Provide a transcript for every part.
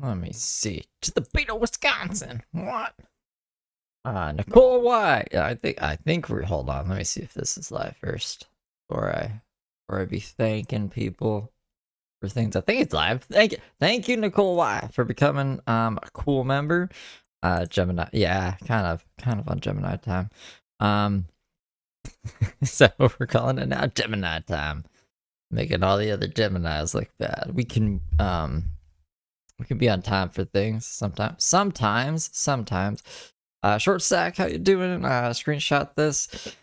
Let me see. To the Beta, Wisconsin. What? Nicole Y. Yeah, I think we're. Hold on. Let me see if this is live first, before I be thanking people for things. I think it's live. Thank you, Nicole Y, for becoming a cool member. Gemini. Yeah, kind of on Gemini time. So we're calling it now Gemini time, making all the other Geminis look bad. We can be on time for things sometimes. Short Stack, how you doing? Screenshot this.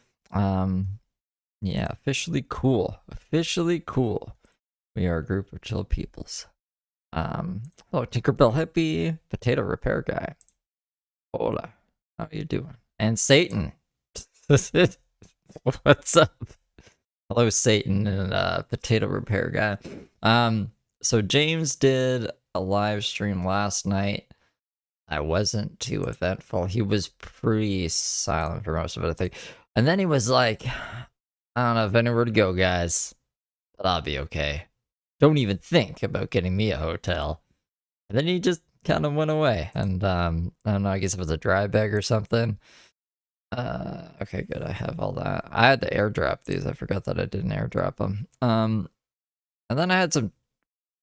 Yeah, officially cool. We are a group of chill peoples. Hello, Tinkerbell Hippie, Potato Repair Guy. Hola, how you doing? And Satan. What's up? Hello, Satan and Potato Repair Guy. So James did a live stream last night. I wasn't too eventful. He was pretty silent for most of it, I think. And then he was like, I don't know if anywhere to go, guys, but I'll be okay. Don't even think about getting me a hotel. And then he just kind of went away. And I don't know, I guess it was a dry bag or something. Okay, good. I have all that. I had to airdrop these. I forgot that I didn't airdrop them. And then I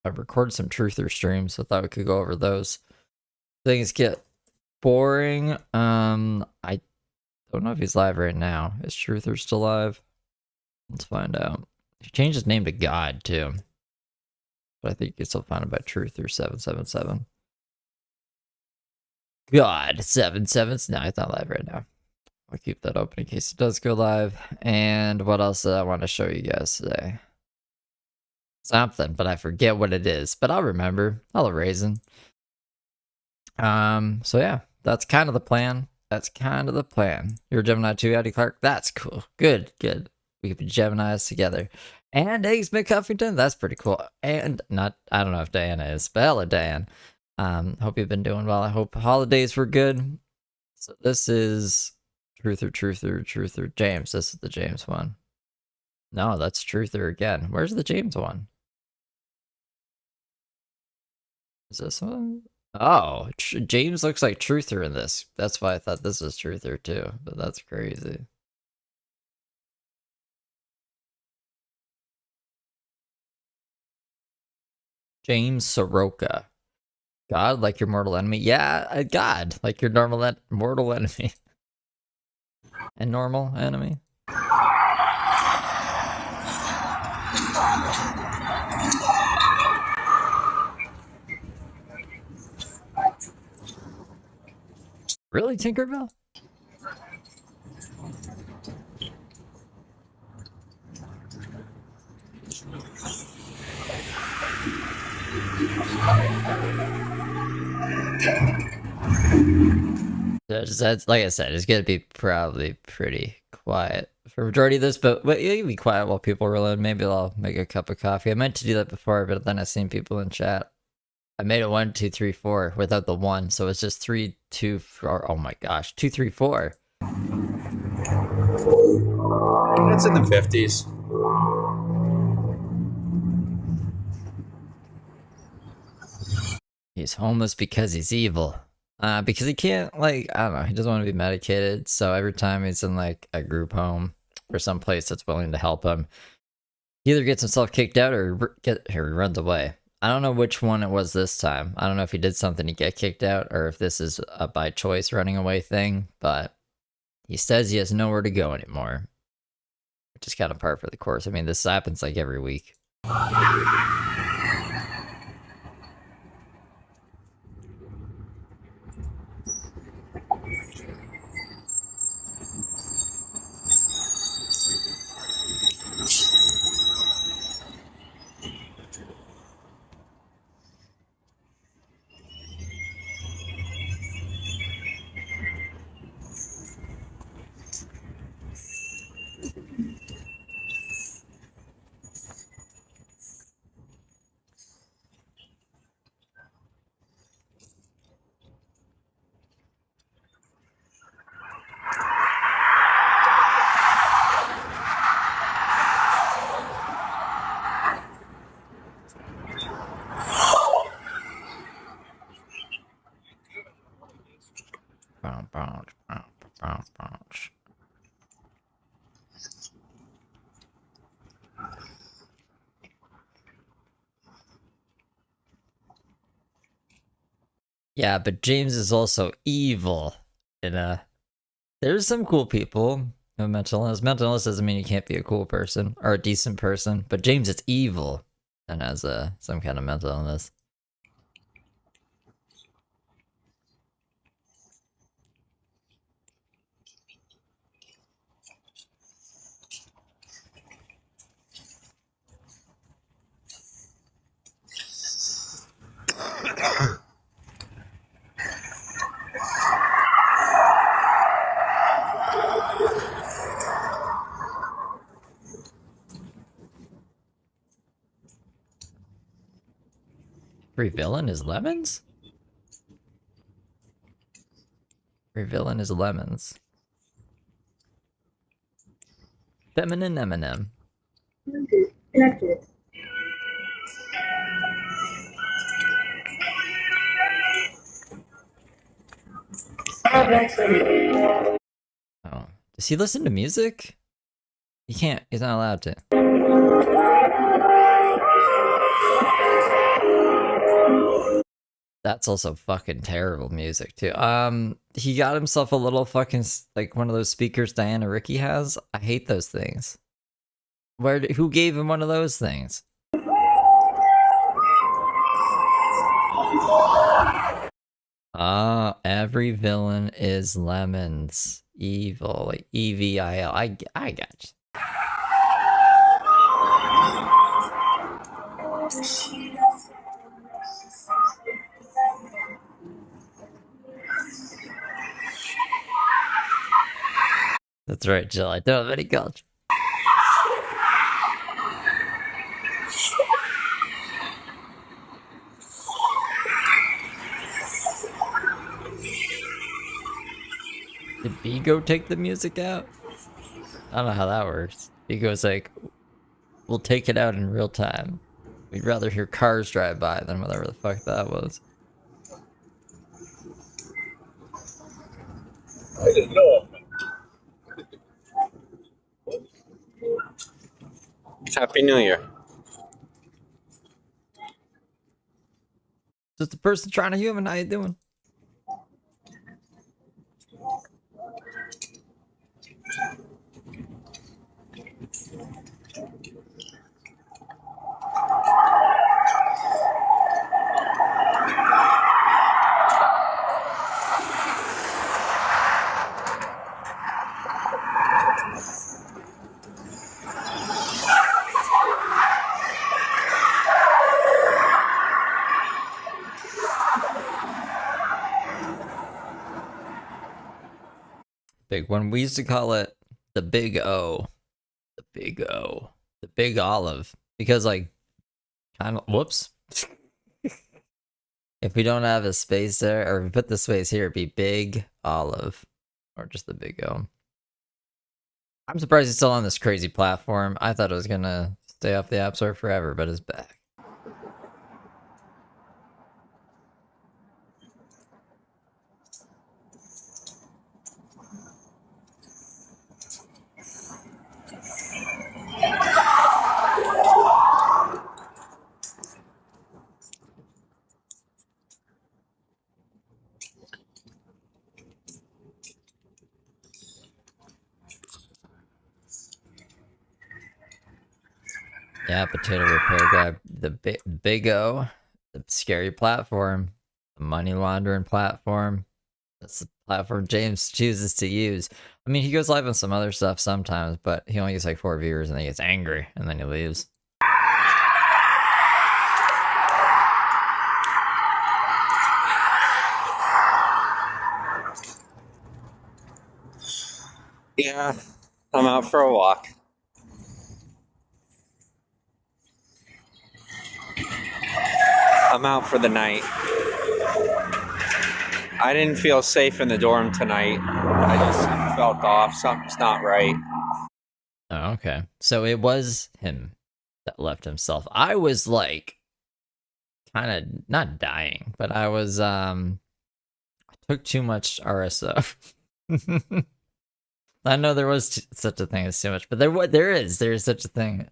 recorded some truther streams, so I thought we could go over those. Things get boring. I don't know if he's live right now. Is Truther still live? Let's find out. He changed his name to God too, but I think you can still find him by Truther777. God 77. No, he's not live right now. I'll keep that open in case it does go live. And what else did I want to show you guys today? Something, but I forget what it is. But I'll remember. I'll erase it. So yeah, that's kind of the plan. You're a Gemini too, Addie Clark. That's cool. Good. We could be Geminis together. And Eggs McCuffington, that's pretty cool. And I don't know if Diana is, but hello, Diane. Hope you've been doing well. I hope holidays were good. So this is Truther, James. This is the James one. No, that's Truther again. Where's the James one? Is this one? Oh, James looks like Truther in this. That's why I thought this was Truther too, but that's crazy. James Soroka. God, like your mortal enemy? Yeah, God, like your mortal enemy. And normal enemy? Really, Tinkerbell? That's like I said, it's gonna be probably pretty quiet for majority of this, but it'll be quiet while people roll in. Maybe I'll make a cup of coffee. I meant to do that before, but then I seen people in chat. I made it 1, 2, 3, 4 without the 1, so it's just 3, 2, 4. Oh my gosh, 2, 3, 4. It's in the 50s. He's homeless because he's evil. Because he can't, like, I don't know, he doesn't want to be medicated, so every time he's in, like, a group home or some place that's willing to help him, he either gets himself kicked out or he runs away. I don't know which one it was this time. I don't know if he did something to get kicked out or if this is a by choice running away thing, but he says he has nowhere to go anymore, which is kind of par for the course. I mean, this happens, like, every week. Yeah, but James is also evil. And there's some cool people with mental illness. Mental illness doesn't mean you can't be a cool person or a decent person, but James is evil and has some kind of mental illness. Every villain is lemons? Every villain is lemons. Feminine Eminem. Connected. Oh. Does he listen to music? He can't. He's not allowed to. That's also fucking terrible music too. He got himself a little fucking like one of those speakers Diana Ricky has. I hate those things. Who gave him one of those things? Every villain is lemons. Evil, like EVIL. I got you. That's right, Jill. I don't have any culture. Did Bigo take the music out? I don't know how that works. Bigo's like, we'll take it out in real time. We'd rather hear cars drive by than whatever the fuck that was. I didn't know. Happy New Year. Just a person trying to human. How you doing? Big one. We used to call it the Big O. The Big O. The Big Olive. Because, like, kind of. Whoops. If we don't have a space there, or we put the space here, it'd be Big Olive. Or just the Big O. I'm surprised it's still on this crazy platform. I thought it was gonna stay off the App Store forever, but it's back. Yeah, potato repair guy, the big O, the scary platform, the money laundering platform. That's the platform James chooses to use. I mean, he goes live on some other stuff sometimes, but he only gets like 4 viewers and then he gets angry and then he leaves. Yeah, I'm out for a walk. I'm out for the night. I didn't feel safe in the dorm tonight. I just felt off. Something's not right. Oh, okay. So it was him that left himself. I was like kind of not dying, but I was took too much RSO. I know there was such a thing as too much, but there is such a thing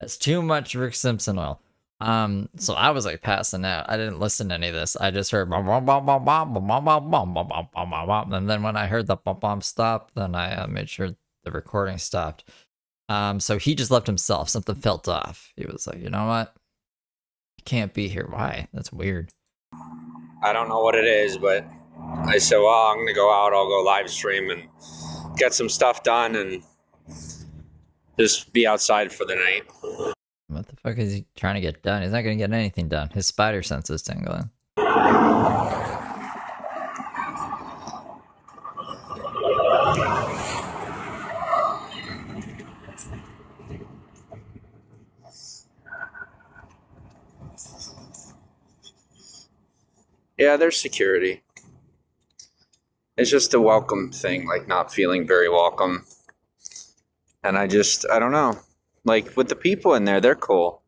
as too much Rick Simpson oil. So I was like passing out. I didn't listen to any of this. I just heard and then when I heard the bomb stop, then I made sure the recording stopped. So he just left himself. Something felt off. He was like, you know what? I can't be here. Why? That's weird. I don't know what it is, but I said, well, I'm gonna go out. I'll go live stream and get some stuff done and just be outside for the night. What the fuck is he trying to get done? He's not gonna get anything done. His spider sense is tingling. Yeah, there's security. It's just a welcome thing, like not feeling very welcome. And I don't know. Like with the people in there, they're cool.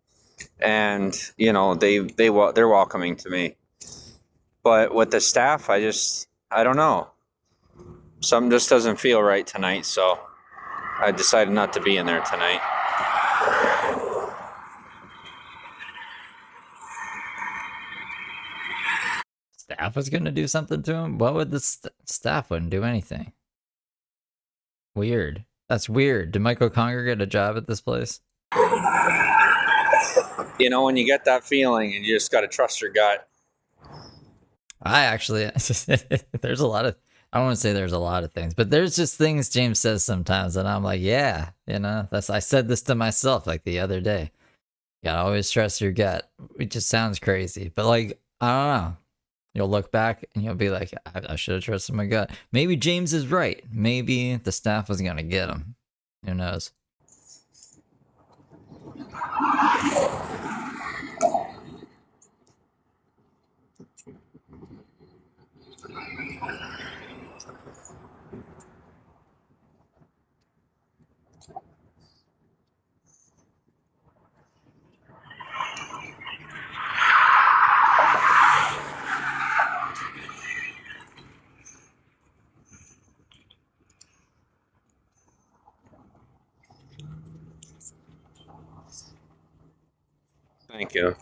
And, you know, they're welcoming to me. But with the staff, I don't know. Something just doesn't feel right tonight, so I decided not to be in there tonight. Staff was gonna do something to him? What would the staff wouldn't do anything? Weird. That's weird. Did Michael Conger get a job at this place? You know, when you get that feeling and you just got to trust your gut. I actually, there's a lot of, I don't want to say there's a lot of things, but there's just things James says sometimes and I'm like, yeah, you know, I said this to myself like the other day. You gotta always trust your gut. It just sounds crazy, but like, I don't know. You'll look back and you'll be like, I should have trusted my gut. Maybe James is right. Maybe the staff was going to get him. Who knows? Thank you.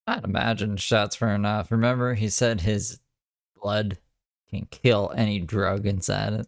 I'd imagine shots were enough. Remember, he said his blood can kill any drug inside it.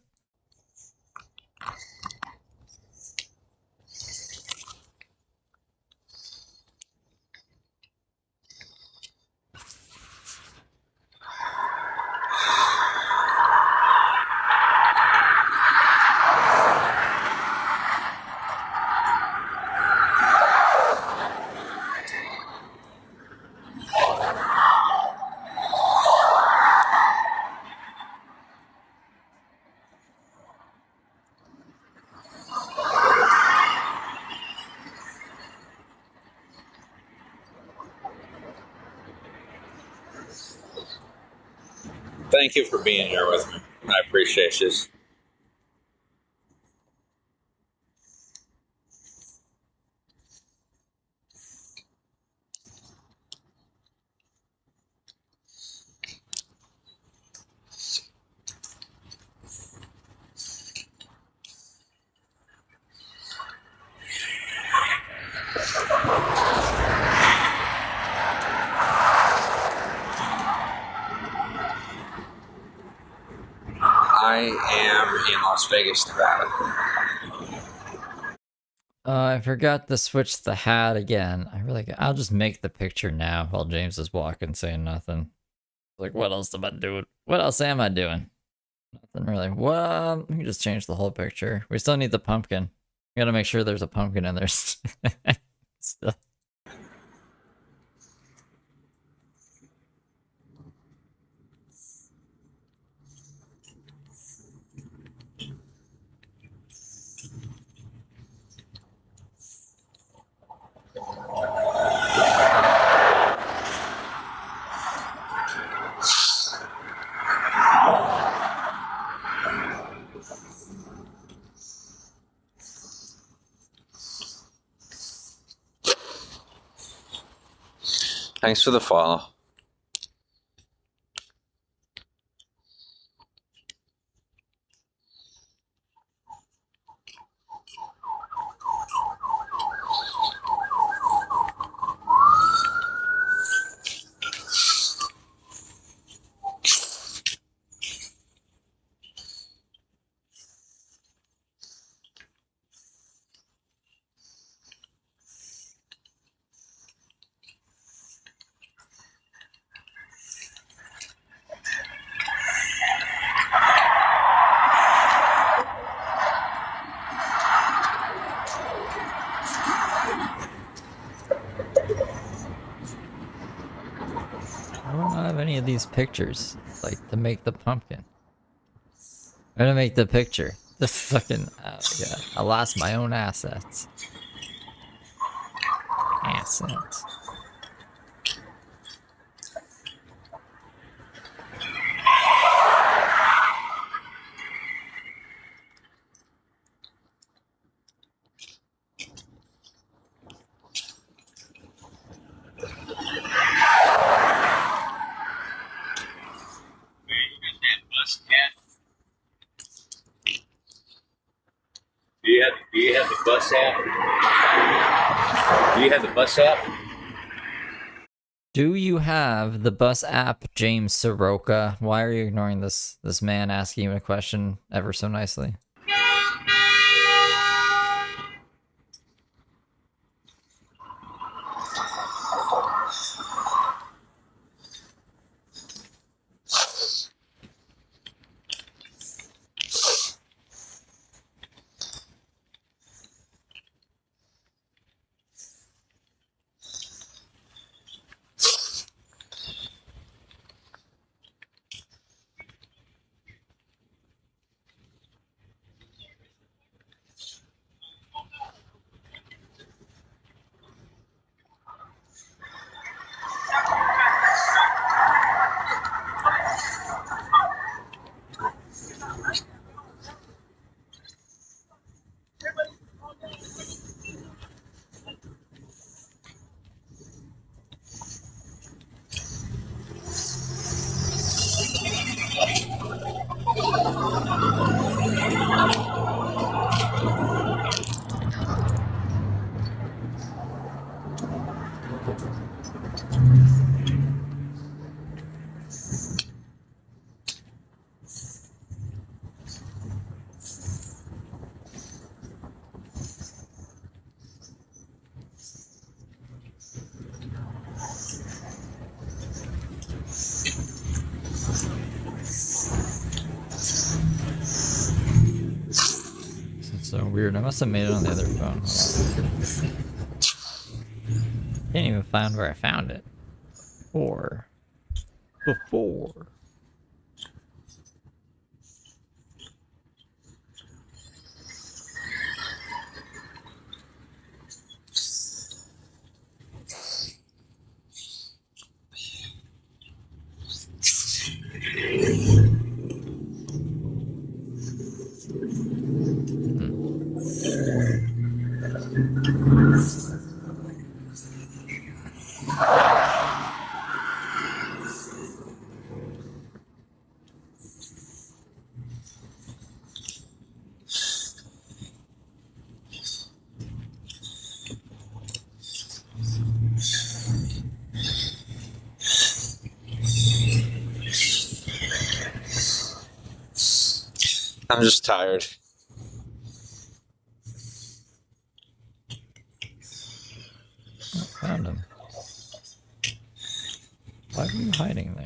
Thank you for being here with me. I appreciate this. I am in Las Vegas, Nevada. I forgot to switch the hat again. I'll just make the picture now while James is walking saying nothing. Like, what else am I doing? What else am I doing? Nothing really. Well, let me just change the whole picture. We still need the pumpkin. We gotta make sure there's a pumpkin in there still. Thanks for the follow. I don't have any of these pictures, like, to make the pumpkin. I'm gonna make the picture. This fucking, yeah. I lost my own assets. Assets. Do you have the bus app? Do you have the bus app? Do you have the bus app, James Soroka? Why are you ignoring this man asking you a question ever so nicely? So weird. I must have made it on the other phone. Can't even find where I found it. Before. I'm just tired. Oh, found him. Why were you hiding there?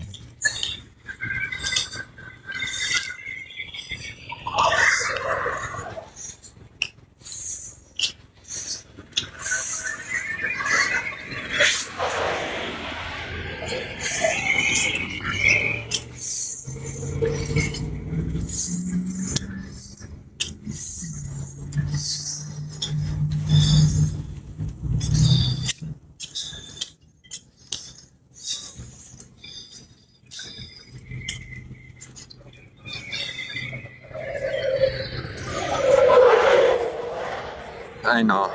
I know.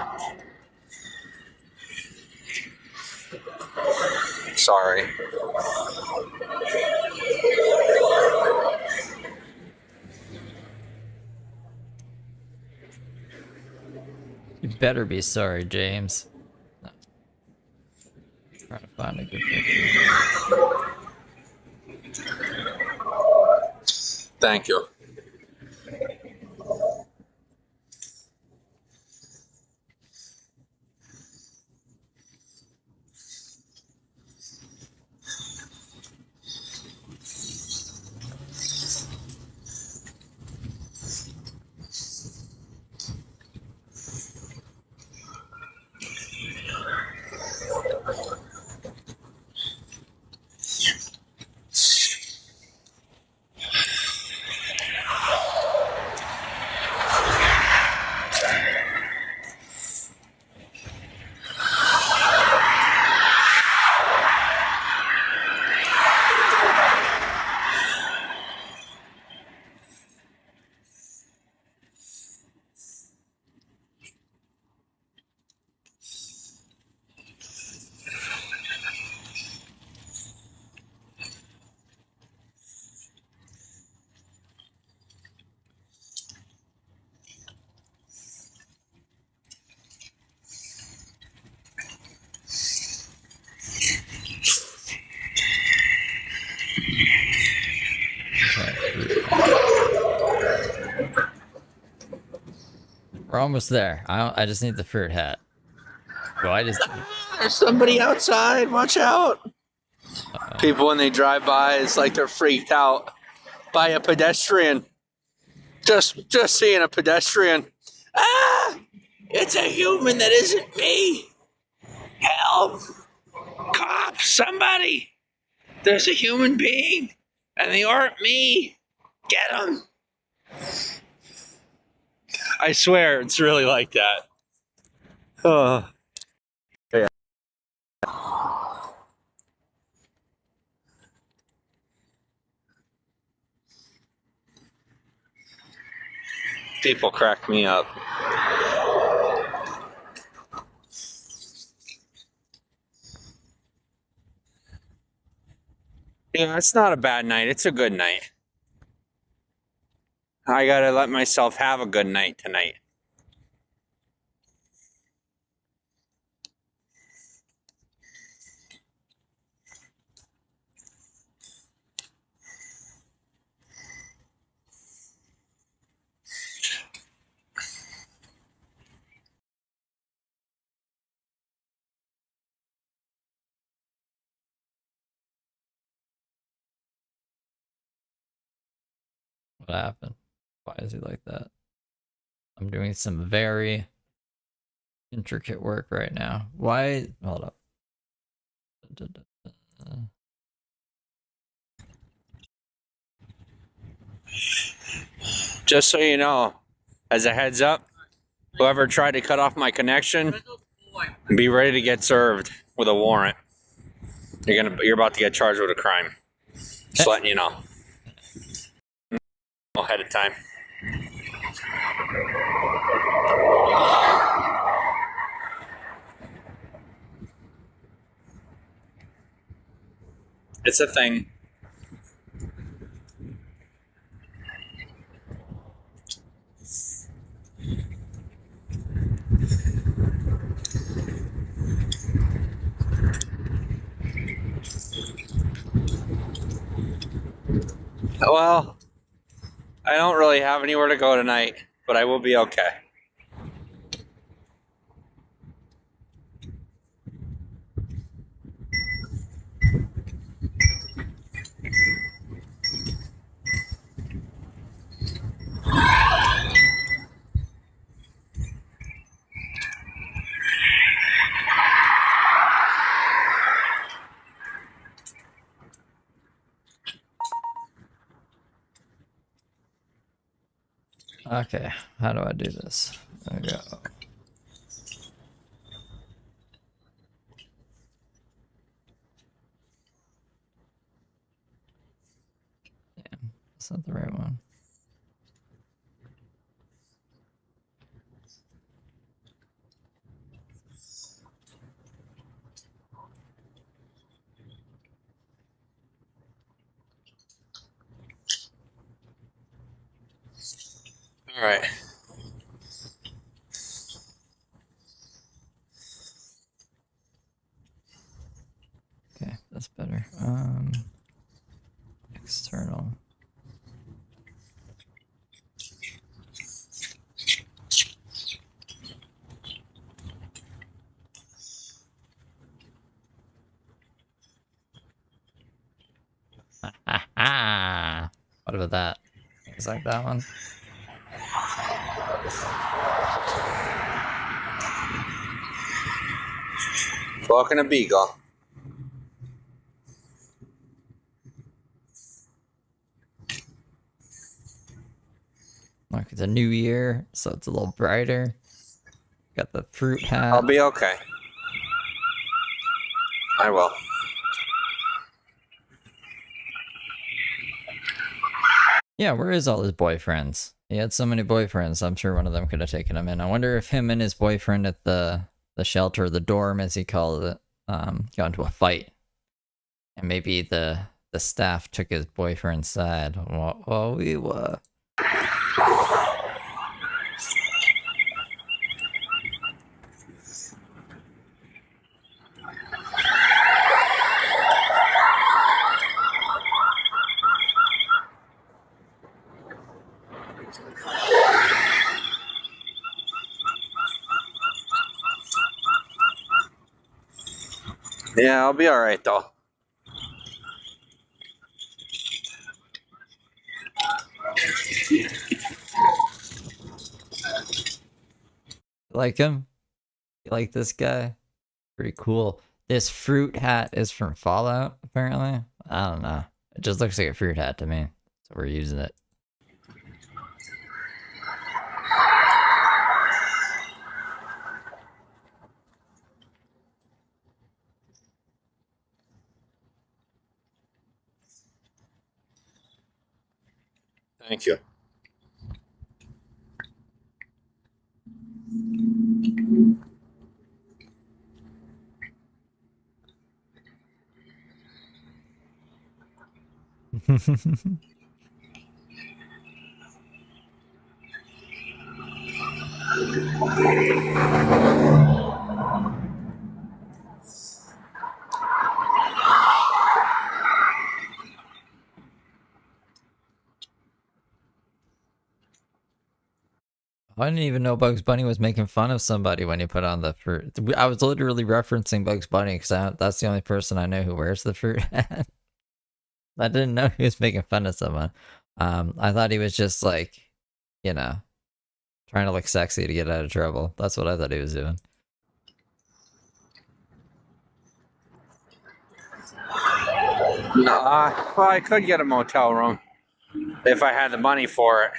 Sorry. You better be sorry, James. No. Trying to find a good picture. Thank you. We're almost there. I just need the fruit hat. Well, I just. There's somebody outside. Watch out. People, when they drive by, it's like they're freaked out by a pedestrian. Just seeing a pedestrian. Ah! It's a human that isn't me. Help! Cops! Somebody! There's a human being, and they aren't me. Get them! I swear, it's really like that. Oh. Yeah. People crack me up. Yeah, it's not a bad night. It's a good night. I gotta let myself have a good night tonight. What happened? Why is he like that? I'm doing some very intricate work right now. Why? Hold up. Just so you know, as a heads up, whoever tried to cut off my connection, be ready to get served with a warrant. You're about to get charged with a crime. Just letting you know. Ahead of time. It's a thing. Well, I don't really have anywhere to go tonight, but I will be okay. Okay, how do I do this? There we go. Damn, that's not the right one. All right. Okay, that's better. External. What about that? Is like that one? Walking a beagle. Look, it's a new year, so it's a little brighter. Got the fruit hat. I'll be okay. I will. Yeah, where is all his boyfriends? He had so many boyfriends. I'm sure one of them could have taken him in. I wonder if him and his boyfriend at the shelter, the dorm as he called it, got into a fight, and maybe the staff took his boyfriend's side while we were. Yeah, I'll be all right though. Like him? You like this guy? Pretty cool. This fruit hat is from Fallout, apparently. I don't know. It just looks like a fruit hat to me. So we're using it. Thank you. I didn't even know Bugs Bunny was making fun of somebody when he put on the fruit. I was literally referencing Bugs Bunny because that's the only person I know who wears the fruit hat. I didn't know he was making fun of someone. I thought he was just like, you know, trying to look sexy to get out of trouble. That's what I thought he was doing. No, well, I could get a motel room if I had the money for it.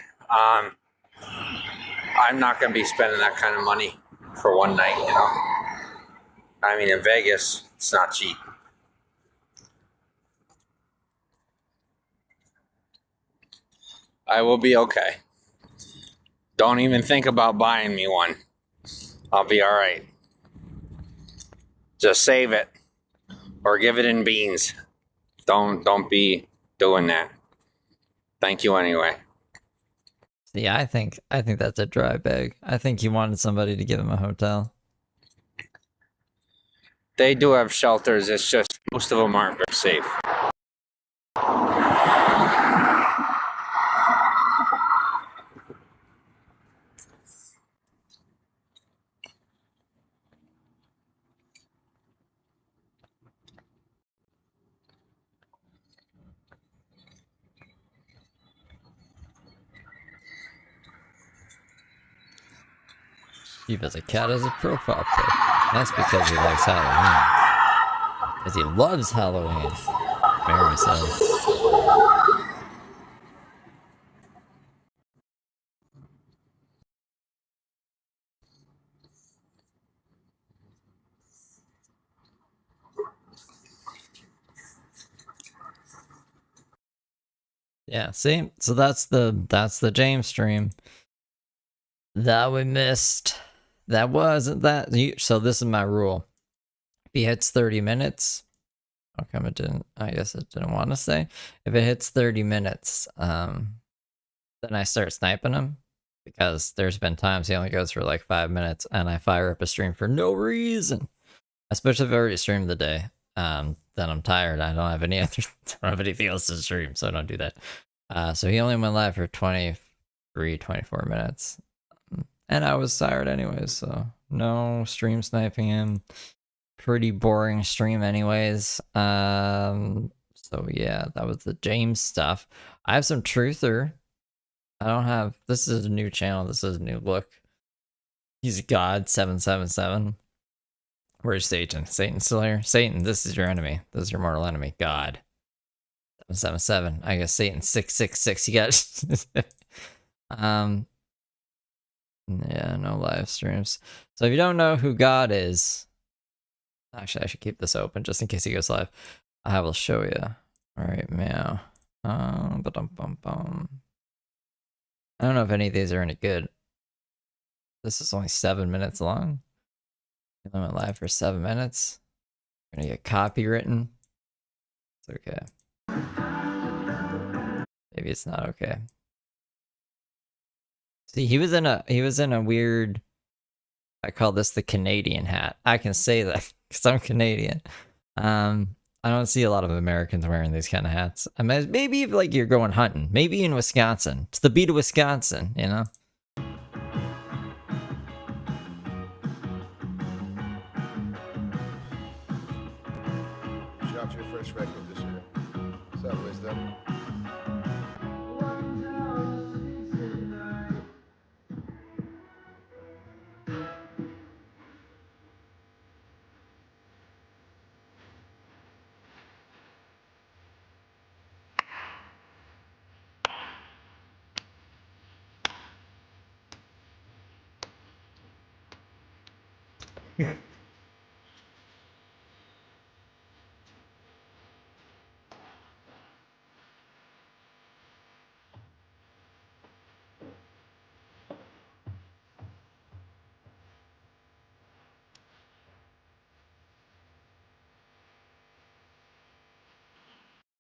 I'm not going to be spending that kind of money for one night, you know. I mean, in Vegas, it's not cheap. I will be okay. Don't even think about buying me one. I'll be all right. Just save it or give it in beans. Don't be doing that. Thank you anyway. Yeah, I think that's a dry bag. I think he wanted somebody to give him a hotel. They do have shelters. It's just most of them aren't very safe. Steve has a cat as a profile pic. That's because he likes Halloween. Because he loves Halloween, Mary says. Yeah, see? So that's the James stream that we missed. That wasn't that. So this is my rule. If he hits 30 minutes, how come it didn't? I guess it didn't want to say. If it hits 30 minutes, then I start sniping him. because there's been times he only goes for like 5 minutes, and I fire up a stream for no reason. Especially if I already streamed the day. Then I'm tired. I don't have any other, don't have anything else to stream, so I don't do that. So he only went live for 23, 24 minutes. And I was tired anyways, so no stream sniping him. Pretty boring stream anyways. So yeah, that was the James stuff. I have some truther. I don't have, this is a new channel, this is a new look. He's God777. Where's Satan? Satan's still here? Satan, this is your enemy. This is your mortal enemy. God. 777. I guess Satan 666. You got yeah, no live streams. So if you don't know who God is, actually I should keep this open just in case he goes live. I will show you. Alright, meow. Ba-dum-bum-bum. I don't know if any of these are any good. This is only 7 minutes long. I went live for 7 minutes. I'm gonna get copywritten. It's okay. Maybe it's not okay. See, he was in a weird, I call this the Canadian hat. I can say that because I'm Canadian. I don't see a lot of Americans wearing these kind of hats. I mean, maybe if, like, you're going hunting. Maybe in Wisconsin. It's the beat of Wisconsin, you know? Dropped your first record this year. What's up, Wisdom?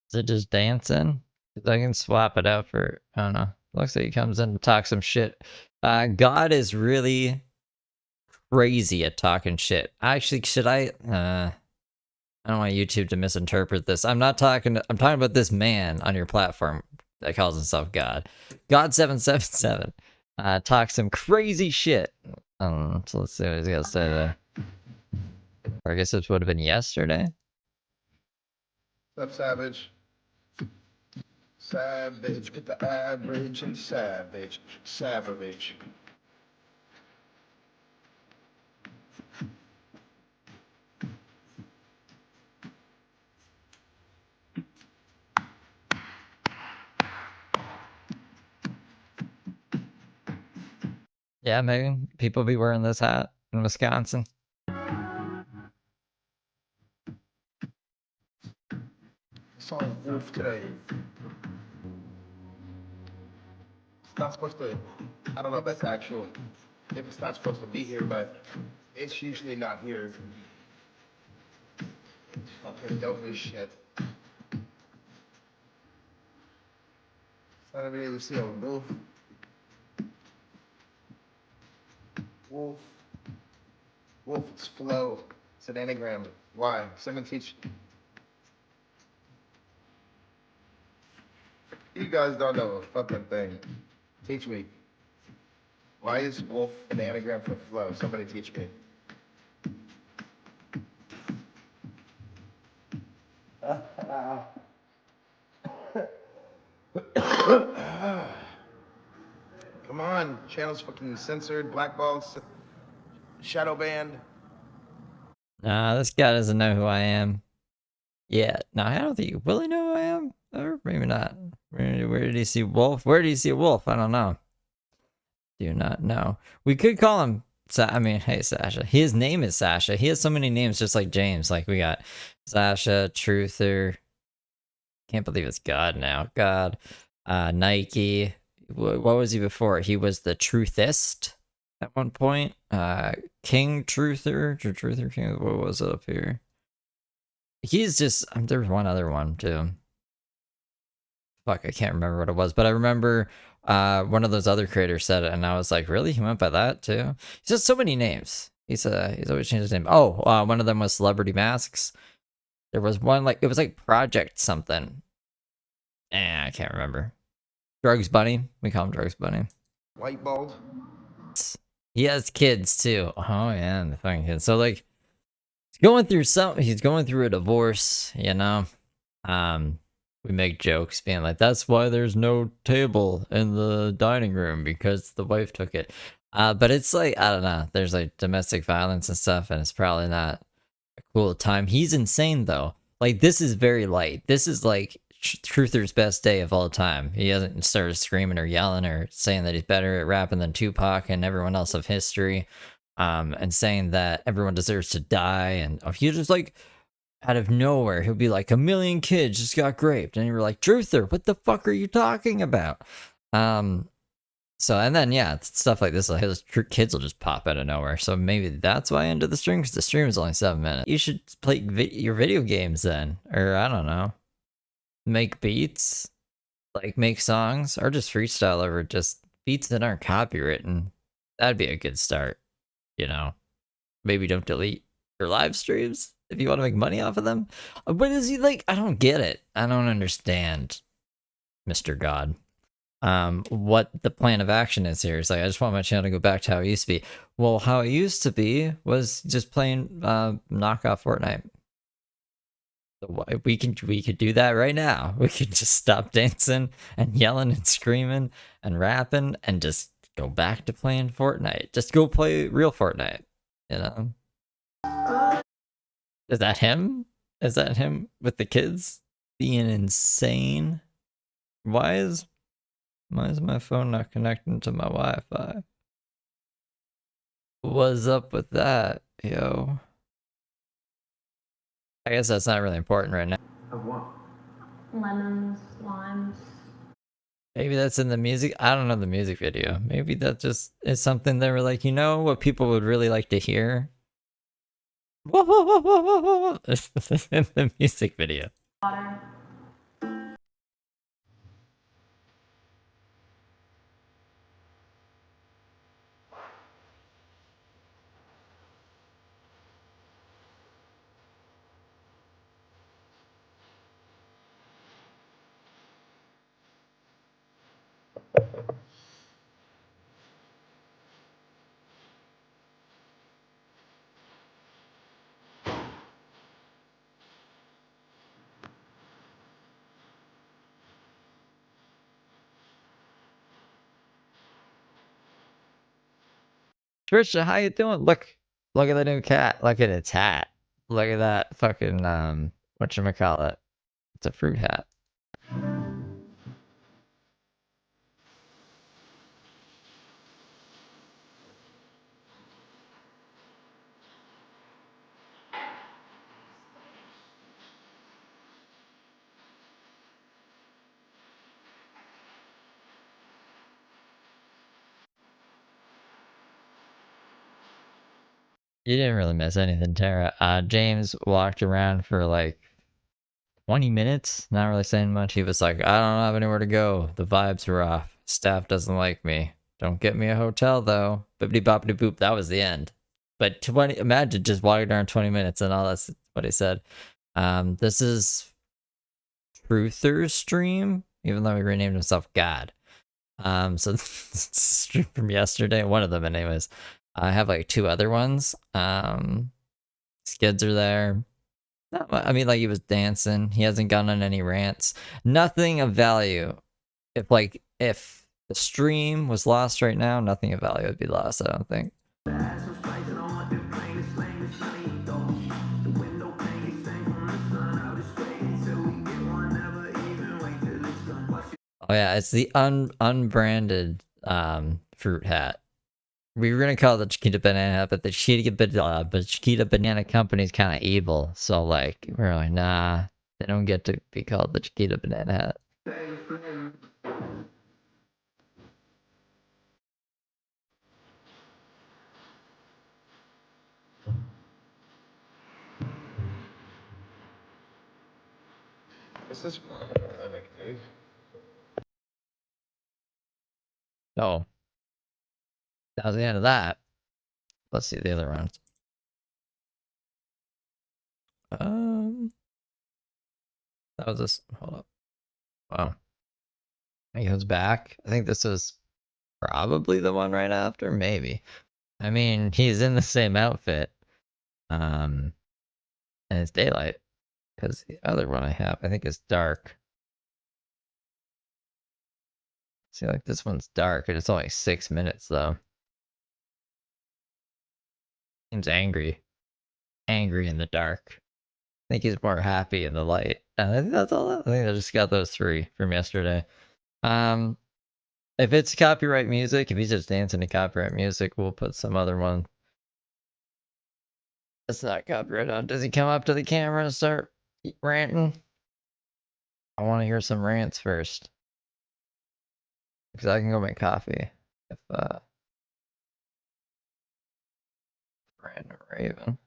Is it just dancing? Because I can swap it out for, I don't know. Looks like he comes in to talk some shit. God is really crazy at talking shit. Actually, should I don't want YouTube to misinterpret this. I'm talking about this man on your platform that calls himself God. God777 talks some crazy shit. So let's see what he's got to say today. Or I guess this would have been yesterday. What's up, Savage? Savage, get the average and savage. Savage. Yeah, maybe people be wearing this hat in Wisconsin. Saw a wolf today. It's not supposed to, I don't know if that's actual, if it's not supposed to be here, but it's usually not here. It's fucking dope as shit. I don't able to see a wolf. Wolf. Wolf, it's flow. It's an anagram. Why? Someone teach. You guys don't know a fucking thing. Teach me. Why is wolf an anagram for flow? Somebody teach me. Come on, channel's fucking censored, blackballed, shadow banned. Nah, this guy doesn't know who I am. Yeah, no, I don't think will he know who I am? Or maybe not. Where did he see Wolf? Where did he see a wolf? I don't know. Do not know. We could call him. I mean, hey, Sasha. His name is Sasha. He has so many names, just like James. Like we got Sasha, Truther. Can't believe it's God now. God, Nike. What was he before? He was the Truthist at one point. King Truther, Truther King. What was it up here? He's just. There's one other one too. Fuck, I can't remember what it was, but I remember One of those other creators said it, and I was like, really? He went by that too? He's just so many names. He's always changed his name. Oh, one of them was Celebrity Masks. There was one like it was like Project something. I can't remember. Drugs Bunny. We call him Drugs Bunny. White bald. He has kids too. Oh yeah, the fucking kids. So like he's going through a divorce, you know. We make jokes being like, that's why there's no table in the dining room because the wife took it. But it's like, I don't know, there's like domestic violence and stuff, and it's probably not a cool time. He's insane though. Like, this is very light. This is like Truther's best day of all time. He hasn't started screaming or yelling or saying that he's better at rapping than Tupac and everyone else of history. And saying that everyone deserves to die. And he just like, out of nowhere, he'll be like, 1 million kids just got raped. And you're like, Truther, what the fuck are you talking about? So, and then, yeah, stuff like this, like, his kids will just pop out of nowhere. So maybe that's why I ended the stream, because the stream is only 7 minutes. You should play your video games then. Or, I don't know. Make beats. Like, make songs. Or just freestyle over just beats that aren't copywritten. That'd be a good start. You know? Maybe don't delete your live streams if you want to make money off of them. But is he like, I don't get it. I don't understand, Mr. God. What the plan of action is here. It's like, I just want my channel to go back to how it used to be. Well, how it used to be was just playing knockoff Fortnite. So we could do that right now. We could just stop dancing and yelling and screaming and rapping and just go back to playing Fortnite. Just go play real Fortnite, you know? Is that him? Is that him with the kids being insane? Why is my phone not connecting to my Wi-Fi? What's up with that, yo? I guess that's not really important right now. Of what? Lemons, limes. Maybe that's in the music. I don't know the music video. Maybe that just is something they were like, you know what people would really like to hear? In the music video. Water. Trisha, how you doing? Look at the new cat. Look at its hat. Look at that fucking whatchamacallit. It's a fruit hat. You didn't really miss anything, Tara. James walked around for like 20 minutes, not really saying much. He was like, I don't have anywhere to go. The vibes are off. Staff doesn't like me. Don't get me a hotel though. Bippity boppity boop. That was the end. But 20, imagine just walking around 20 minutes and all that's what he said. This is Truther's stream, even though he renamed himself God. So this is a stream from yesterday, one of them anyways. I have like 2 other ones. Skids are there. I mean, like, he was dancing. He hasn't gone on any rants. Nothing of value. If the stream was lost right now, nothing of value would be lost, I don't think. Oh yeah, it's the unbranded fruit hat. We were gonna call it the Chiquita Banana Hat, but the Chiquita Banana Company is kind of evil. So like, we're like, nah, they don't get to be called the Chiquita Banana Hat. This is Oh, that was the end of that. Let's see the other rounds. That was this. Hold up. Wow. He goes back. I think this was probably the one right after. Maybe. I mean, he's in the same outfit. And it's daylight. Because the other one I have, I think is dark. See, like this one's dark, and it's only 6 minutes though. Seems angry. Angry in the dark. I think he's more happy in the light. I think that's all. I think I just got those 3 from yesterday. If it's copyright music, if he's just dancing to copyright music, we'll put some other one. That's not copyright on. Does he come up to the camera and start ranting? I want to hear some rants first. Because I can go make coffee. If, Random Raven.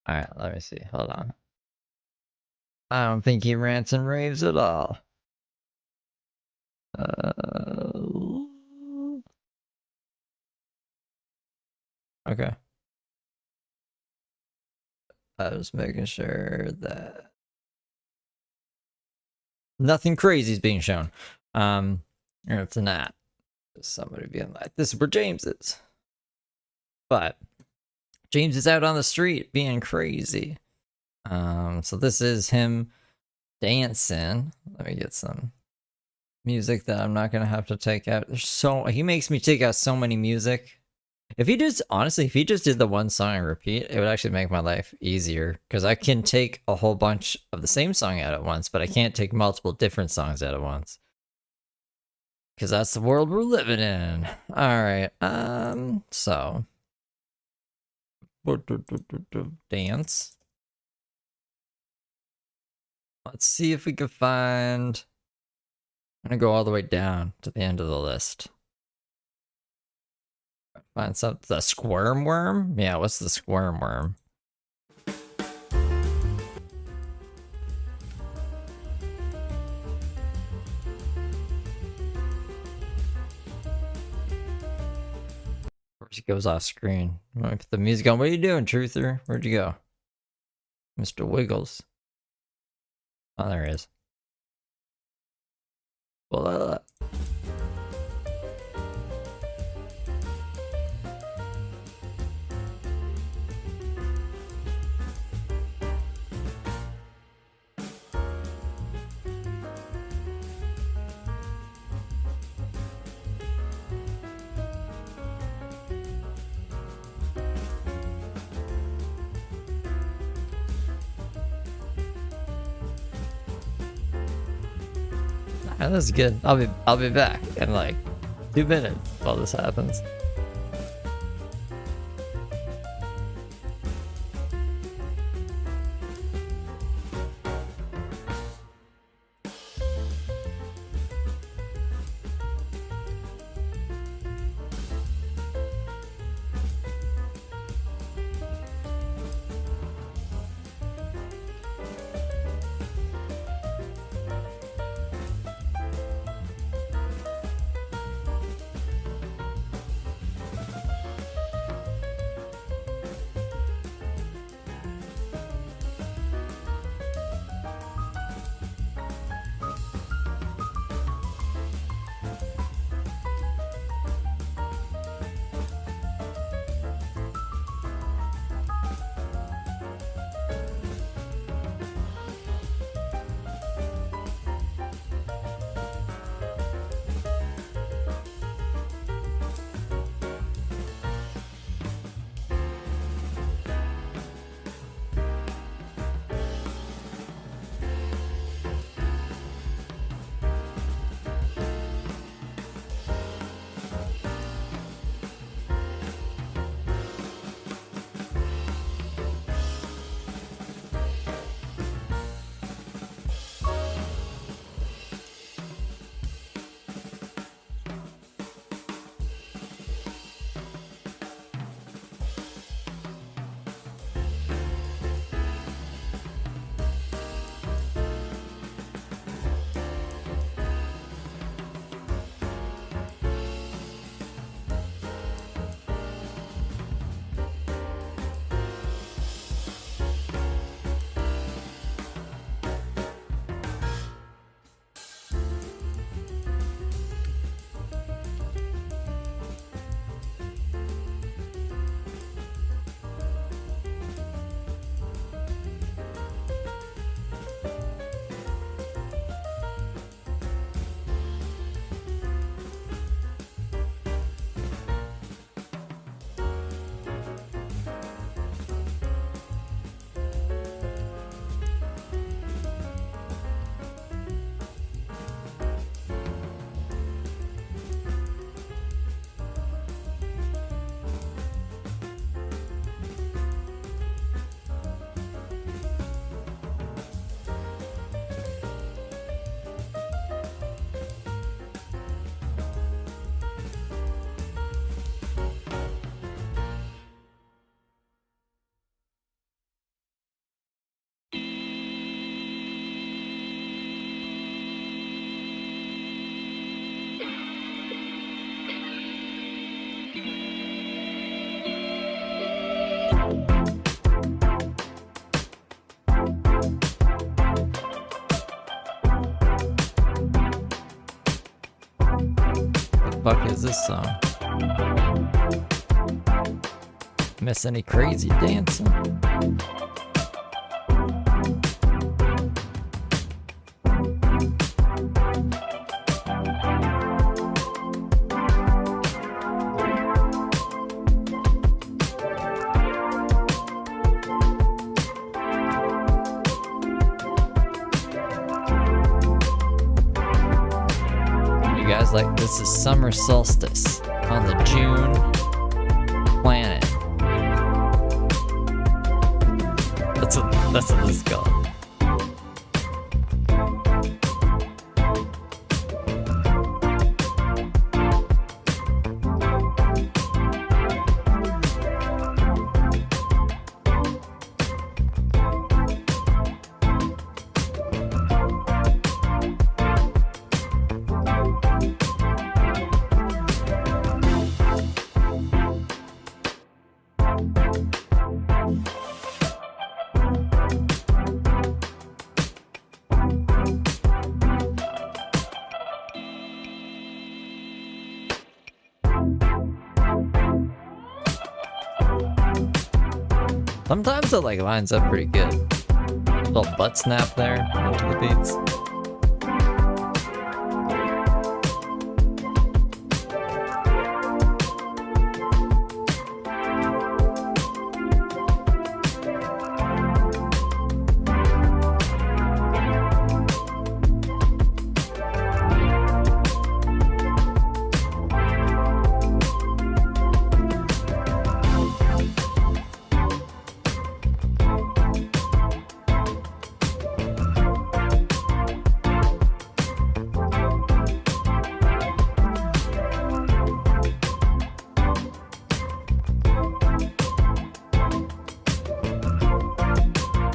Alright, let me see. Hold on. I don't think he rants and raves at all. Okay. I was making sure that nothing crazy is being shown. Or it's not. Somebody being like, this is where James is. But James is out on the street being crazy. So this is him dancing. Let me get some music that I'm not gonna have to take out. He makes me take out so many music. If he just did the one song and repeat, it would actually make my life easier. Because I can take a whole bunch of the same song out at once, but I can't take multiple different songs out at once. Because that's the world we're living in. Alright, so. Dance. Let's see if we can find... I'm gonna go all the way down to the end of the list. Find something. The squirm worm? Yeah, what's the squirm worm? Of course, he goes off screen. I'm gonna put the music on. What are you doing, Truther? Where'd you go? Mr. Wiggles. Oh, there he is. Well, this is good. I'll be back in like 2 minutes while this happens. The fuck is this song? Miss any crazy dancing? You guys like this is summer solstice on the June planet. That's what this is called. Sometimes it like lines up pretty good. Little butt snap there into the beats.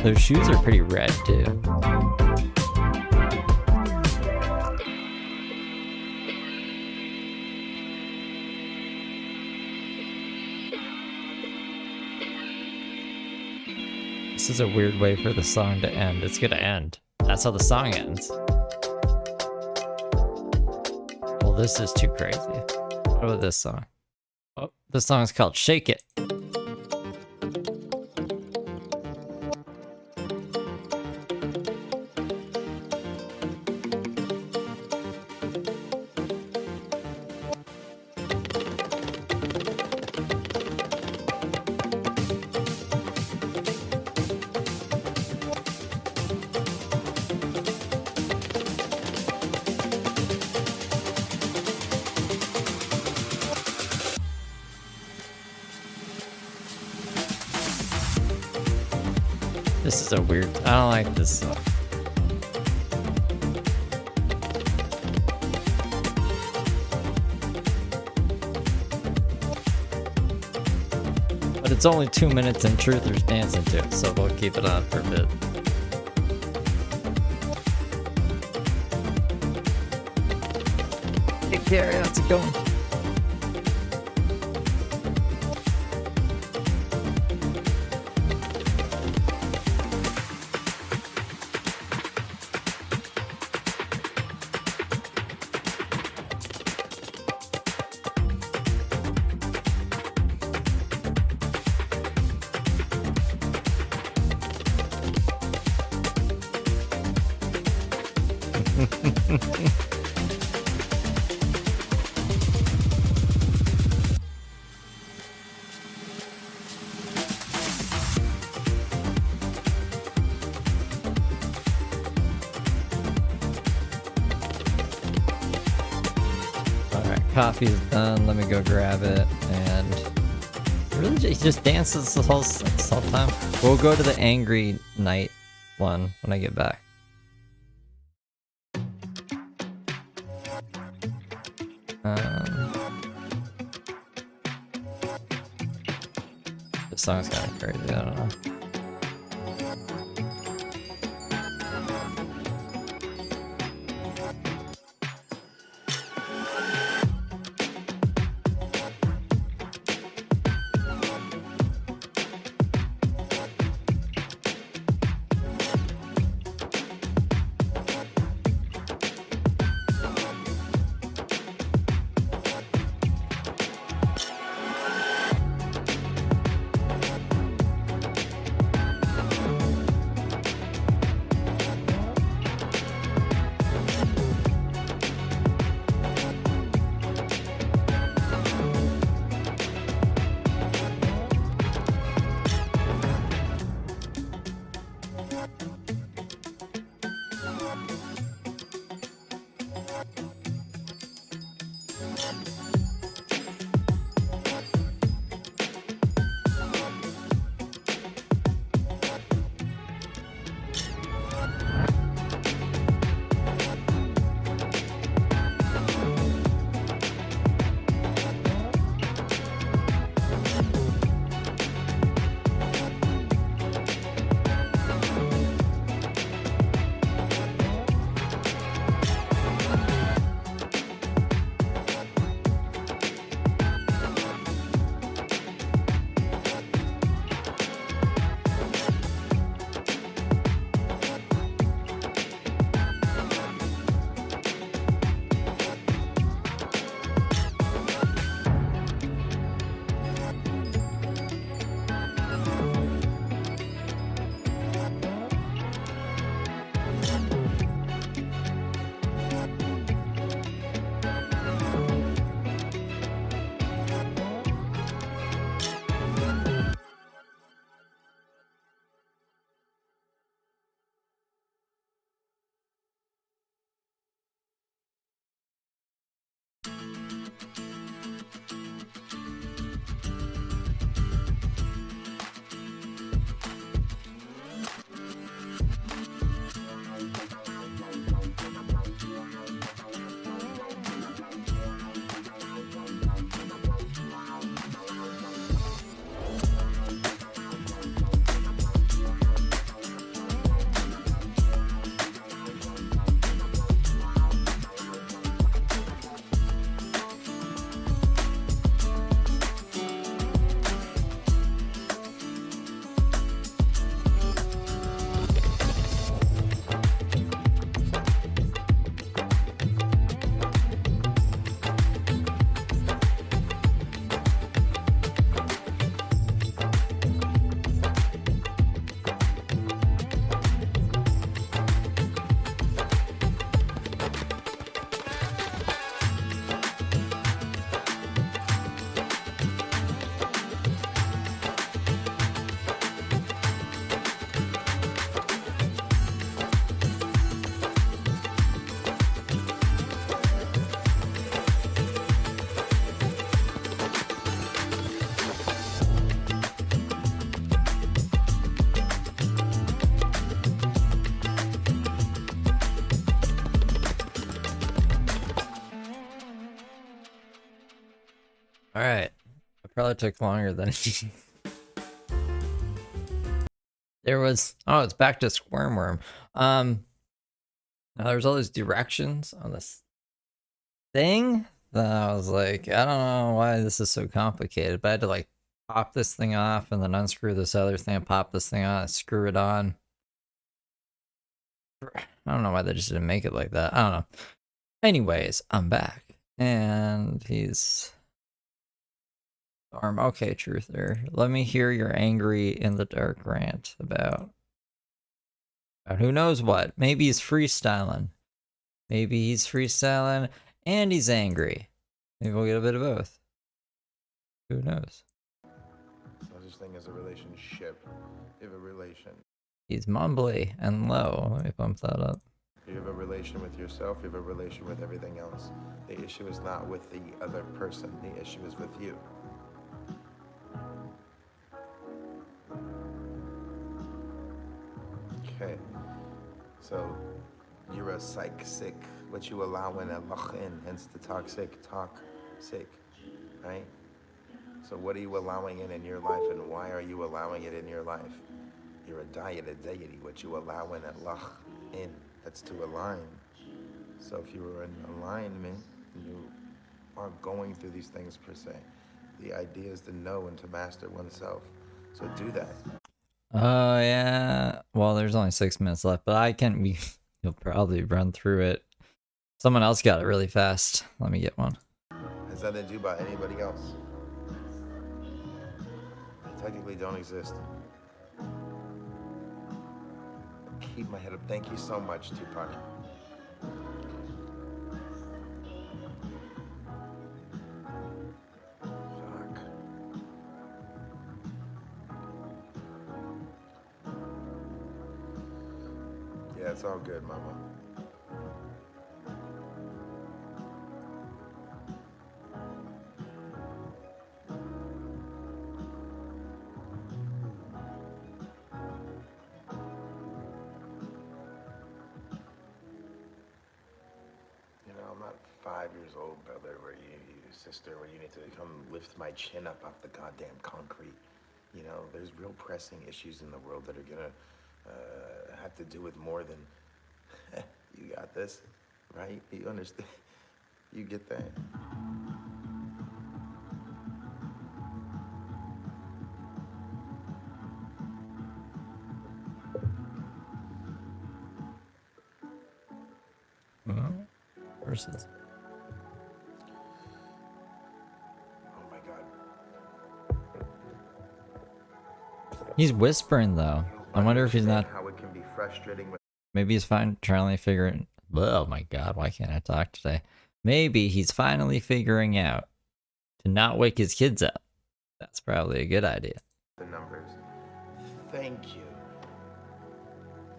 Those shoes are pretty red too. This is a weird way for the song to end. It's gonna end. That's how the song ends. Well, this is too crazy. What about this song? Oh, this song is called Shake It. This is a weird. I don't like this song. But it's only 2 minutes and Truthers dancing to it, so we'll keep it on for a bit. Hey Gary, how's it going? Coffee's done. Let me go grab it. And really, he just dances this whole time. We'll go to the angry night one when I get back. This song's kind of crazy. I don't know. Alright. It probably took longer than there was. Oh, it's back to Squirmworm. Now there's all these directions on this thing that I was like, I don't know why this is so complicated, but I had to like pop this thing off and then unscrew this other thing, pop this thing on, and screw it on. I don't know why they just didn't make it like that. I don't know. Anyways, I'm back. And he's... Storm. Okay, Truther. Let me hear your angry in the dark rant about who knows what. Maybe he's freestyling. Maybe he's freestyling and he's angry. Maybe we'll get a bit of both. Who knows? No such thing as a relationship. You have a relation. He's mumbly and low. Let me bump that up. You have a relation with yourself. You have a relation with everything else. The issue is not with the other person. The issue is with you. Okay. So you're a sick, what you allow in, hence the toxic, right? So what are you allowing in your life, and why are you allowing it in your life? You're a deity, what you allow in, that's to align. So if you were in alignment, you aren't going through these things per se. The idea is to know and to master oneself. So do that. Oh, yeah. Well, there's only 6 minutes left, but you'll probably run through it. Someone else got it really fast. Let me get one. Has nothing to do about anybody else. Technically don't exist. Keep my head up. Thank you so much, Tupac. Fuck. Yeah, it's all good, Mama. I'm not 5 years old, brother, sister, where you need to come lift my chin up off the goddamn concrete. There's real pressing issues in the world that are gonna have to do with more than, you got this, right? You understand? You get that? Versus. Oh my God. He's whispering though. I wonder if he's not. How it can be frustrating. Maybe he's finally figuring. Oh my God, why can't I talk today? Maybe he's finally figuring out to not wake his kids up. That's probably a good idea. The numbers. Thank you.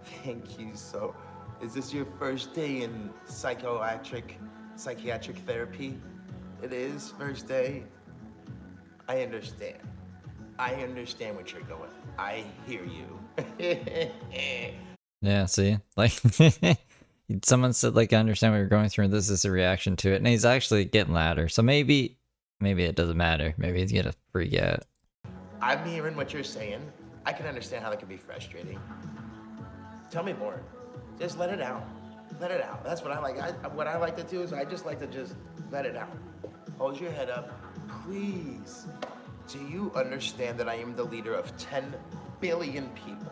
Thank you. So, is this your first day in psychiatric therapy? It is first day. I understand. I understand what you're going. I hear you. Yeah, see? Like, someone said, like, I understand what you're going through, and this is a reaction to it. And he's actually getting louder. So maybe it doesn't matter. Maybe he's gonna freak out. I'm hearing what you're saying. I can understand how that can be frustrating. Tell me more. Just let it out. Let it out. That's what I like. What I like to do is I just like to just let it out. Hold your head up. Please. Do you understand that I am the leader of 10 billion people?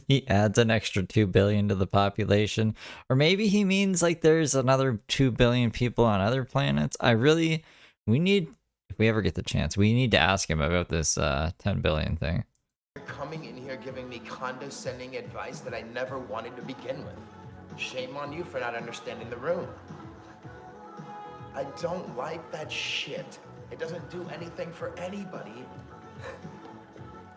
He adds an extra 2 billion to the population. Or maybe he means like there's another 2 billion people on other planets. If we ever get the chance, we need to ask him about this 10 billion thing. You're coming in here giving me condescending advice that I never wanted to begin with. Shame on you for not understanding the room. I don't like that shit. It doesn't do anything for anybody.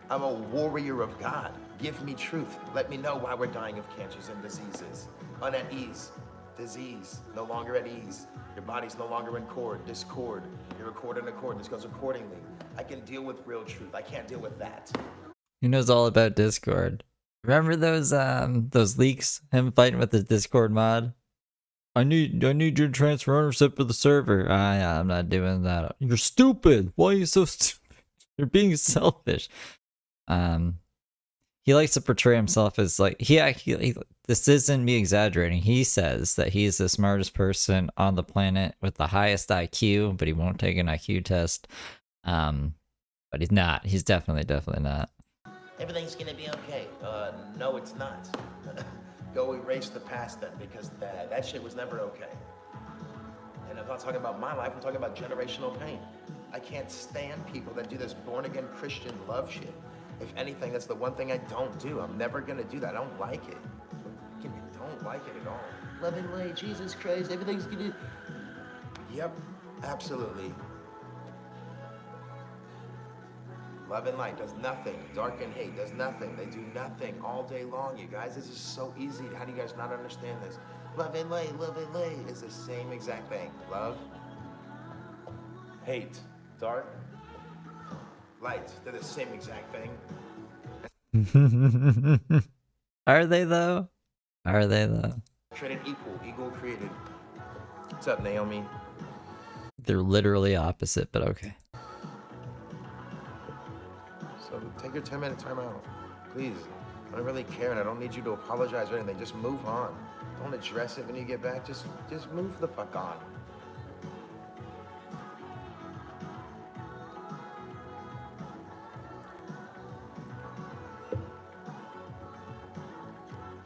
I'm a warrior of God. Give me truth. Let me know why we're dying of cancers and diseases. At ease. Disease. No longer at ease. Your body's no longer in discord. You're a chord and a chord. This goes accordingly. I can deal with real truth. I can't deal with that. He knows all about Discord. Remember those leaks? Him fighting with the Discord mod? I need you to transfer ownership of the server. I'm not doing that. You're stupid. Why are you so stupid? You're being selfish. He likes to portray himself as like this isn't me exaggerating. He says that he's the smartest person on the planet with the highest IQ, but he won't take an IQ test. But he's not. He's definitely not. Everything's gonna be okay. No, it's not. Go erase the past then, because that shit was never okay. And I'm not talking about my life, I'm talking about generational pain. I can't stand people that do this born-again Christian love shit. If anything, that's the one thing I don't do. I'm never gonna do that. I don't like it. I don't like it at all. Love and light, Jesus Christ, everything's gonna... Yep, absolutely. Love and light does nothing. Dark and hate does nothing. They do nothing all day long, you guys. This is so easy. How do you guys not understand this? Love and light is the same exact thing. Love, hate, dark, light. They're the same exact thing. Are they though? Are they though? Created equal created. What's up, Naomi? They're literally opposite, but okay. So take your 10-minute time out, please. I don't really care, and I don't need you to apologize or anything. Just move on. Don't address it when you get back. Just move the fuck on.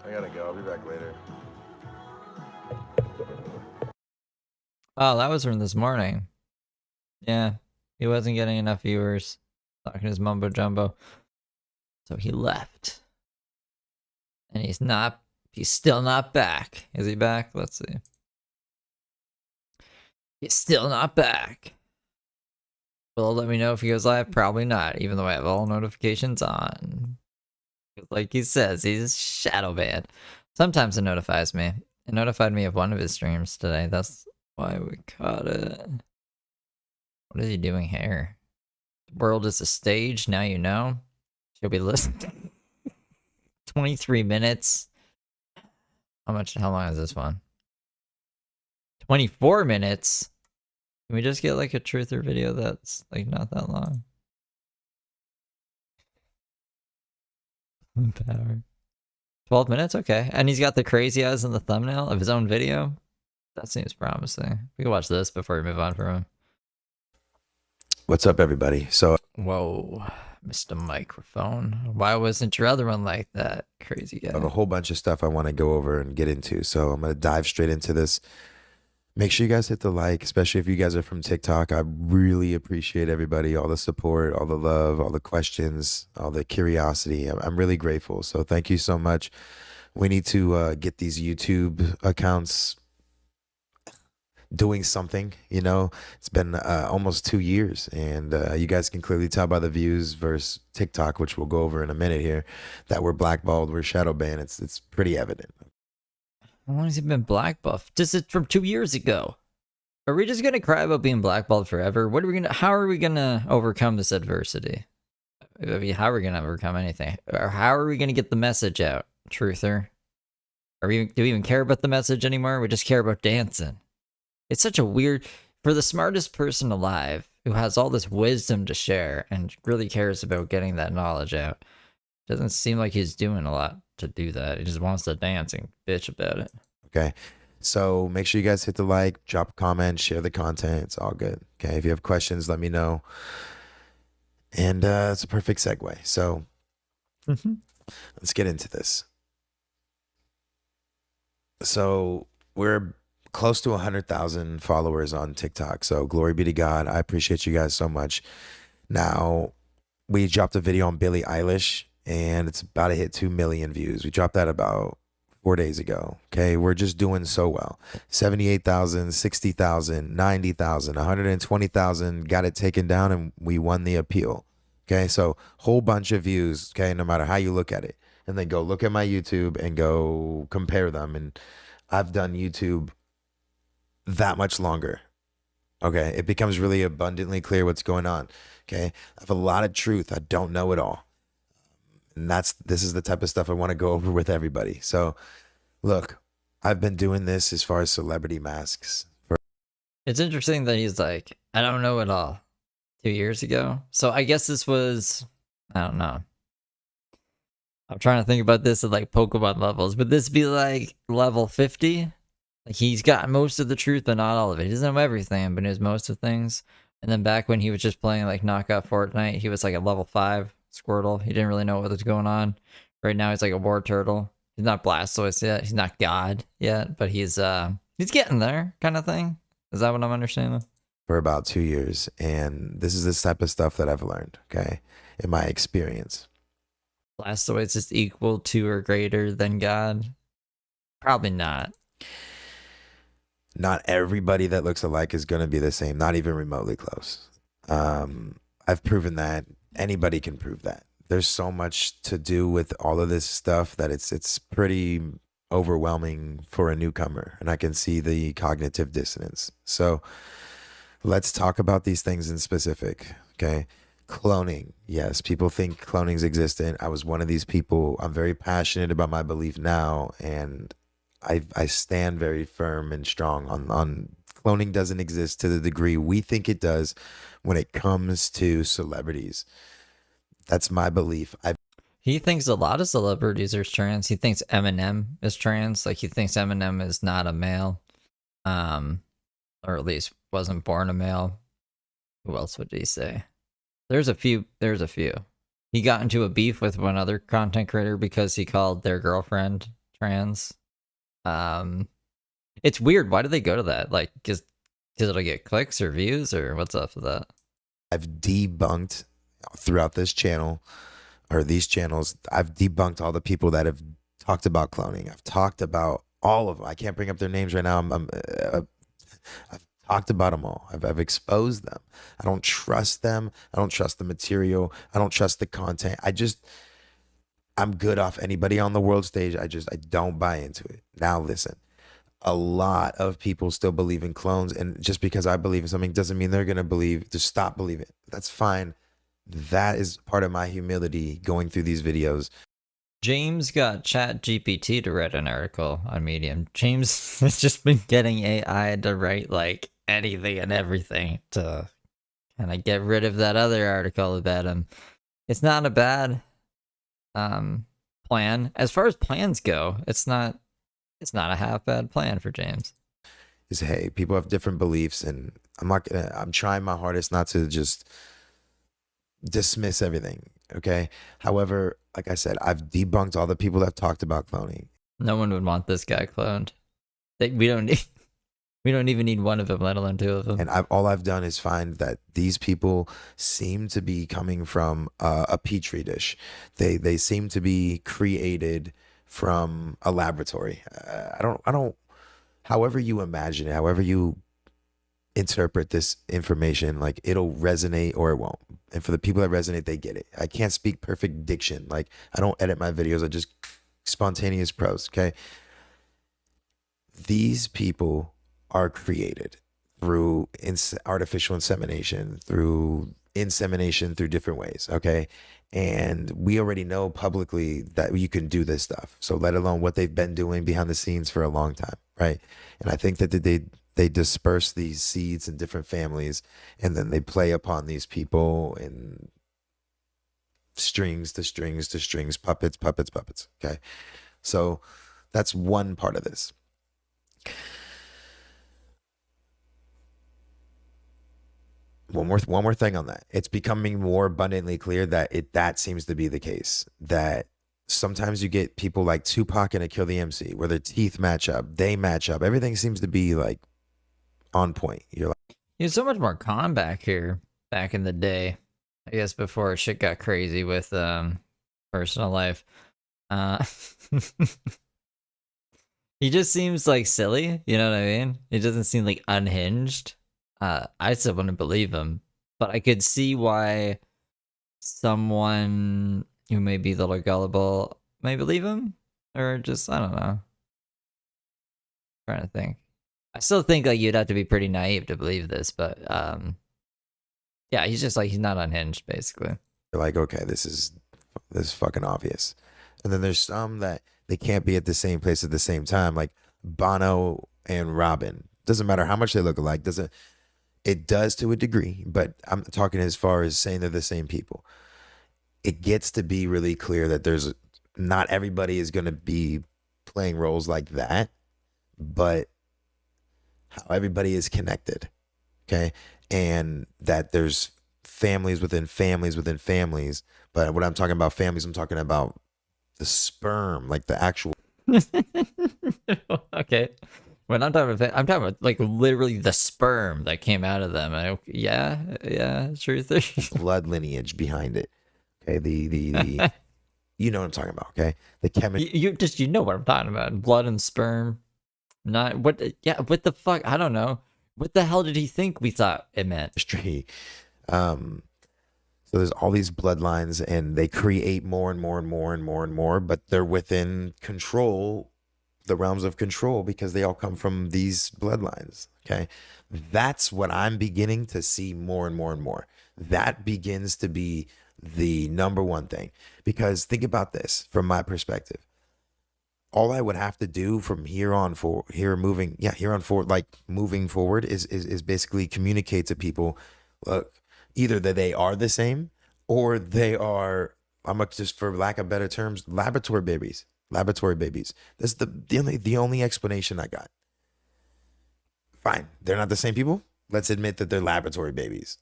I gotta go. I'll be back later. Oh, that was from this morning. Yeah, he wasn't getting enough viewers. Talking his mumbo jumbo. So he left. And he's still not back. Is he back? Let's see. He's still not back. Will it let me know if he goes live? Probably not, even though I have all notifications on. Like he says, he's shadow banned. Sometimes it notifies me. It notified me of one of his streams today. That's why we caught it. What is he doing here? The world is a stage, now you know. She'll be listening. 23 minutes. How long is this one? 24 minutes? Can we just get like a truther video that's like not that long? Power. 12 minutes? Okay. And he's got the crazy eyes in the thumbnail of his own video? That seems promising. We can watch this before we move on from him. What's up, everybody? So, whoa, Mr. Microphone. Why wasn't your other one like that? Crazy guy. I have a whole bunch of stuff I want to go over and get into. So I'm going to dive straight into this. Make sure you guys hit the like, especially if you guys are from TikTok. I really appreciate everybody, all the support, all the love, all the questions, all the curiosity. I'm really grateful. So thank you so much. We need to get these YouTube accounts doing something, you know. It's been almost 2 years, and you guys can clearly tell by the views versus TikTok, which we'll go over in a minute here, that we're blackballed, we're shadow banned. It's pretty evident. How long has he been black buffed? This is from 2 years ago. Are we just gonna cry about being blackballed forever? How are we gonna overcome this adversity? I mean, how are we gonna overcome anything? Or how are we gonna get the message out, truther? Do we even care about the message anymore? We just care about dancing. It's such a weird, for the smartest person alive who has all this wisdom to share and really cares about getting that knowledge out. Doesn't seem like he's doing a lot to do that. He just wants to dance and bitch about it. Okay. So make sure you guys hit the like, drop a comment, share the content. It's all good. Okay. If you have questions, let me know. And it's a perfect segue. So let's get into this. So we're close to 100,000 followers on TikTok. So glory be to God. I appreciate you guys so much. Now, we dropped a video on Billie Eilish, and it's about to hit 2 million views. We dropped that about 4 days ago. Okay, we're just doing so well. 78,000, 60,000, 90,000, 120,000 got it taken down, and we won the appeal. Okay, so whole bunch of views. Okay, no matter how you look at it, and then go look at my YouTube and go compare them. And I've done YouTube that much longer. Okay, it becomes really abundantly clear what's going on. Okay, I have a lot of truth. I don't know it all. And this is the type of stuff I want to go over with everybody. So look, I've been doing this as far as celebrity masks for It's interesting that he's like, I don't know it all 2 years ago. So I guess this was, I don't know. I'm trying to think about this at like Pokemon levels. Would this be like level 50? Like he's got most of the truth, but not all of it. He doesn't know everything, but knows most of things. And then back when he was just playing like knockout Fortnite, he was like a level 5 Squirtle. He didn't really know what was going on. Right now he's like a War Turtle. He's not Blastoise yet. He's not God yet, but he's getting there, kind of thing. Is that what I'm understanding? about 2 years, and this is this type of stuff that I've learned. Okay, in my experience. Blastoise is equal to or greater than God? Probably not. Not everybody that looks alike is going to be the same, not even remotely close. I've proven that. Anybody can prove that. There's so much to do with all of this stuff that it's pretty overwhelming for a newcomer, and I can see the cognitive dissonance. So let's talk about these things in specific, okay? Cloning. Yes, people think cloning's existent. I was one of these people. I'm very passionate about my belief now, and I stand very firm and strong on cloning doesn't exist to the degree we think it does when it comes to celebrities. That's my belief. He thinks a lot of celebrities are trans. He thinks Eminem is trans. Like he thinks Eminem is not a male, or at least wasn't born a male. Who else would he say? There's a few. He got into a beef with one other content creator because he called their girlfriend trans. It's weird. Why do they go to that? Like, because it'll get clicks or views, or what's up with that? I've debunked throughout this channel or these channels. I've debunked all the people that have talked about cloning. I've talked about all of them. I can't bring up their names right now. I've talked about them all. I've exposed them. I don't trust them. I don't trust the material. I don't trust the content. I'm good off anybody on the world stage. I don't buy into it. Now listen, a lot of people still believe in clones, and just because I believe in something doesn't mean they're going to stop believing. That's fine. That is part of my humility going through these videos. James got Chat GPT to write an article on Medium. James has just been getting AI to write like anything and everything to kind of get rid of that other article about him. It's not a bad plan. As far as plans go, it's not a half bad plan for James. Is hey, people have different beliefs, and I'm trying my hardest not to just dismiss everything. Okay. However, like I said, I've debunked all the people that have talked about cloning. No one would want this guy cloned. We don't even need one of them, let alone two of them. And all I've done is find that these people seem to be coming from a petri dish. They seem to be created from a laboratory. I don't. However you imagine it, however you interpret this information, like it'll resonate or it won't. And for the people that resonate, they get it. I can't speak perfect diction. Like I don't edit my videos. I just spontaneous prose. Okay. These people are created through artificial insemination, through different ways. Okay. And we already know publicly that you can do this stuff. So let alone what they've been doing behind the scenes for a long time. Right. And I think that they disperse these seeds in different families, and then they play upon these people in strings to strings to strings, puppets. Okay. So that's one part of this. One more thing on that. It's becoming more abundantly clear that seems to be the case. That sometimes you get people like Tupac and Kill the MC, where their teeth match up, they match up. Everything seems to be like on point. You're like, there's so much more calm back here back in the day. I guess before shit got crazy with personal life. He just seems like silly, you know what I mean? He doesn't seem like unhinged. I still wouldn't believe him, but I could see why someone who may be a little gullible may believe him, or just I don't know. Trying to think. I still think like you'd have to be pretty naive to believe this, but yeah, he's just like he's not unhinged basically. you're like, okay, this is fucking obvious. And then there's some that they can't be at the same place at the same time. Like Bono and Robin. Doesn't matter how much they look alike. It does to a degree, but I'm talking as far as saying they're the same people. It gets to be really clear that there's not everybody is going to be playing roles like that, but how everybody is connected. Okay. And that there's families within families within families. But when I'm talking about families, I'm talking about the sperm, like the actual Okay. When I'm talking about, I'm talking about like literally the sperm that came out of them. Yeah, sure thing. blood lineage behind it. Okay. The you know what I'm talking about. Okay. The chemistry. You know what I'm talking about. Blood and sperm. Not what yeah, what the fuck? I don't know. What the hell did he think we thought it meant? So there's all these bloodlines and they create more and more and more and more and more, but they're within control, the realms of control, because they all come from these bloodlines. Okay. That's what I'm beginning to see more and more and more. That begins to be the number one thing, because think about this from my perspective. All I would have to do from here on moving forward is basically communicate to people, look, either that they are the same or they are, just for lack of better terms, laboratory babies. That's the only explanation I got. Fine, they're not the same people. Let's admit that they're laboratory babies.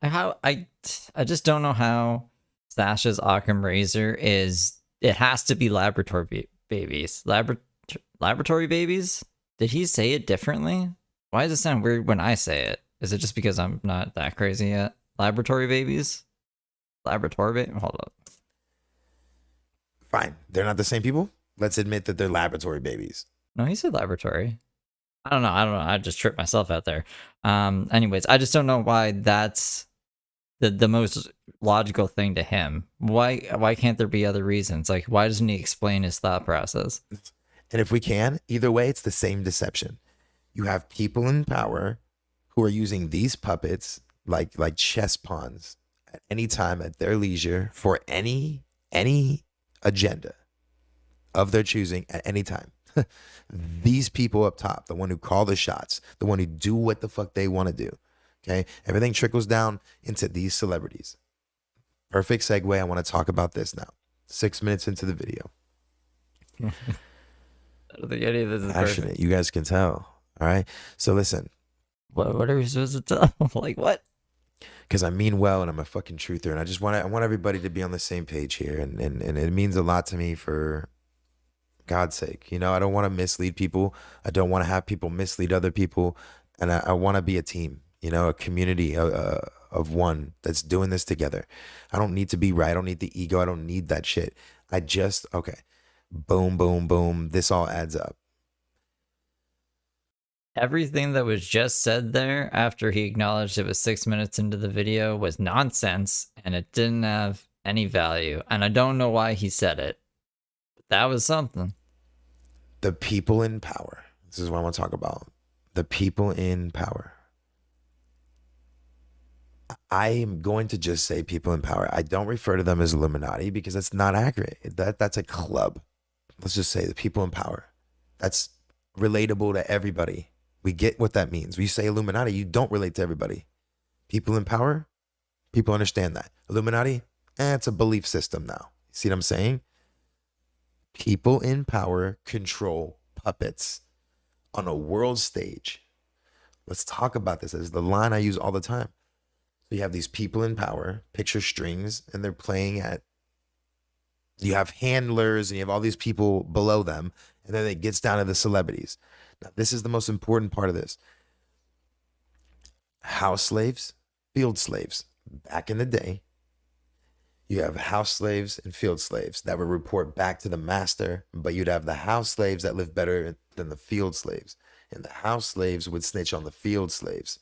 How I just don't know how Sasha's Occam Razor is. It has to be babies. Laboratory babies? Did he say it differently? Why does it sound weird when I say it? Is it just because I'm not that crazy yet? Laboratory babies? Laboratory baby? Hold up. Fine, they're not the same people. Let's admit that they're laboratory babies. No, he said laboratory. I don't know. I just tripped myself out there. Anyways, I just don't know why that's the most logical thing to him. Why can't there be other reasons? Like, why doesn't he explain his thought process? And if we can, either way, it's the same deception. You have people in power who are using these puppets like chess pawns at any time at their leisure for any agenda of their choosing at any time. These people up top, the one who call the shots, the one who do what the fuck they want to do. Okay. Everything trickles down into these celebrities. Perfect segue. I want to talk about this now. 6 minutes into the video. I don't think any of this is Passionate. perfect. You guys can tell. All right. So listen. What are we supposed to tell? Like what? Because I mean well, and I'm a fucking truther, and I want everybody to be on the same page here, and it means a lot to me for God's sake. You know, I don't want to mislead people. I don't want to have people mislead other people, and I want to be a team. You know, a community of one that's doing this together. I don't need to be right. I don't need the ego. I don't need that shit. Okay, boom, boom, boom. This all adds up. Everything that was just said there after he acknowledged it was 6 minutes into the video was nonsense and it didn't have any value. And I don't know why he said it. But that was something. The people in power. This is what I want to talk about. The people in power. I am going to just say people in power. I don't refer to them as Illuminati because that's not accurate. That's a club. Let's just say the people in power. That's relatable to everybody. We get what that means. When you say Illuminati, you don't relate to everybody. People in power, people understand that. Illuminati, it's a belief system now. See what I'm saying? People in power control puppets on a world stage. Let's talk about this. This is the line I use all the time. So you have these people in power, picture strings, and they're playing at, you have handlers and you have all these people below them, and then it gets down to the celebrities. Now, this is the most important part of this. House slaves, field slaves. Back in the day, you have house slaves and field slaves that would report back to the master, but you'd have the house slaves that live better than the field slaves. And the house slaves would snitch on the field slaves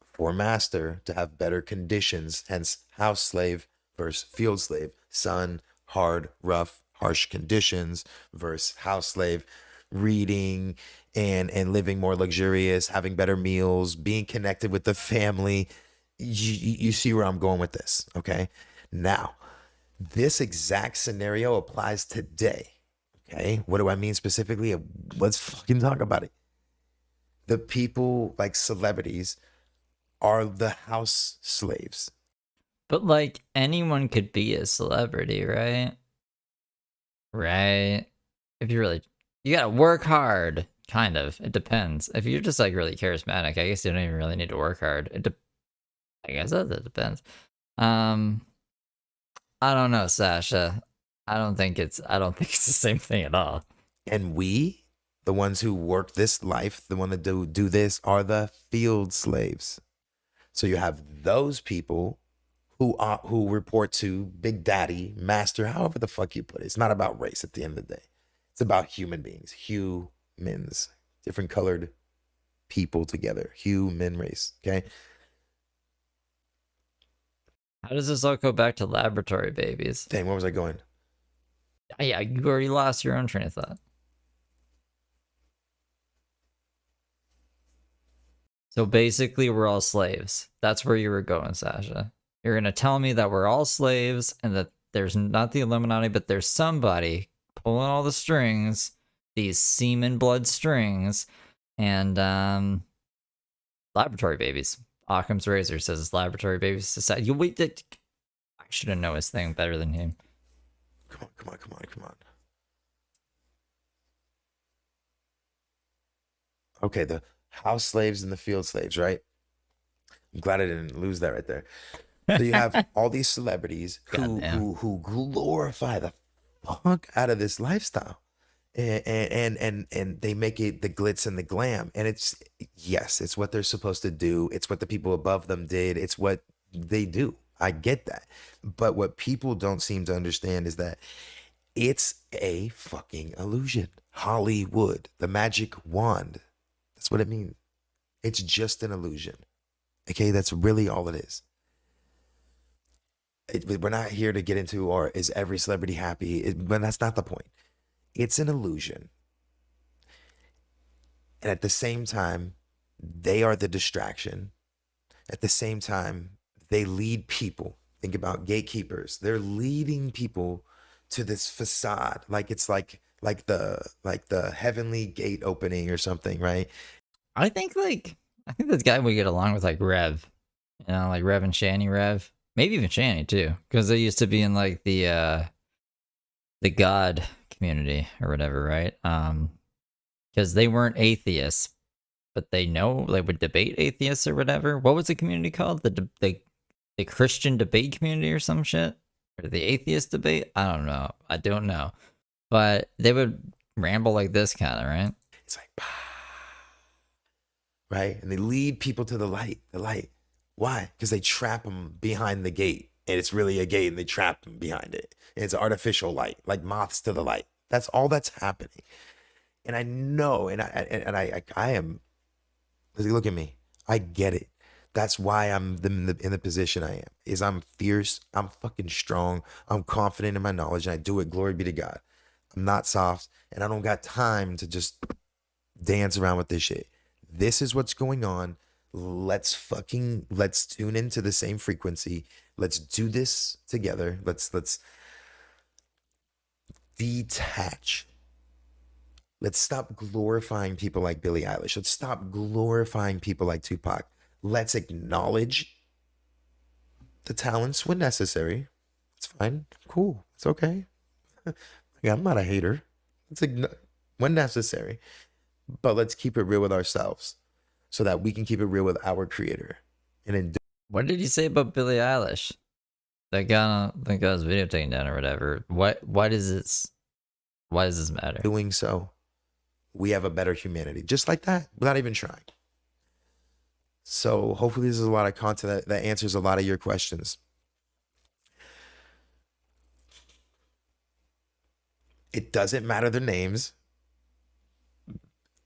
for master to have better conditions, hence house slave versus field slave. Sun, hard, rough, harsh conditions versus house slave, reading and living more luxurious, having better meals, being connected with the family. You see where I'm going with this, okay? Now, this exact scenario applies today. Okay, what do I mean specifically? Let's fucking talk about it. The people like celebrities are the house slaves. But like anyone could be a celebrity, right? Right. If you really, you gotta work hard. Kind of. It depends. If you're just like really charismatic, I guess you don't even really need to work hard. I guess that depends. I don't know, Sasha. I don't think it's the same thing at all. And we, the ones who work this life, the one that do this, are the field slaves. So you have those people who report to Big Daddy, Master, however the fuck you put it. It's not about race at the end of the day. It's about human beings, humans, different colored people together, human race. Okay. How does this all go back to laboratory babies? Dang, where was I going? Yeah, you already lost your own train of thought. So basically, we're all slaves. That's where you were going, Sasha. You're gonna tell me that we're all slaves and that there's not the Illuminati, but there's somebody pulling all the strings, these semen blood strings, and laboratory babies. Occam's razor says it's laboratory babies society. You wait. I should have known his thing better than him. Come on. Okay, the house slaves and the field slaves, right? I'm glad I didn't lose that right there. So you have all these celebrities who glorify the fuck out of this lifestyle. And they make it the glitz and the glam. And it's what they're supposed to do. It's what the people above them did. It's what they do. I get that. But what people don't seem to understand is that it's a fucking illusion. Hollywood, the magic wand. That's what it means. It's just an illusion. Okay, that's really all it is. We're not here to get into, or is every celebrity happy? But that's not the point. It's an illusion. And at the same time, they are the distraction. At the same time, they lead people. Think about gatekeepers. They're leading people to this facade, like it's like the heavenly gate opening or something, right? I think this guy would get along with like Rev, like Rev and Shani Rev, maybe even Shani too, because they used to be in like the God community or whatever, right? Because they weren't atheists, but they would debate atheists or whatever. What was the community called? The Christian debate community or some shit, or the atheist debate? I don't know, but they would ramble like this kind of, right? It's like, right? And they lead people to the light. Why? Because they trap them behind the gate, and it's really a gate, and they trap them behind it. And it's artificial light, like moths to the light. That's all that's happening. And I know, and I am. Look at me. I get it. That's why I'm in the position I am. Is I'm fierce. I'm fucking strong. I'm confident in my knowledge, and I do it. Glory be to God. I'm not soft, and I don't got time to just dance around with this shit. This is what's going on. Let's tune into the same frequency. Let's do this together. Let's detach. Let's stop glorifying people like Billie Eilish. Let's stop glorifying people like Tupac. Let's acknowledge the talents when necessary. It's fine. Cool. It's okay. Yeah, I'm not a hater. When necessary. But let's keep it real with ourselves so that we can keep it real with our creator. And in What did you say about Billie Eilish? That got his video taken down or whatever. Why does this matter? doing so, we have a better humanity. Just like that, without even trying. So hopefully this is a lot of content that answers a lot of your questions. It doesn't matter their names.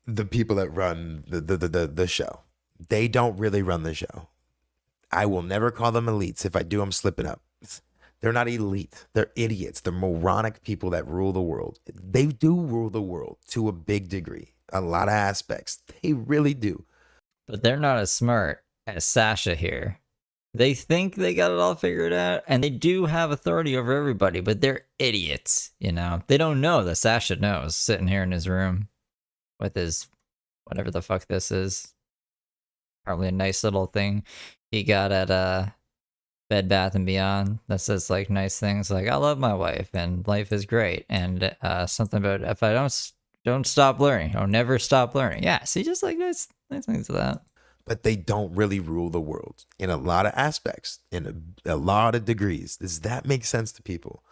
The people that run the show, they don't really run the show. I will never call them elites. If I do, I'm slipping up. They're not elite. They're idiots. They're moronic people that rule the world. They do rule the world to a big degree. A lot of aspects. They really do. But they're not as smart as Sasha here. They think they got it all figured out, and they do have authority over everybody, but they're idiots, you know? They don't know that Sasha knows, sitting here in his room with his whatever the fuck this is. Probably a nice little thing he got at Bed Bath and Beyond that says like nice things like I love my wife and life is great, and something about if I don't stop learning, I'll never stop learning. Yeah, see, just like nice things to that. But they don't really rule the world in a lot of aspects, in a lot of degrees. Does that make sense to people?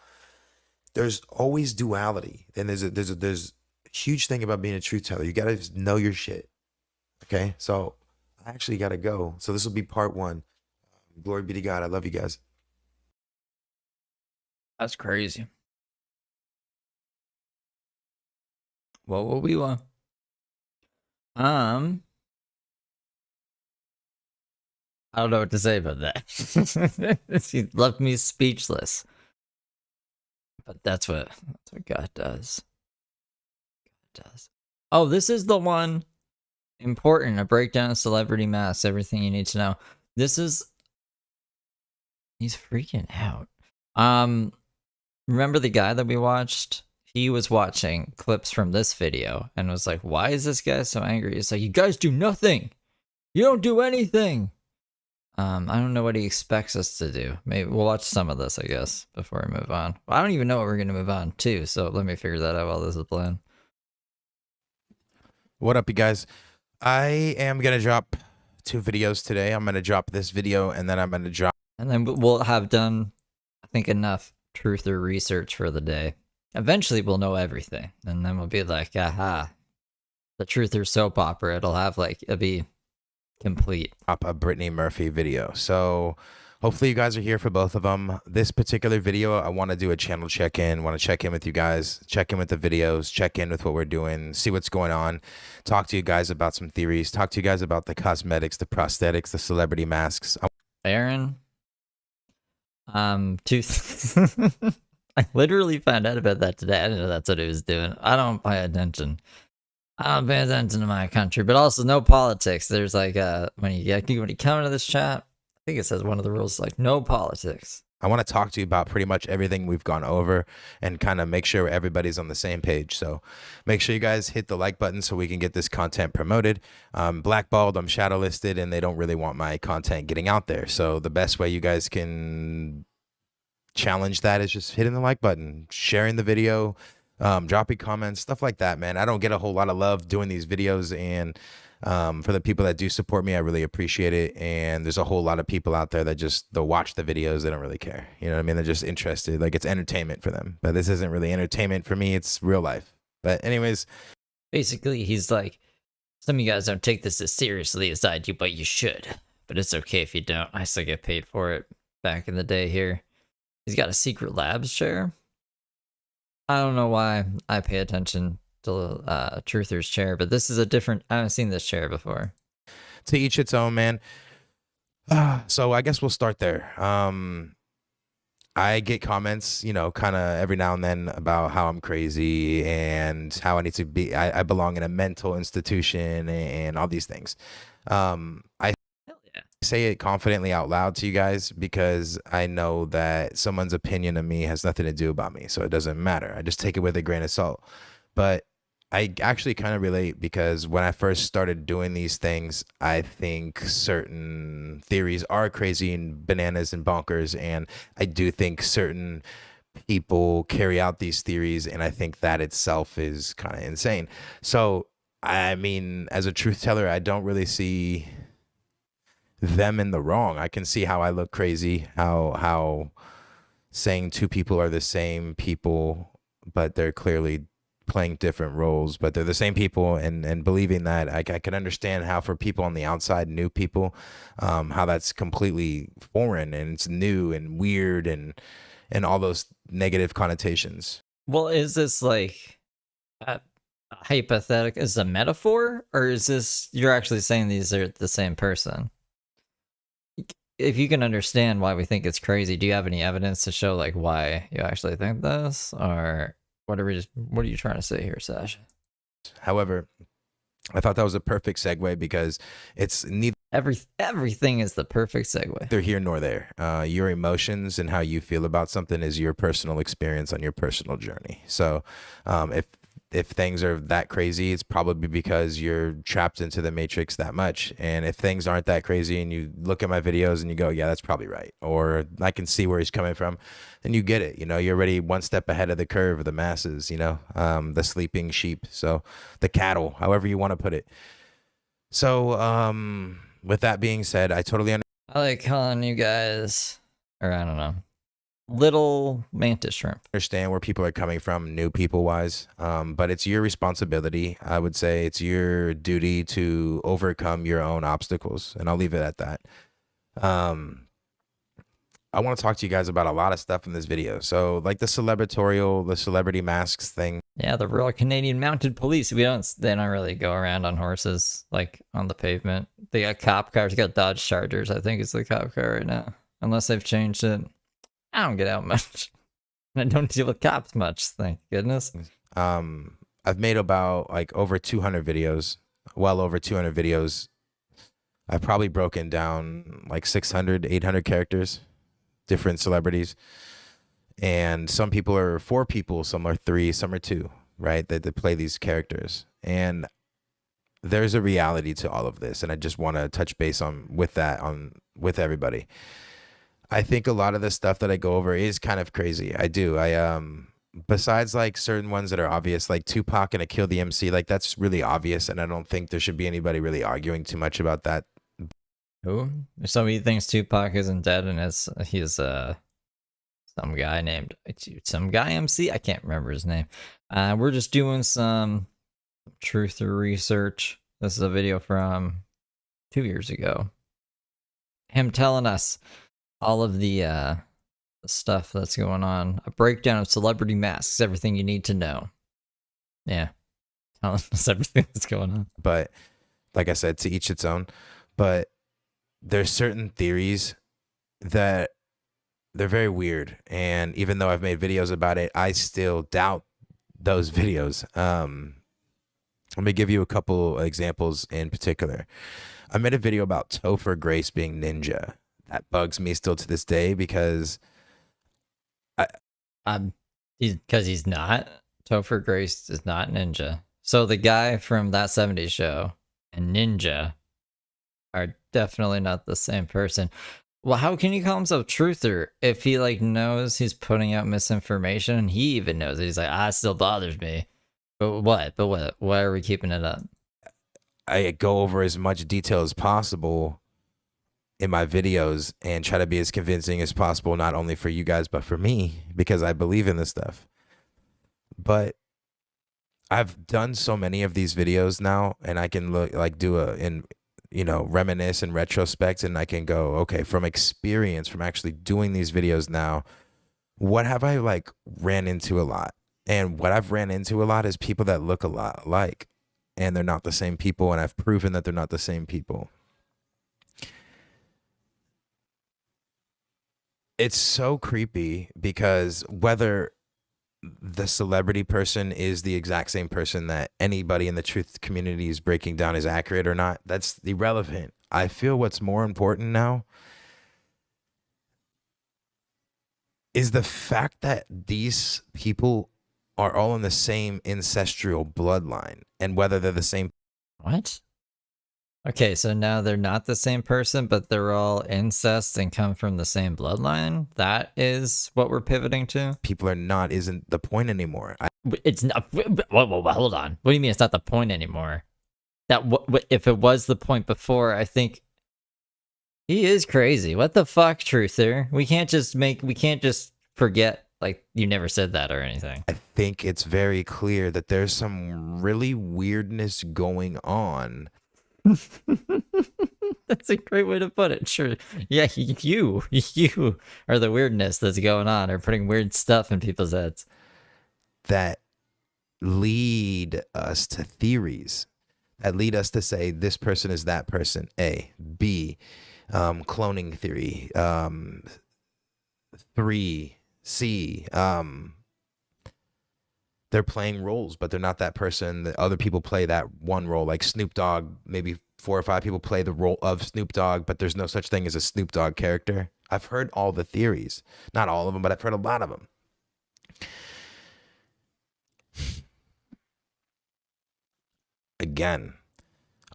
There's always duality, and there's a huge thing about being a truth teller. You gotta know your shit. Okay, so I actually gotta go. So this will be part 1. Glory be to God. I love you guys. That's crazy. What will we want? I don't know what to say about that. He left me speechless. But that's what God does. God does. Oh, this is the one important. A breakdown of celebrity masks. Everything you need to know. This is. He's freaking out. Remember the guy that we watched? He was watching clips from this video and was like, "Why is this guy so angry?" He's like, "You guys do nothing. You don't do anything." I don't know what he expects us to do. Maybe we'll watch some of this, I guess, before we move on. Well, I don't even know what we're going to move on to, so let me figure that out while this is playing. What up, you guys? I am going to drop 2 videos today. I'm going to drop this video, and then I'm going to drop... And then we'll have done, I think, enough truth or research for the day. Eventually, we'll know everything, and then we'll be like, aha, the truth or soap opera. It'll be complete. A Brittany Murphy video. So hopefully you guys are here for both of them. This particular video, I want to do a channel check-in. Want to check in with you guys, check in with the videos, check in with what we're doing, see what's going on, talk to you guys about some theories, talk to you guys about the cosmetics, the prosthetics, the celebrity masks. Aaron, I literally found out about that today. I didn't know that's what he was doing. I don't pay attention. I don't pay attention to my country, but also no politics. There's like when you come into this chat, I think it says one of the rules is like no politics. I want to talk to you about pretty much everything we've gone over and kind of make sure everybody's on the same page. So make sure you guys hit the like button so we can get this content promoted. Blackballed, I'm shadow listed, and they don't really want my content getting out there. So the best way you guys can challenge that is just hitting the like button, sharing the video, dropping comments, stuff like that, man. I don't get a whole lot of love doing these videos, and for the people that do support me, I really appreciate it. And there's a whole lot of people out there that they'll watch the videos, they don't really care, you know what I mean? They're just interested, like it's entertainment for them, but this isn't really entertainment for me, it's real life. But anyways, basically he's like, some of you guys don't take this as seriously as I do, but you should. But it's okay if you don't. I still get paid for it back in the day here. He's got a secret labs chair. I don't know why I pay attention to Truther's chair, but this is a different... I haven't seen this chair before. To each its own, man. So I guess we'll start there. I get comments, you know, kind of every now and then about how I'm crazy and how I need to be... I belong in a mental institution and all these things. I say it confidently out loud to you guys because I know that someone's opinion of me has nothing to do about me, so it doesn't matter. I just take it with a grain of salt. But I actually kind of relate because when I first started doing these things, I think certain theories are crazy and bananas and bonkers, and I do think certain people carry out these theories, and I think that itself is kind of insane. So, I mean, as a truth teller, I don't really see them in the wrong. I can see how I look crazy, how saying 2 people are the same people, but they're clearly playing different roles, but they're the same people, and believing that I can understand how for people on the outside, new people, how that's completely foreign and it's new and weird and all those negative connotations. Well, is this like hypothetical? Is it a metaphor, or is this you're actually saying these are the same person? If you can understand why we think it's crazy, do you have any evidence to show like why you actually think this, or what are you trying to say here, Sasha? However, I thought that was a perfect segue because it's neither Everything is the perfect segue. Neither here nor there. Your emotions and how you feel about something is your personal experience on your personal journey. So, if things are that crazy, it's probably because you're trapped into the matrix that much. And if things aren't that crazy and you look at my videos and you go, yeah, that's probably right, or I can see where he's coming from, then you get it. You know, you're already one step ahead of the curve of the masses, you know, the sleeping sheep. So the cattle, however you want to put it. So, with that being said, I totally I like calling you guys, or I don't know, little mantis shrimp. understand where people are coming from, new people wise, but it's your responsibility. I would say it's your duty to overcome your own obstacles, and I'll leave it at that. I want to talk to you guys about a lot of stuff in this video. So like the celebrity masks thing. Yeah, the Royal Canadian Mounted Police. They don't really go around on horses like on the pavement. They got cop cars. They got Dodge Chargers. I think it's the cop car right now, unless they've changed it. I don't get out much. I don't deal with cops much, thank goodness. I've made about like over 200 videos, well over 200 videos. I've probably broken down like 600, 800 characters, different celebrities. And some people are 4 people, some are 3, some are 2, right? That play these characters. And there's a reality to all of this. And I just want to touch base with with everybody. I think a lot of the stuff that I go over is kind of crazy. I do. Besides like certain ones that are obvious, like Tupac and a Kill the MC, like that's really obvious. And I don't think there should be anybody really arguing too much about that. Who? So he thinks Tupac isn't dead and he's some guy MC? I can't remember his name. We're just doing some truth or research. This is a video from 2 years ago. Him telling us all of the stuff that's going on. A breakdown of celebrity masks, everything you need to know. Yeah. Telling us everything that's going on. But like I said, to each its own. But there's certain theories that they're very weird. And even though I've made videos about it, I still doubt those videos. Let me give you a couple examples in particular. I made a video about Topher Grace being ninja. That bugs me still to this day because he's not. Topher Grace is not ninja. So the guy from That 70s Show and Ninja are definitely not the same person. Well, how can you call himself truther if he like knows he's putting out misinformation and he even knows it? He's like, it still bothers me. But what? Why are we keeping it up? I go over as much detail as possible in my videos and try to be as convincing as possible, not only for you guys, but for me, because I believe in this stuff. But I've done so many of these videos now, and I can reminisce and retrospect, and I can go, okay, from experience, from actually doing these videos now, what have I like ran into a lot? And what I've ran into a lot is people that look a lot alike, and they're not the same people, and I've proven that they're not the same people. It's so creepy because whether the celebrity person is the exact same person that anybody in the truth community is breaking down is accurate or not, that's irrelevant. I feel what's more important now is the fact that these people are all in the same ancestral bloodline, and whether they're the same. What? Okay, so now they're not the same person, but they're all incest and come from the same bloodline? That is what we're pivoting to? People are not isn't the point anymore. It's not. Whoa, hold on. What do you mean it's not the point anymore? If it was the point before, I think he is crazy. What the fuck, truther? We can't just forget like you never said that or anything. I think it's very clear that there's some really weirdness going on. That's a great way to put it. Sure. Yeah, you are the weirdness that's going on, or putting weird stuff in people's heads that lead us to theories, that lead us to say this person is that person. A, B, cloning theory. 3, C. They're playing roles, but they're not that person. The other people play that one role, like Snoop Dogg maybe 4 or 5 people play the role of Snoop Dogg, but there's no such thing as a Snoop Dogg character. I've heard all the theories. Not all of them, but I've heard a lot of them. Again,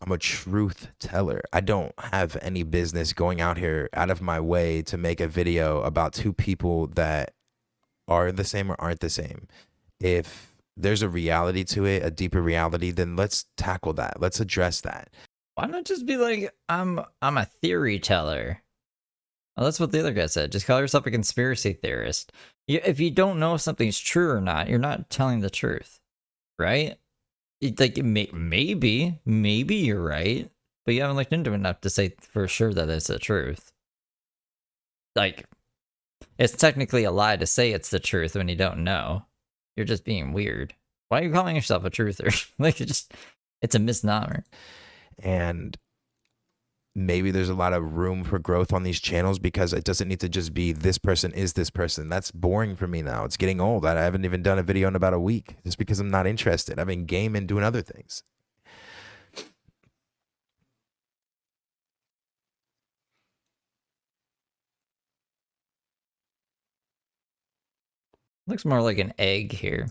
I'm a truth teller. I don't have any business going out here out of my way to make a video about 2 people that are the same or aren't the same. If there's a reality to it, a deeper reality, then let's tackle that. Let's address that. Why not just be like, I'm a theory teller? Well, that's what the other guy said. Just call yourself a conspiracy theorist. If you don't know if something's true or not, you're not telling the truth, right? Maybe you're right, but you haven't looked into it enough to say for sure that it's the truth. Like, it's technically a lie to say it's the truth when you don't know. You're just being weird. Why are you calling yourself a truther? Like, it's a misnomer. And maybe there's a lot of room for growth on these channels because it doesn't need to just be this person is this person. That's boring for me now. It's getting old. I haven't even done a video in about a week just because I'm not interested. I've been gaming, doing other things. Looks more like an egg here.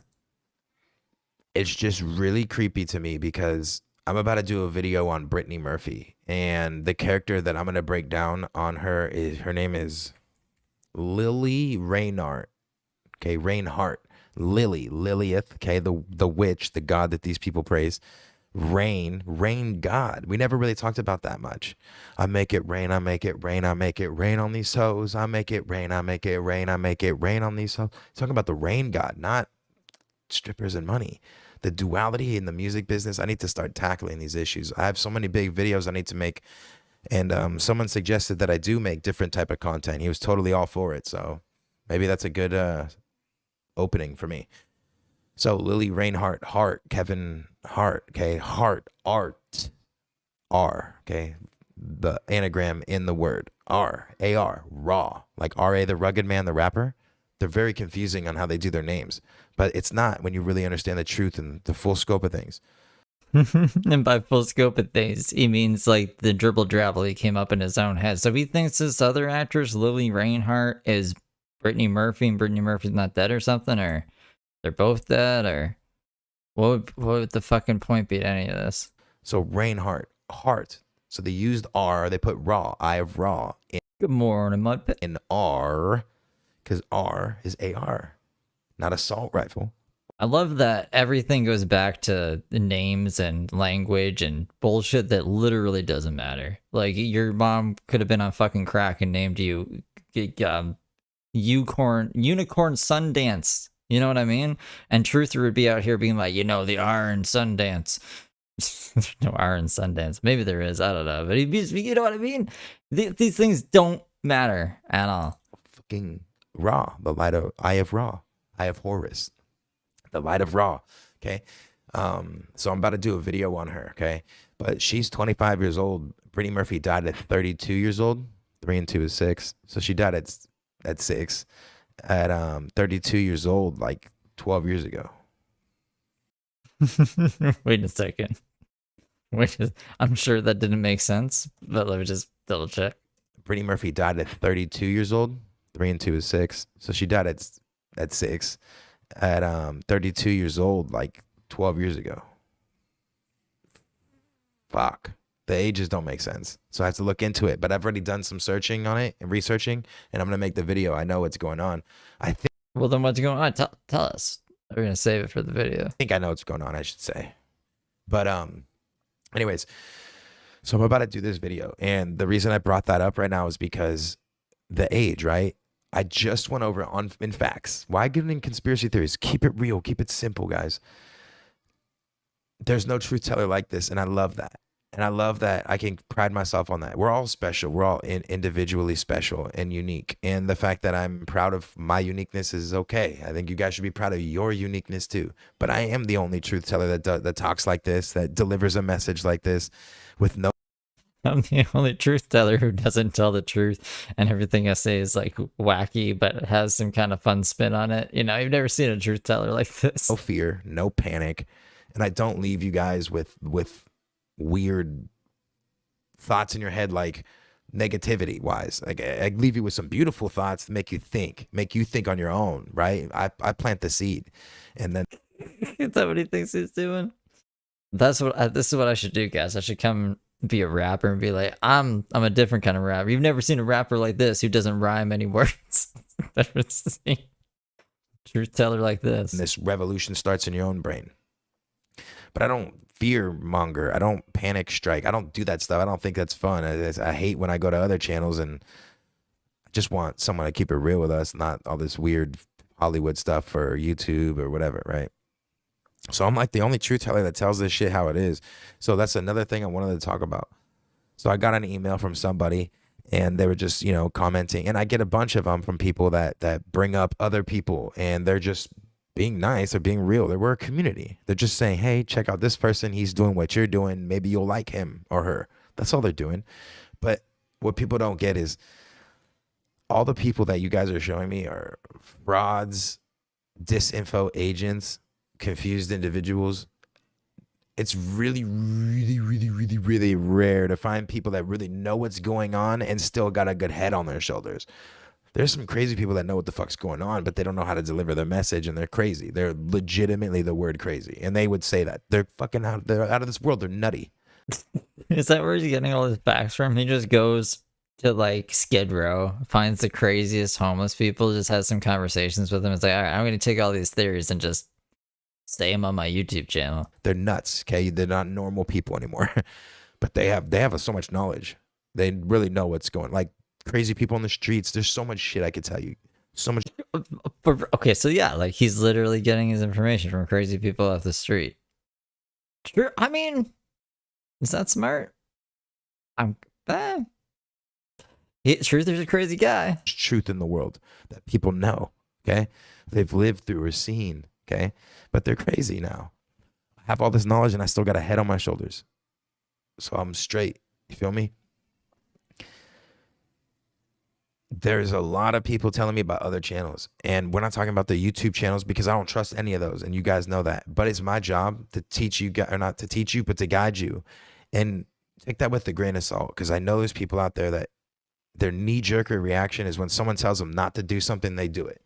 It's just really creepy to me because I'm about to do a video on Brittany Murphy, and the character that I'm going to break down on her is, her name is Lily Reinhardt. Okay, Reinhardt. Lilith, okay, the witch, the god that these people praise. Rain god. We never really talked about that much. I make it rain, I make it rain, I make it rain on these hoes. I make it rain, I make it rain, I make it rain on these hoes. Talking about the rain god, not strippers and money. The duality in the music business. I need to start tackling these issues. I have so many big videos I need to make, and someone suggested that I do make different type of content. He was totally all for it, so maybe that's a good opening for me. So Lily Reinhardt, Hart, Kevin Hart, okay, Hart, Art, R, okay, the anagram in the word, R, A-R, Raw, like R.A. the Rugged Man, the rapper. They're very confusing on how they do their names, but it's not when you really understand the truth and the full scope of things. And by full scope of things, he means like the dribble drabble he came up in his own head. So he thinks this other actress, Lily Reinhardt, is Brittany Murphy, and Brittany Murphy's not dead or something, or they're both dead, or what would the fucking point be to any of this? So Reinhardt, Heart. So they used R, they put Raw, I of Raw Good morning, Mudpit. in R, because R is AR, not assault rifle. I love that everything goes back to the names and language and bullshit that literally doesn't matter. Like, your mom could have been on fucking crack and named you Unicorn Sundance. You know what I mean? And Truther would be out here being like, the R in Sundance. There's no R in Sundance. Maybe there is. I don't know. But you know what I mean? These things don't matter at all. Fucking Ra, the light of Eye of Ra, Eye of Horus, the light of Ra. Okay. So I'm about to do a video on her. Okay. But she's 25 years old. Brittany Murphy died at 32 years old. 3 and 2 is 6. So she died at 6. At 32 years old, like 12 years ago. Wait a second. I'm sure that didn't make sense, but let me just double check. Brittany Murphy died at 32 years old. 3 and 2 is 6. So she died at 6. At 32 years old, like 12 years ago. Fuck. The ages don't make sense. So I have to look into it. But I've already done some searching on it and researching, and I'm going to make the video. I know what's going on. I think. Well, then what's going on? Tell us. We're going to save it for the video. I think I know what's going on, I should say. But anyways, so I'm about to do this video. And the reason I brought that up right now is because the age, right? I just went over in facts. Why get in conspiracy theories? Keep it real. Keep it simple, guys. There's no truth teller like this, and I love that. And I love that I can pride myself on that. We're all special. We're all individually special and unique. And the fact that I'm proud of my uniqueness is okay. I think you guys should be proud of your uniqueness too. But I am the only truth teller that talks like this, that delivers a message like this with no. I'm the only truth teller who doesn't tell the truth, and everything I say is like wacky, but has some kind of fun spin on it. I've never seen a truth teller like this. No fear, no panic. And I don't leave you guys with weird thoughts in your head, like negativity wise. Like I leave you with some beautiful thoughts to make you think on your own, right? I plant the seed, and then Is that what he thinks he's doing? This is what I should do, guys. I should come be a rapper and be like, I'm a different kind of rapper. You've never seen a rapper like this who doesn't rhyme any words. Never seen truth teller like this. this revolution starts in your own brain. But I don't fear monger. I don't panic strike. I don't do that stuff. I don't think that's fun. I hate when I go to other channels and I just want someone to keep it real with us, not all this weird Hollywood stuff for YouTube or whatever, right? So I'm like the only truth teller that tells this shit how it is. So that's another thing I wanted to talk about. So I got an email from somebody and they were just, you know, commenting, and I get a bunch of them from people that bring up other people, and they're just being nice or being real. We're a community. They're just saying, hey, check out this person. He's doing what you're doing. Maybe you'll like him or her. That's all they're doing. But what people don't get is all the people that you guys are showing me are frauds, disinfo agents, confused individuals. It's really, really, really, really, really rare to find people that really know what's going on and still got a good head on their shoulders. There's some crazy people that know what the fuck's going on, but they don't know how to deliver their message, and they're crazy. They're legitimately the word crazy, and they would say that. They're fucking out. They're out of this world. They're nutty. Is that where he's getting all his facts from? He just goes to like Skid Row, finds the craziest homeless people, just has some conversations with them. It's like, all right, I'm going to take all these theories and just say them on my YouTube channel. They're nuts. Okay, they're not normal people anymore, but they have so much knowledge. They really know what's going. Like crazy people on the streets. There's so much shit I could tell you. So much. Okay, so yeah, like he's literally getting his information from crazy people off the street. True. I mean, is that smart? Truth, there's a crazy guy. Truth in the world that people know. Okay, they've lived through or seen. Okay, but they're crazy now. I have all this knowledge and I still got a head on my shoulders, so I'm straight. You feel me? There's a lot of people telling me about other channels, and we're not talking about the YouTube channels because I don't trust any of those, and you guys know that. But it's my job to teach you, or not to teach you, but to guide you, and take that with a grain of salt, because I know there's people out there that their knee-jerk reaction is when someone tells them not to do something, they do it.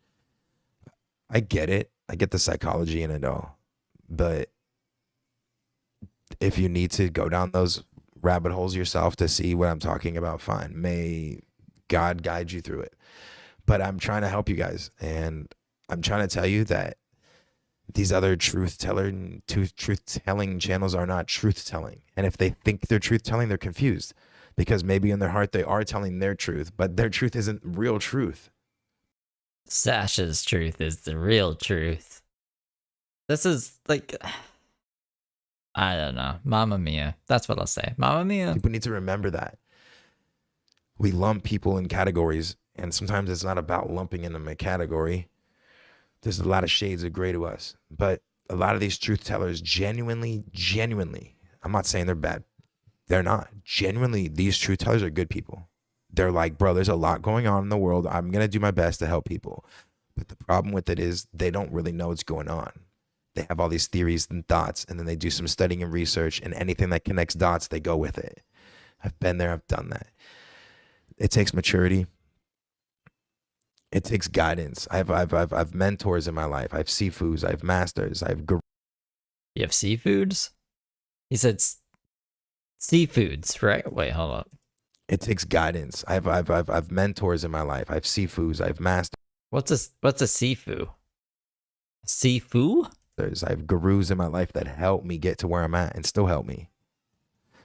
I get it. I get the psychology in it all, but if you need to go down those rabbit holes yourself to see what I'm talking about, fine. May God guide you through it. But I'm trying to help you guys, and I'm trying to tell you that these other truth-telling channels are not truth-telling. And if they think they're truth-telling, they're confused, because maybe in their heart they are telling their truth, but their truth isn't real truth. Sasha's truth is the real truth. This is like, I don't know. Mamma mia. That's what I'll say. Mamma mia. People need to remember that. We lump people in categories, and sometimes it's not about lumping them in a category. There's a lot of shades of gray to us, but a lot of these truth tellers genuinely, I'm not saying they're bad. They're not. Genuinely, these truth tellers are good people. They're like, bro, there's a lot going on in the world. I'm going to do my best to help people. But the problem with it is they don't really know what's going on. They have all these theories and thoughts, and then they do some studying and research, and anything that connects dots, they go with it. I've been there. I've done that. It takes maturity. It takes guidance. I've mentors in my life. I have sifus. I have masters. I have. You have seafoods? He said seafoods, right? Wait, hold up. It takes guidance. I've mentors in my life. I have sifus. I have masters. What's a sifu? Sifu? I have gurus in my life that help me get to where I'm at and still help me.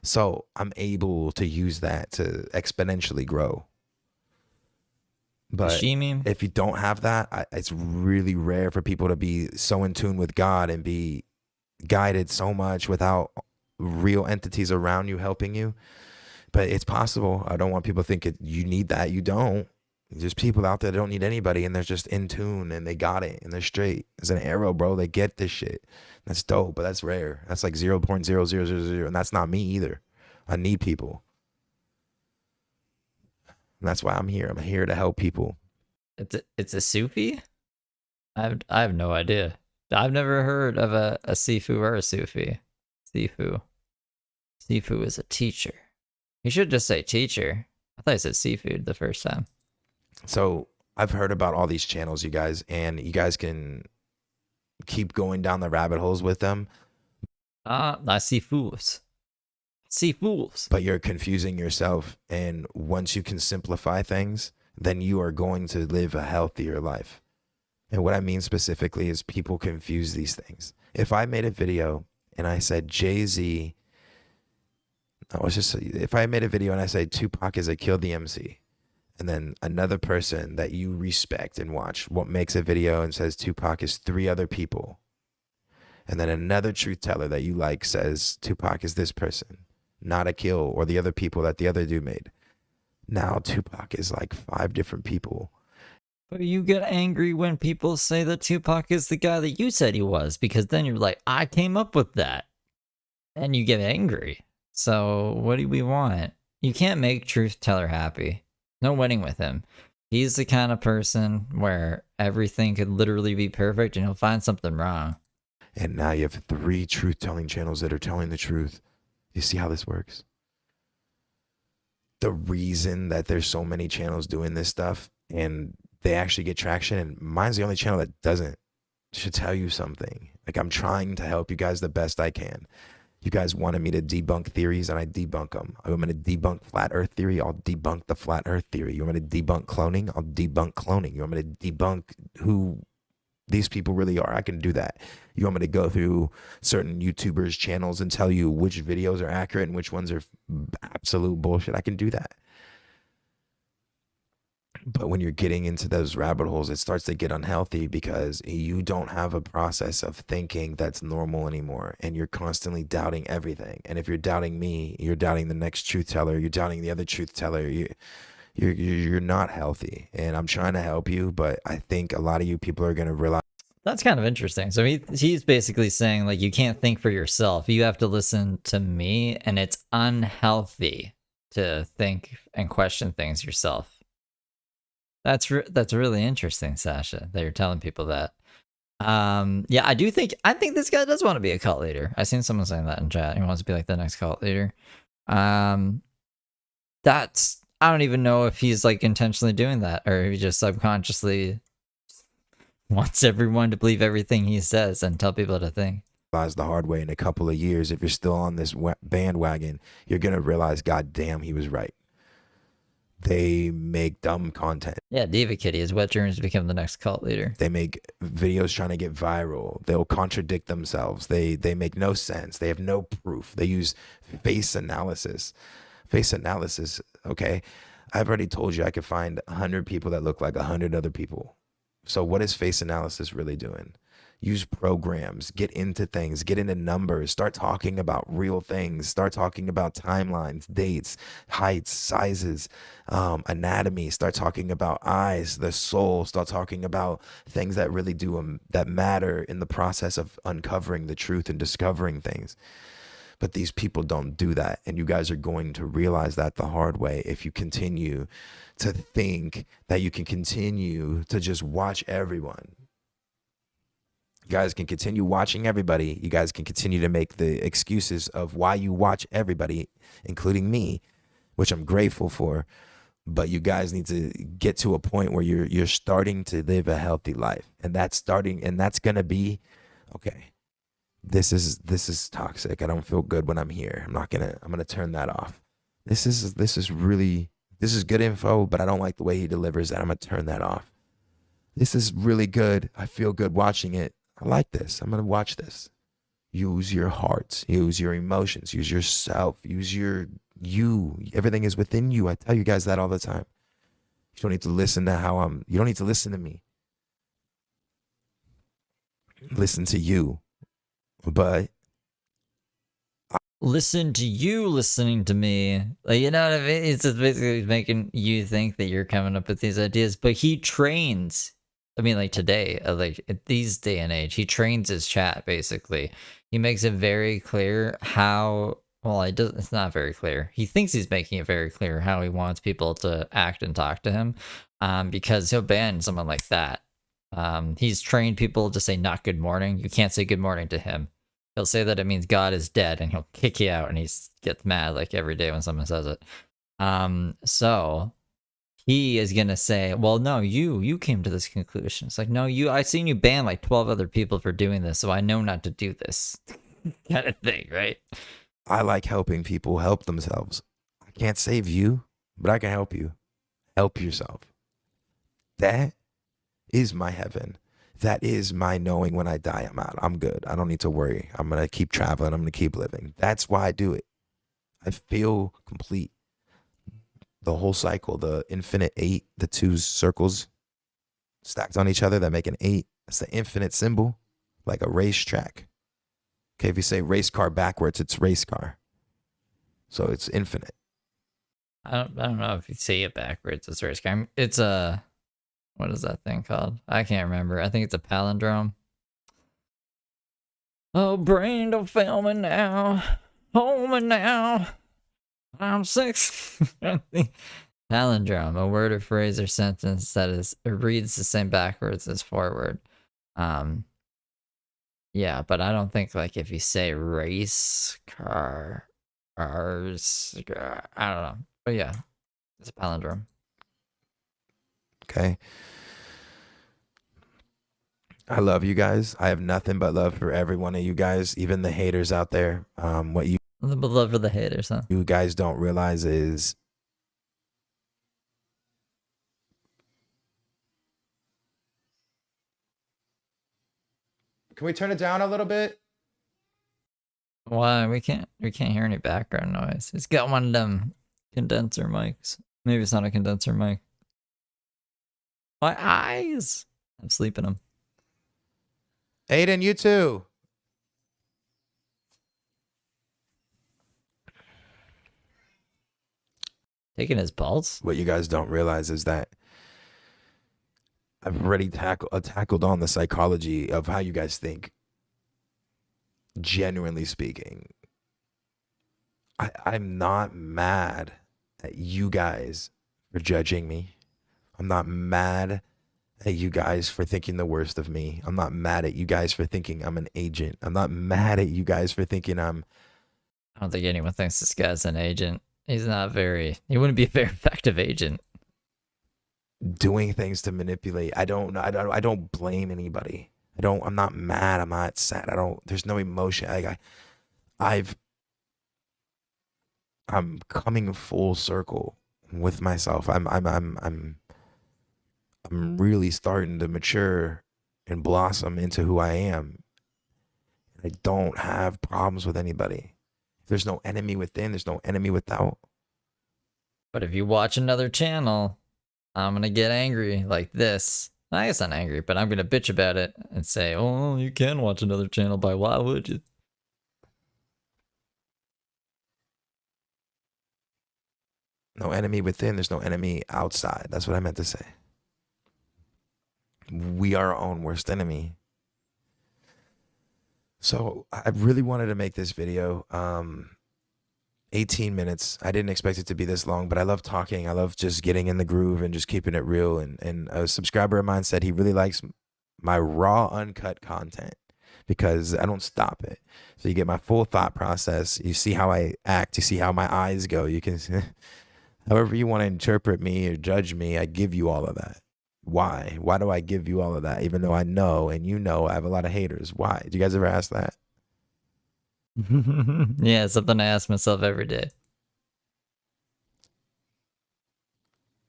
So I'm able to use that to exponentially grow. But Sashimi? if you don't have that, it's really rare for people to be so in tune with God and be guided so much without real entities around you helping you. But it's possible. I don't want people to think you need that. You don't. There's people out there that don't need anybody, and they're just in tune, and they got it, and they're straight. It's an arrow, bro. They get this shit. That's dope, but that's rare. That's like 0.0000, and that's not me either. I need people. And that's why I'm here. I'm here to help people. It's a Sufi? I have no idea. I've never heard of a Sifu or a Sufi. Sifu. Sifu is a teacher. He should just say teacher. I thought he said seafood the first time. So I've heard about all these channels, you guys, and you guys can keep going down the rabbit holes with them. I see fools. See fools. But you're confusing yourself. And once you can simplify things, then you are going to live a healthier life. And what I mean specifically is people confuse these things. If I made a video and I said Jay-Z, if I made a video and I say Tupac is a Kill the MC, and then another person that you respect and watch what makes a video and says Tupac is 3 other people, and then another truth teller that you like says Tupac is this person, not a kill or the other people that the other dude made. Now Tupac is like 5 different people. But you get angry when people say that Tupac is the guy that you said he was, because then you're like, I came up with that. And you get angry. So what do we want? You can't make Truth Teller happy. No winning with him. He's the kind of person where everything could literally be perfect and he'll find something wrong. And now you have 3 truth-telling channels that are telling the truth. You see how this works? The reason that there's so many channels doing this stuff and they actually get traction, and mine's the only channel that doesn't, should tell you something. Like, I'm trying to help you guys the best I can. You guys wanted me to debunk theories, and I debunk them. I want me to debunk flat earth theory, I'll debunk the flat earth theory. You want me to debunk cloning, I'll debunk cloning. You want me to debunk who these people really are, I can do that. You want me to go through certain YouTubers' channels and tell you which videos are accurate and which ones are absolute bullshit, I can do that. But when you're getting into those rabbit holes, it starts to get unhealthy because you don't have a process of thinking that's normal anymore. And you're constantly doubting everything. And if you're doubting me, you're doubting the next truth teller, you're doubting the other truth teller. You're not healthy. And I'm trying to help you, but I think a lot of you people are going to realize. That's kind of interesting. So he's basically saying, like, you can't think for yourself. You have to listen to me, and it's unhealthy to think and question things yourself. That's really interesting, Sasha, that you're telling people that. Yeah, I think this guy does want to be a cult leader. I seen someone saying that in chat. He wants to be like the next cult leader. That's, I don't even know if he's like intentionally doing that or if he just subconsciously wants everyone to believe everything he says and tell people to think. The hard way in a couple of years, if you're still on this bandwagon, you're gonna realize, god damn, he was right. They make dumb content. Yeah, Diva Kitty is wet dreams to become the next cult leader. They make videos trying to get viral. They'll contradict themselves. They make no sense. They have no proof. They use face analysis. Face analysis, okay? I've already told you I could find 100 people that look like 100 other people. So what is face analysis really doing? Use programs, get into things, get into numbers, start talking about real things, start talking about timelines, dates, heights, sizes, anatomy, start talking about eyes, the soul, start talking about things that really that matter in the process of uncovering the truth and discovering things. But these people don't do that. And you guys are going to realize that the hard way if you continue to think that you can continue to just watch everyone. You guys can continue watching everybody. You guys can continue to make the excuses of why you watch everybody, including me, which I'm grateful for. But you guys need to get to a point where you're starting to live a healthy life. And that's gonna be, okay, this is toxic. I don't feel good when I'm here. I'm gonna turn that off. This is good info, but I don't like the way he delivers that. I'm gonna turn that off. This is really good. I feel good watching it. I like this. I'm going to watch this. Use your heart. Use your emotions. Use yourself. Use you. Everything is within you. I tell you guys that all the time. You don't need to listen to you don't need to listen to me. Listen to you. But listen to you listening to me. Like, you know what I mean? It's just basically making you think that you're coming up with these ideas, but he trains. I mean, like today, like at these day and age, he trains his chat, basically. He makes it very clear how, well, it's not very clear. He thinks he's making it very clear how he wants people to act and talk to him, because he'll ban someone like that. He's trained people to say not good morning. You can't say good morning to him. He'll say that it means God is dead, and he'll kick you out, and gets mad like every day when someone says it. So he is gonna say, "Well, no, you came to this conclusion." It's like, no, I seen you ban like 12 other people for doing this, so I know not to do this, kind of thing, right? I like helping people help themselves. I can't save you, but I can help you. Help yourself. That is my heaven. That is my knowing when I die, I'm out. I'm good. I don't need to worry. I'm going to keep traveling. I'm going to keep living. That's why I do it. I feel complete. The whole cycle, the infinite 8, the 2 circles stacked on each other that make an 8. That's the infinite symbol, like a racetrack. Okay, if you say race car backwards, it's race car. So it's infinite. I don't know if you say it backwards. It's race car. It's what is that thing called? I can't remember. I think it's a palindrome. Oh, brain don't fail me now. Hold me now. I'm 6. Palindrome, a word or phrase or sentence that reads the same backwards as forward. Yeah, but I don't think like if you say race car, cars, I don't know. But yeah, it's a palindrome. Okay. I love you guys. I have nothing but love for every one of you guys, even the haters out there. What But love for the haters, huh? you guys don't realize is can we turn it down a little bit? Why we can't hear any background noise. It's got one of them condenser mics. Maybe it's not a condenser mic. My eyes. I'm sleeping them. Aiden, you too. Taking his pulse. What you guys don't realize is that I've already tackled on the psychology of how you guys think. Genuinely speaking, I'm not mad at you guys for judging me. I'm not mad at you guys for thinking the worst of me. I'm not mad at you guys for thinking I'm an agent. I'm not mad at you guys for thinking I don't think anyone thinks this guy's an agent. He wouldn't be a very effective agent. doing things to manipulate. I don't blame anybody. I'm not mad. I'm not sad. There's no emotion. I'm coming full circle with myself. I'm really starting to mature and blossom into who I am. I don't have problems with anybody. There's no enemy within. There's no enemy without. But if you watch another channel, I'm gonna get angry like this. I guess not angry, but I'm gonna bitch about it and say, "Oh, you can watch another channel, but why would you?" No enemy within. There's no enemy outside. That's what I meant to say. We are our own worst enemy. So I really wanted to make this video. 18 minutes. I didn't expect it to be this long, but I love talking. I love just getting in the groove and just keeping it real. And a subscriber of mine said he really likes my raw, uncut content because I don't stop it. So you get my full thought process. You see how I act. You see how my eyes go. You can, however you want to interpret me or judge me, I give you all of that. Why? Why do I give you all of that? Even though I know, and you know, I have a lot of haters. Why? Do you guys ever ask that? Yeah, it's something I ask myself every day.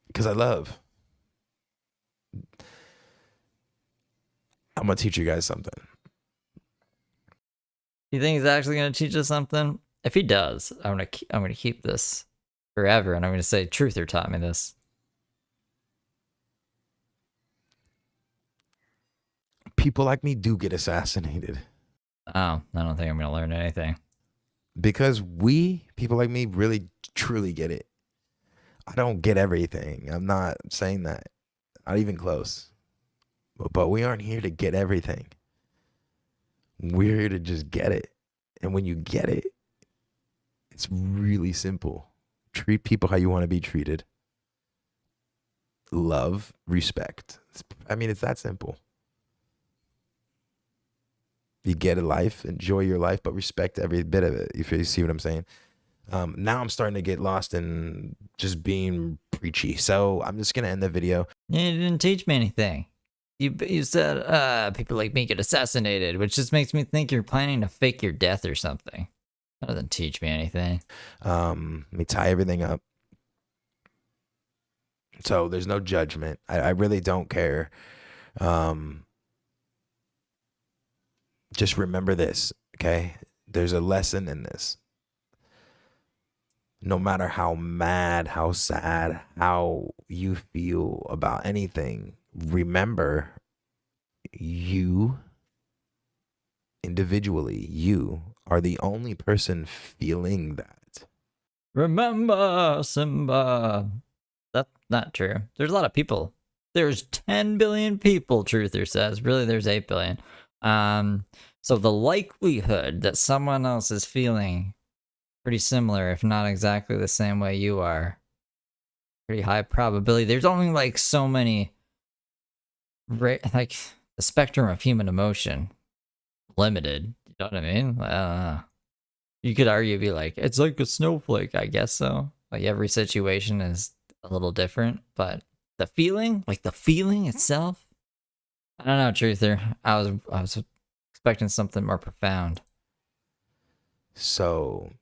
Because I love. I'm going to teach you guys something. You think he's actually gonna teach us something? If he does, I'm gonna keep this forever, and I'm gonna say Truther taught me this. People like me do get assassinated. Oh, I don't think I'm gonna learn anything. Because people like me, really truly get it. I don't get everything. I'm not saying that. Not even close. But we aren't here to get everything. We're here to just get it. And when you get it, it's really simple. Treat people how you want to be treated. Love, respect. It's that simple. You get a life, enjoy your life, but respect every bit of it. You see what I'm saying? Now I'm starting to get lost in just being preachy. So I'm just going to end the video. You didn't teach me anything. You said people like me get assassinated, which just makes me think you're planning to fake your death or something. That doesn't teach me anything. Let me tie everything up. So there's no judgment. I really don't care. Just remember this, okay? There's a lesson in this. No matter how mad, how sad, how you feel about anything, remember you individually, you are the only person feeling that. Remember, Simba. That's not true. There's a lot of people. There's 10 billion people, Truther says. Really, there's 8 billion. So the likelihood that someone else is feeling pretty similar, if not exactly the same way you are, pretty high probability. There's only like so many, like the spectrum of human emotion, limited. You know what I mean? I don't know. You could argue, be like, it's like a snowflake. I guess so. Like every situation is a little different, but the feeling, like the feeling itself, I don't know, Truther. I was expecting something more profound. So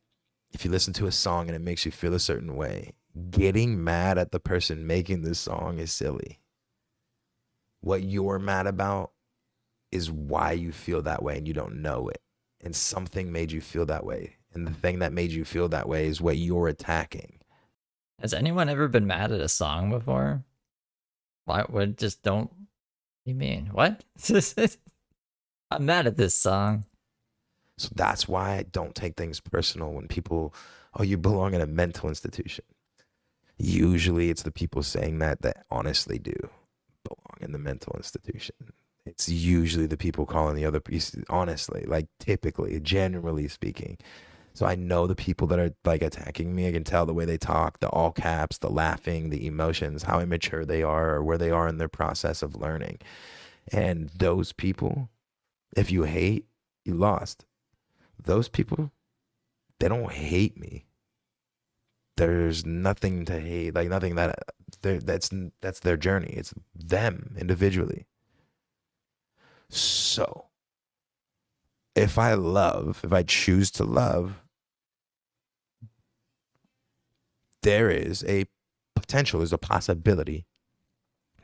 if you listen to a song and it makes you feel a certain way, getting mad at the person making this song is silly. What you're mad about is why you feel that way and you don't know it. And something made you feel that way. And the thing that made you feel that way is what you're attacking. Has anyone ever been mad at a song before? Why would just don't? What do you mean? What? I'm mad at this song. So that's why I don't take things personal when people, oh, you belong in a mental institution. Usually it's the people saying that honestly do belong in the mental institution. It's usually the people calling the other piece, honestly, like typically, generally speaking. So I know the people that are like attacking me. I can tell the way they talk, the all caps, the laughing, the emotions, how immature they are or where they are in their process of learning. And those people, if you hate, you lost. Those people, they don't hate me. There's nothing to hate, like nothing that's their journey. It's them individually. So if I choose to love, there is a potential, there's a possibility.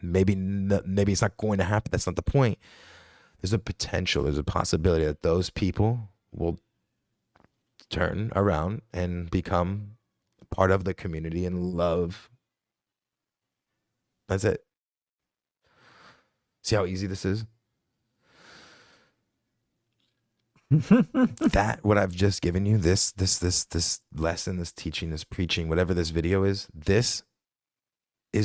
Maybe it's not going to happen. That's not the point. There's a potential, there's a possibility that those people will turn around and become part of the community and love. That's it. See how easy this is? That what I've just given you, this lesson, this teaching, this preaching, whatever this video is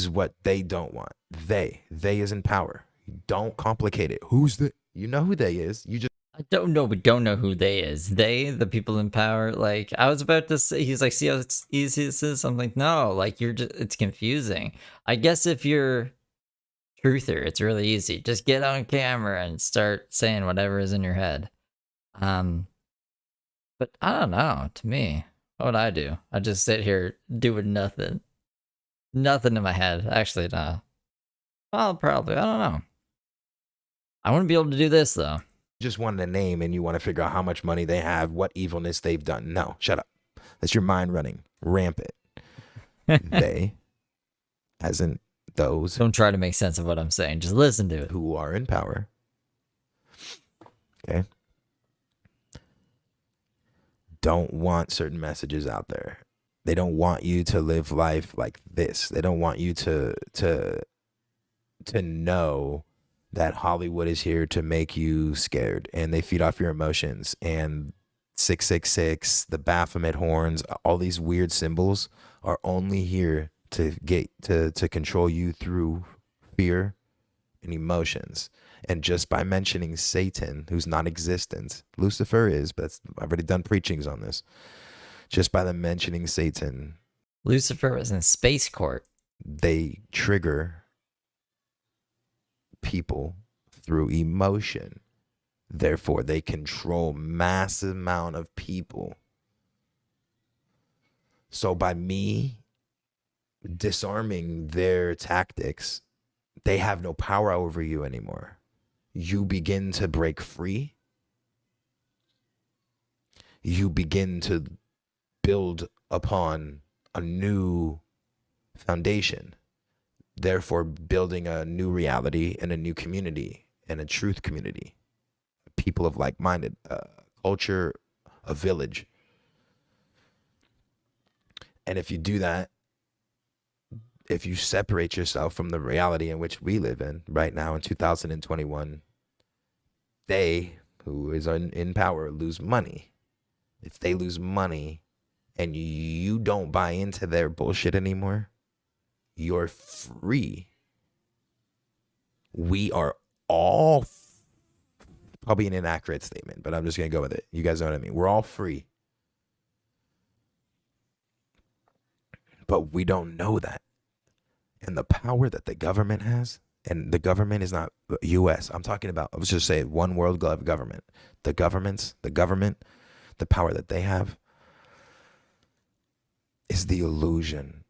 what they don't want. They is in power. Don't complicate it. Who's the? You know who they is. You just. I don't know, but don't know who they is. They, the people in power. Like I was about to say, he's like, see how it's easy this is. I'm like, no, like you're just. It's confusing. I guess if you're Truther, it's really easy. Just get on camera and start saying whatever is in your head. But I don't know. To me, what would I do? I just sit here doing nothing in my head. Actually, no. Well, probably. I don't know. I wouldn't be able to do this though. Just wanted a name and you want to figure out how much money they have, what evilness they've done. No, shut up. That's your mind running rampant. They, as in those. Don't try to make sense of what I'm saying. Just listen to it. Who are in power. Okay. Don't want certain messages out there. They don't want you to live life like this. They don't want you to know that Hollywood is here to make you scared, and they feed off your emotions. And 666, the Baphomet horns, all these weird symbols are only here to get to control you through fear and emotions. And just by mentioning Satan, who's non-existent, Lucifer is, but I've already done preachings on this. Just by them mentioning Satan, Lucifer was in space court. They trigger people through emotion. Therefore, they control massive amount of people. So by me disarming their tactics, they have no power over you anymore. You begin to break free. You begin to build upon a new foundation, therefore building a new reality and a new community and a truth community, people of like-minded, culture, a village. And if you do that, if you separate yourself from the reality in which we live in right now in 2021, they, who is in power, lose money. If they lose money and you don't buy into their bullshit anymore, you're free. We are all, probably an inaccurate statement, but I'm just going to go with it. You guys know what I mean. We're all free. But we don't know that. And the power that the government has, and the government is not U.S. I'm talking about, let's just say one world government. The government, the power that they have is the illusion.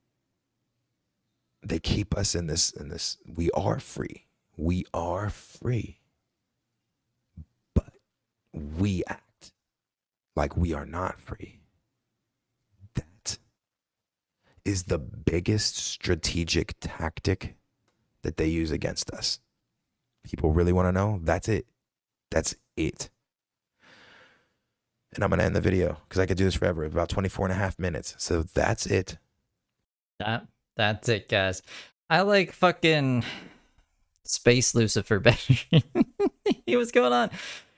They keep us in this, we are free. We are free. But we act like we are not free. That is the biggest strategic tactic that they use against us. People really want to know? That's it. That's it. And I'm going to end the video because I could do this forever. About 24 and a half minutes. So that's it. That's it, guys. I like fucking Space Lucifer better. What's going on?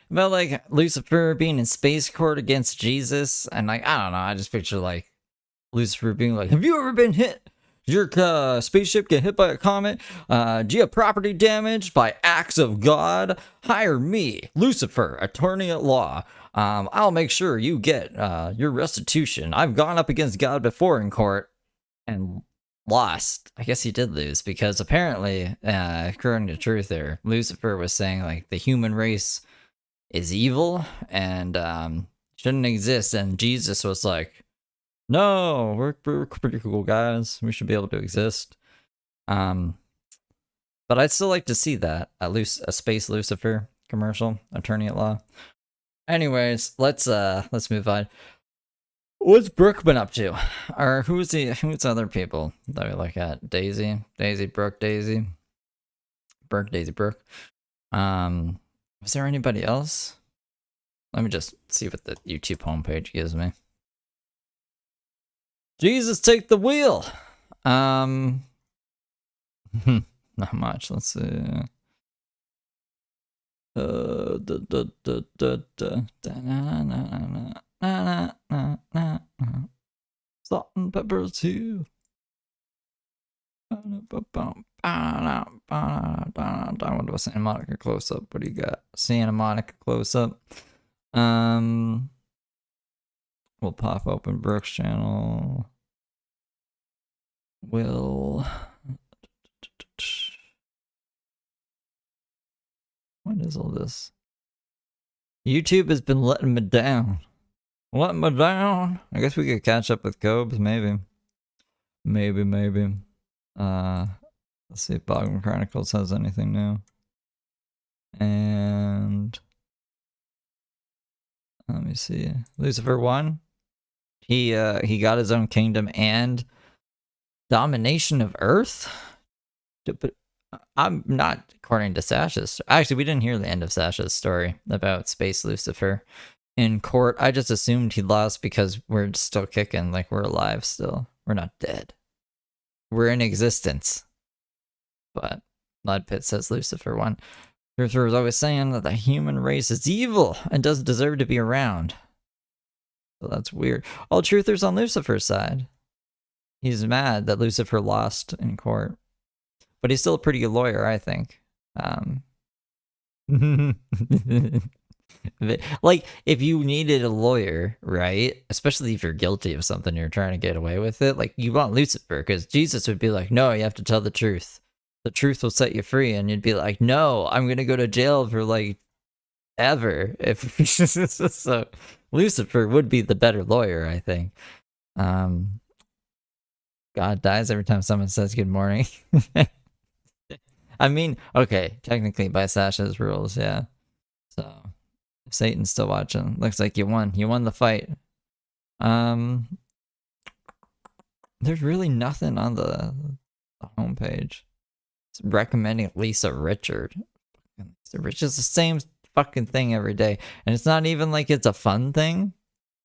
About like Lucifer being in space court against Jesus. And like, I don't know. I just picture like Lucifer being like, have you ever been hit? Did your spaceship get hit by a comet? Do you have property damage by acts of God? Hire me, Lucifer, attorney at law. I'll make sure you get your restitution. I've gone up against God before in court and lost. I guess he did lose because apparently, according to truth there, Lucifer was saying like the human race is evil and shouldn't exist. And Jesus was like, no, we're pretty cool guys. We should be able to exist. But I'd still like to see that at least a Space Lucifer commercial, attorney at law. Anyways, let's move on. What's Brooke been up to? Or who's other people that we look at? Daisy, Brooke, Daisy. Brooke. Is there anybody else? Let me just see what the YouTube homepage gives me. Jesus, take the wheel. Not much. Let's see. Salt and pepper too. What was Santa Monica close up? What do you got? Santa Monica close up. We'll pop open Brooks' channel. What is all this? YouTube has been letting me down. Letting me down? I guess we could catch up with Cobes, maybe. Maybe. Let's see if Bogman Chronicles has anything new. And let me see. Lucifer 1. He got his own kingdom and domination of Earth. But I'm not according to Sasha's. Actually, we didn't hear the end of Sasha's story about Space Lucifer in court. I just assumed he lost because we're still kicking, like we're alive still. We're not dead. We're in existence. But Mudpit says Lucifer 1. Lucifer was always saying that the human race is evil and doesn't deserve to be around. So that's weird. All truthers on Lucifer's side. He's mad that Lucifer lost in court. But he's still a pretty good lawyer, I think. Like, if you needed a lawyer, right? Especially if you're guilty of something, you're trying to get away with it. Like, you want Lucifer, because Jesus would be like, no, you have to tell the truth. The truth will set you free. And you'd be like, no, I'm going to go to jail for, like, ever. If so, Lucifer would be the better lawyer, I think. God dies every time someone says good morning. I mean, okay, technically by Sasha's rules, yeah. So if Satan's still watching, looks like you won. You won the fight. There's really nothing on the homepage. It's recommending Lisa Richard. Lisa Richard's the same fucking thing every day. And it's not even like it's a fun thing,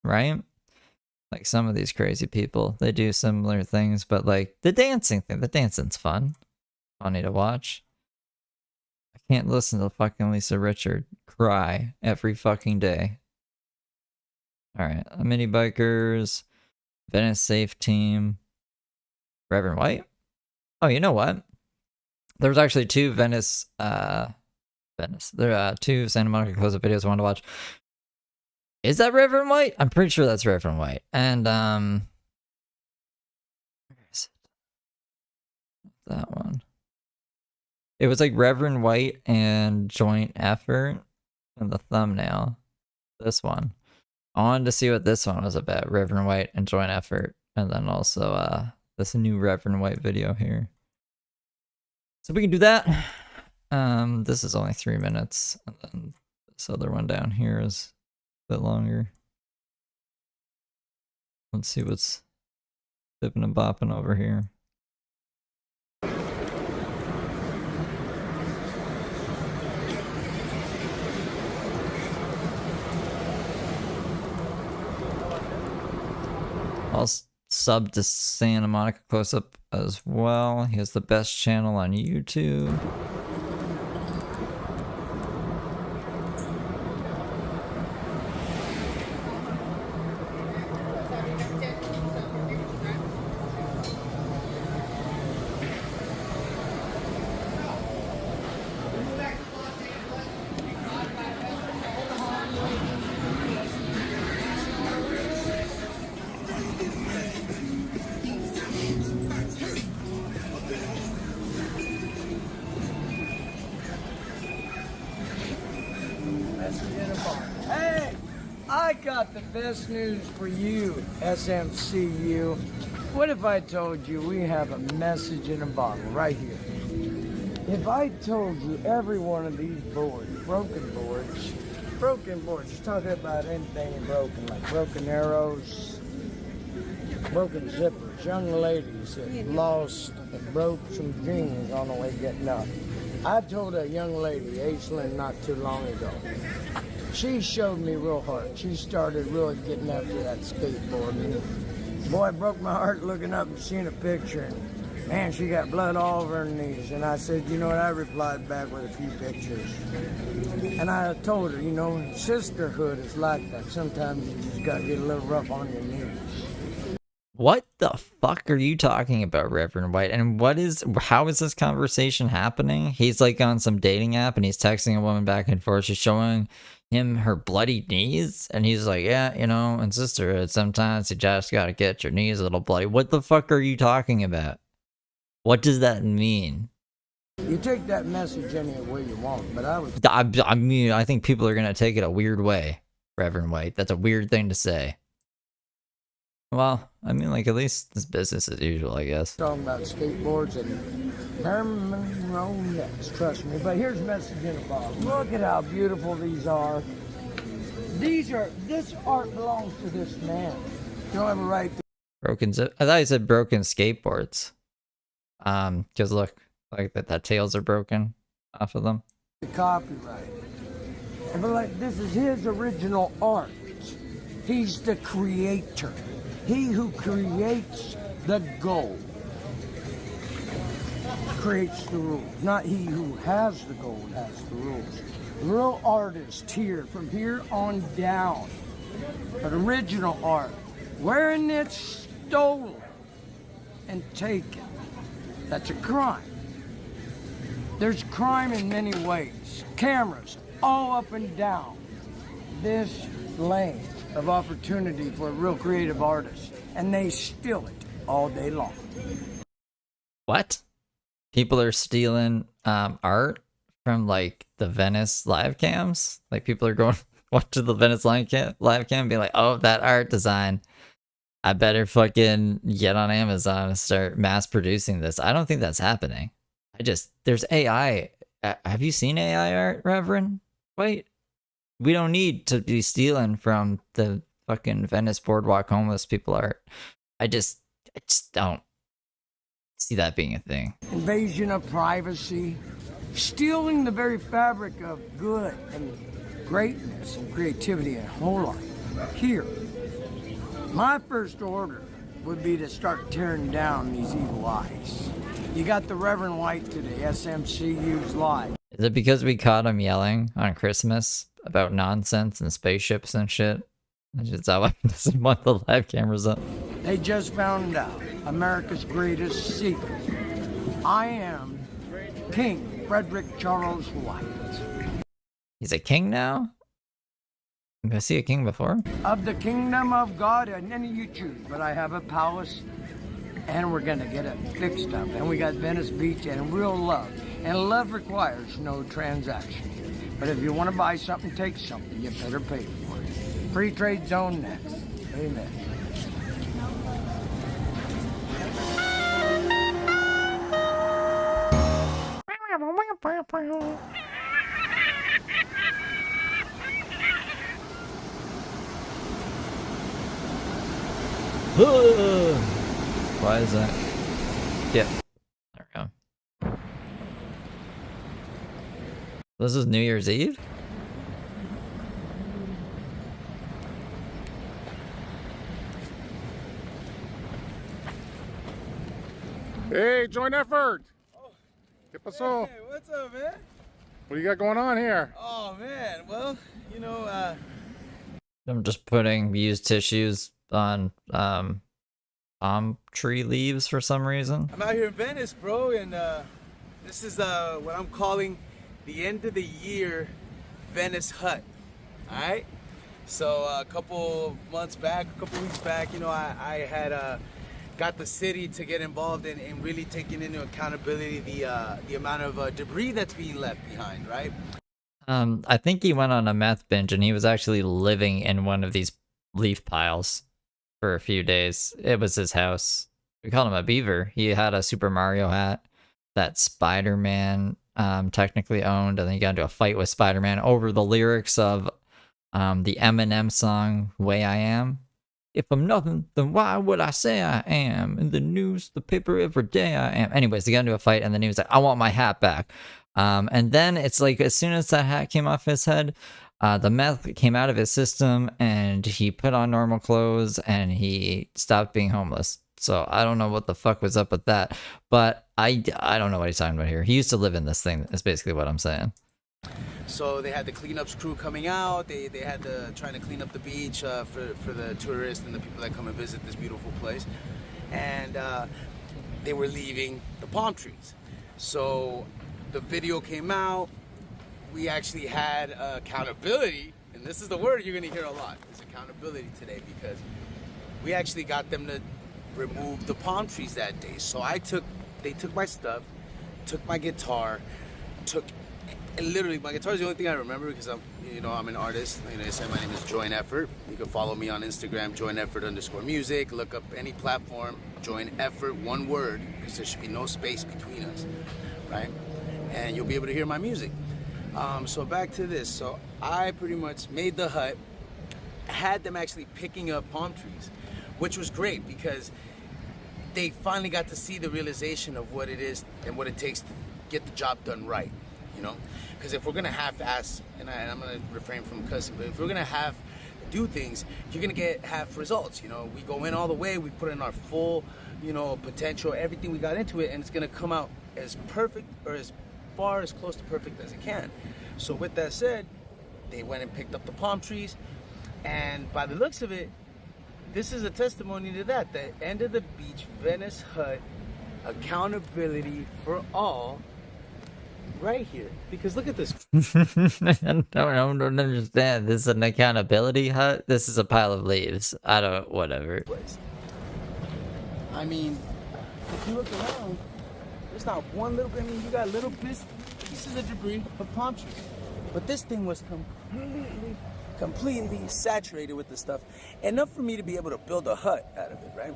right? Like some of these crazy people, they do similar things, but like the dancing thing, the dancing's fun. Funny to watch. I can't listen to fucking Lisa Richard cry every fucking day. Alright, Mini Bikers, Venice Safe Team, Reverend White. Oh, you know what? There was actually two There are two Santa Monica close-up videos I wanted to watch. Is that Reverend White? I'm pretty sure that's Reverend White. And where is it? That one. It was like Reverend White and Joint Effort in the thumbnail. This one. I wanted to see what this one was about. Reverend White and Joint Effort. And then also this new Reverend White video here. So we can do that. This is only 3 minutes. And then this other one down here is a bit longer. Let's see what's bipping and bopping over here. I'll sub to Santa Monica Close-Up as well. He has the best channel on YouTube. Hey, I got the best news for you, SMCU. What if I told you we have a message in a bottle right here? If I told you every one of these boards, broken boards, talking about anything broken, like broken arrows, broken zippers, young ladies that lost and broke some dreams on the way getting up. I told a young lady, Aislinn, not too long ago. She showed me real hard. She started really getting after that skateboard. And boy, it broke my heart looking up and seeing a picture. And man, she got blood all over her knees. And I said, you know what? I replied back with a few pictures. And I told her, you know, sisterhood is like that. Sometimes you just got to get a little rough on your knees. What the fuck are you talking about, Reverend White? And how is this conversation happening? He's like on some dating app and he's texting a woman back and forth. She's showing him her bloody knees. And he's like, yeah, you know, in sisterhood, sometimes you just gotta get your knees a little bloody. What the fuck are you talking about? What does that mean? You take that message any way you want, but I mean, I think people are gonna take it a weird way, Reverend White. That's a weird thing to say. Well, I mean, like, at least it's business as usual, I guess. Talking about skateboards and Herman Ronettes, trust me. But here's a message in a bottle. Look at how beautiful these are. This art belongs to this man. You don't have a right to... I thought you said broken skateboards. Because look, like that tails are broken off of them. Copyright. But like, this is his original art. He's the creator. He who creates the gold creates the rules. Not he who has the gold has the rules. The real artist here, from here on down, but original art, wherein it's stolen and taken, that's a crime. There's crime in many ways. Cameras all up and down this lane of opportunity for a real creative artist, and they steal it all day long. What? People are stealing art from like the Venice live cams. Like people are going watching the Venice live cam and be like, oh, that art design. I better fucking get on Amazon and start mass producing this. I don't think that's happening. There's AI. Have you seen AI art, Reverend? Wait, we don't need to be stealing from the fucking Venice boardwalk homeless people art. I just don't see that being a thing. Invasion of privacy, stealing the very fabric of good and greatness and creativity and whole life. Here, my first order would be to start tearing down these evil eyes. You got the Reverend White today, SMCU's live. Is it because we caught him yelling on Christmas about nonsense and spaceships and shit? Is that why he doesn't want the live cameras up? They just found out America's greatest secret. I am King Frederick Charles White. He's a king now? I see a king before. Of the kingdom of God, and any you choose, but I have a palace, and we're gonna get it fixed up. And we got Venice Beach and real love. And love requires no transaction. But if you want to buy something, take something, you better pay for it. Free trade zone next. Amen. Why is that? Yeah. There we go. This is New Year's Eve? Hey, joint effort! ¿Qué pasó? Hey, what's up, man? What do you got going on here? Oh, man. Well, you know, I'm just putting used tissues on palm tree leaves for some reason. I'm out here in Venice, bro, and this is what I'm calling the end of the year Venice hut. All right. So a couple weeks back, you know, I had got the city to get involved in really taking into accountability the amount of debris that's being left behind, right? I think he went on a meth binge and he was actually living in one of these leaf piles for a few days. It was his house. We called him a beaver. He had a Super Mario hat that Spider-Man technically owned, and then he got into a fight with Spider-Man over the lyrics of the Eminem song "Way I Am." If I'm nothing, then why would I say I am? In the news, the paper, every day I am. Anyways, he got into a fight, and then he was like, I want my hat back. And then it's like, as soon as that hat came off his head, the meth came out of his system, and he put on normal clothes, and he stopped being homeless. So I don't know what the fuck was up with that. But I don't know what he's talking about here. He used to live in this thing, is basically what I'm saying. So they had the cleanups crew coming out. They had trying to clean up the beach for the tourists and the people that come and visit this beautiful place. And they were leaving the palm trees. So the video came out. We actually had accountability, and this is the word you're gonna hear a lot. It's accountability today, because we actually got them to remove the palm trees that day. So they took my stuff, took my guitar, and literally, my guitar is the only thing I remember, because I'm an artist. You know, I say my name is Join Effort. You can follow me on Instagram, joineffort_music. Look up any platform, Join Effort, one word, because there should be no space between us, right? And you'll be able to hear my music. So back to this. So I pretty much made the hut, had them actually picking up palm trees, which was great, because they finally got to see the realization of what it is and what it takes to get the job done right. You know, because if we're gonna half-ass, and I'm gonna refrain from cussing, but if we're gonna do things, you're gonna get half results. You know, we go in all the way, we put in our full, potential, everything we got into it, and it's gonna come out as perfect, or as far as close to perfect as it can. So with that said, they went and picked up the palm trees, and by the looks of it, this is a testimony to that. The end of the beach, Venice hut, accountability for all. Right here, because look at this. I don't understand. This is an accountability hut. This is a pile of leaves. Whatever. Place. I mean, if you look around, there's not one little. I mean, you got little bits pieces of debris of palm trees. But this thing was completely saturated with the stuff, enough for me to be able to build a hut out of it, right?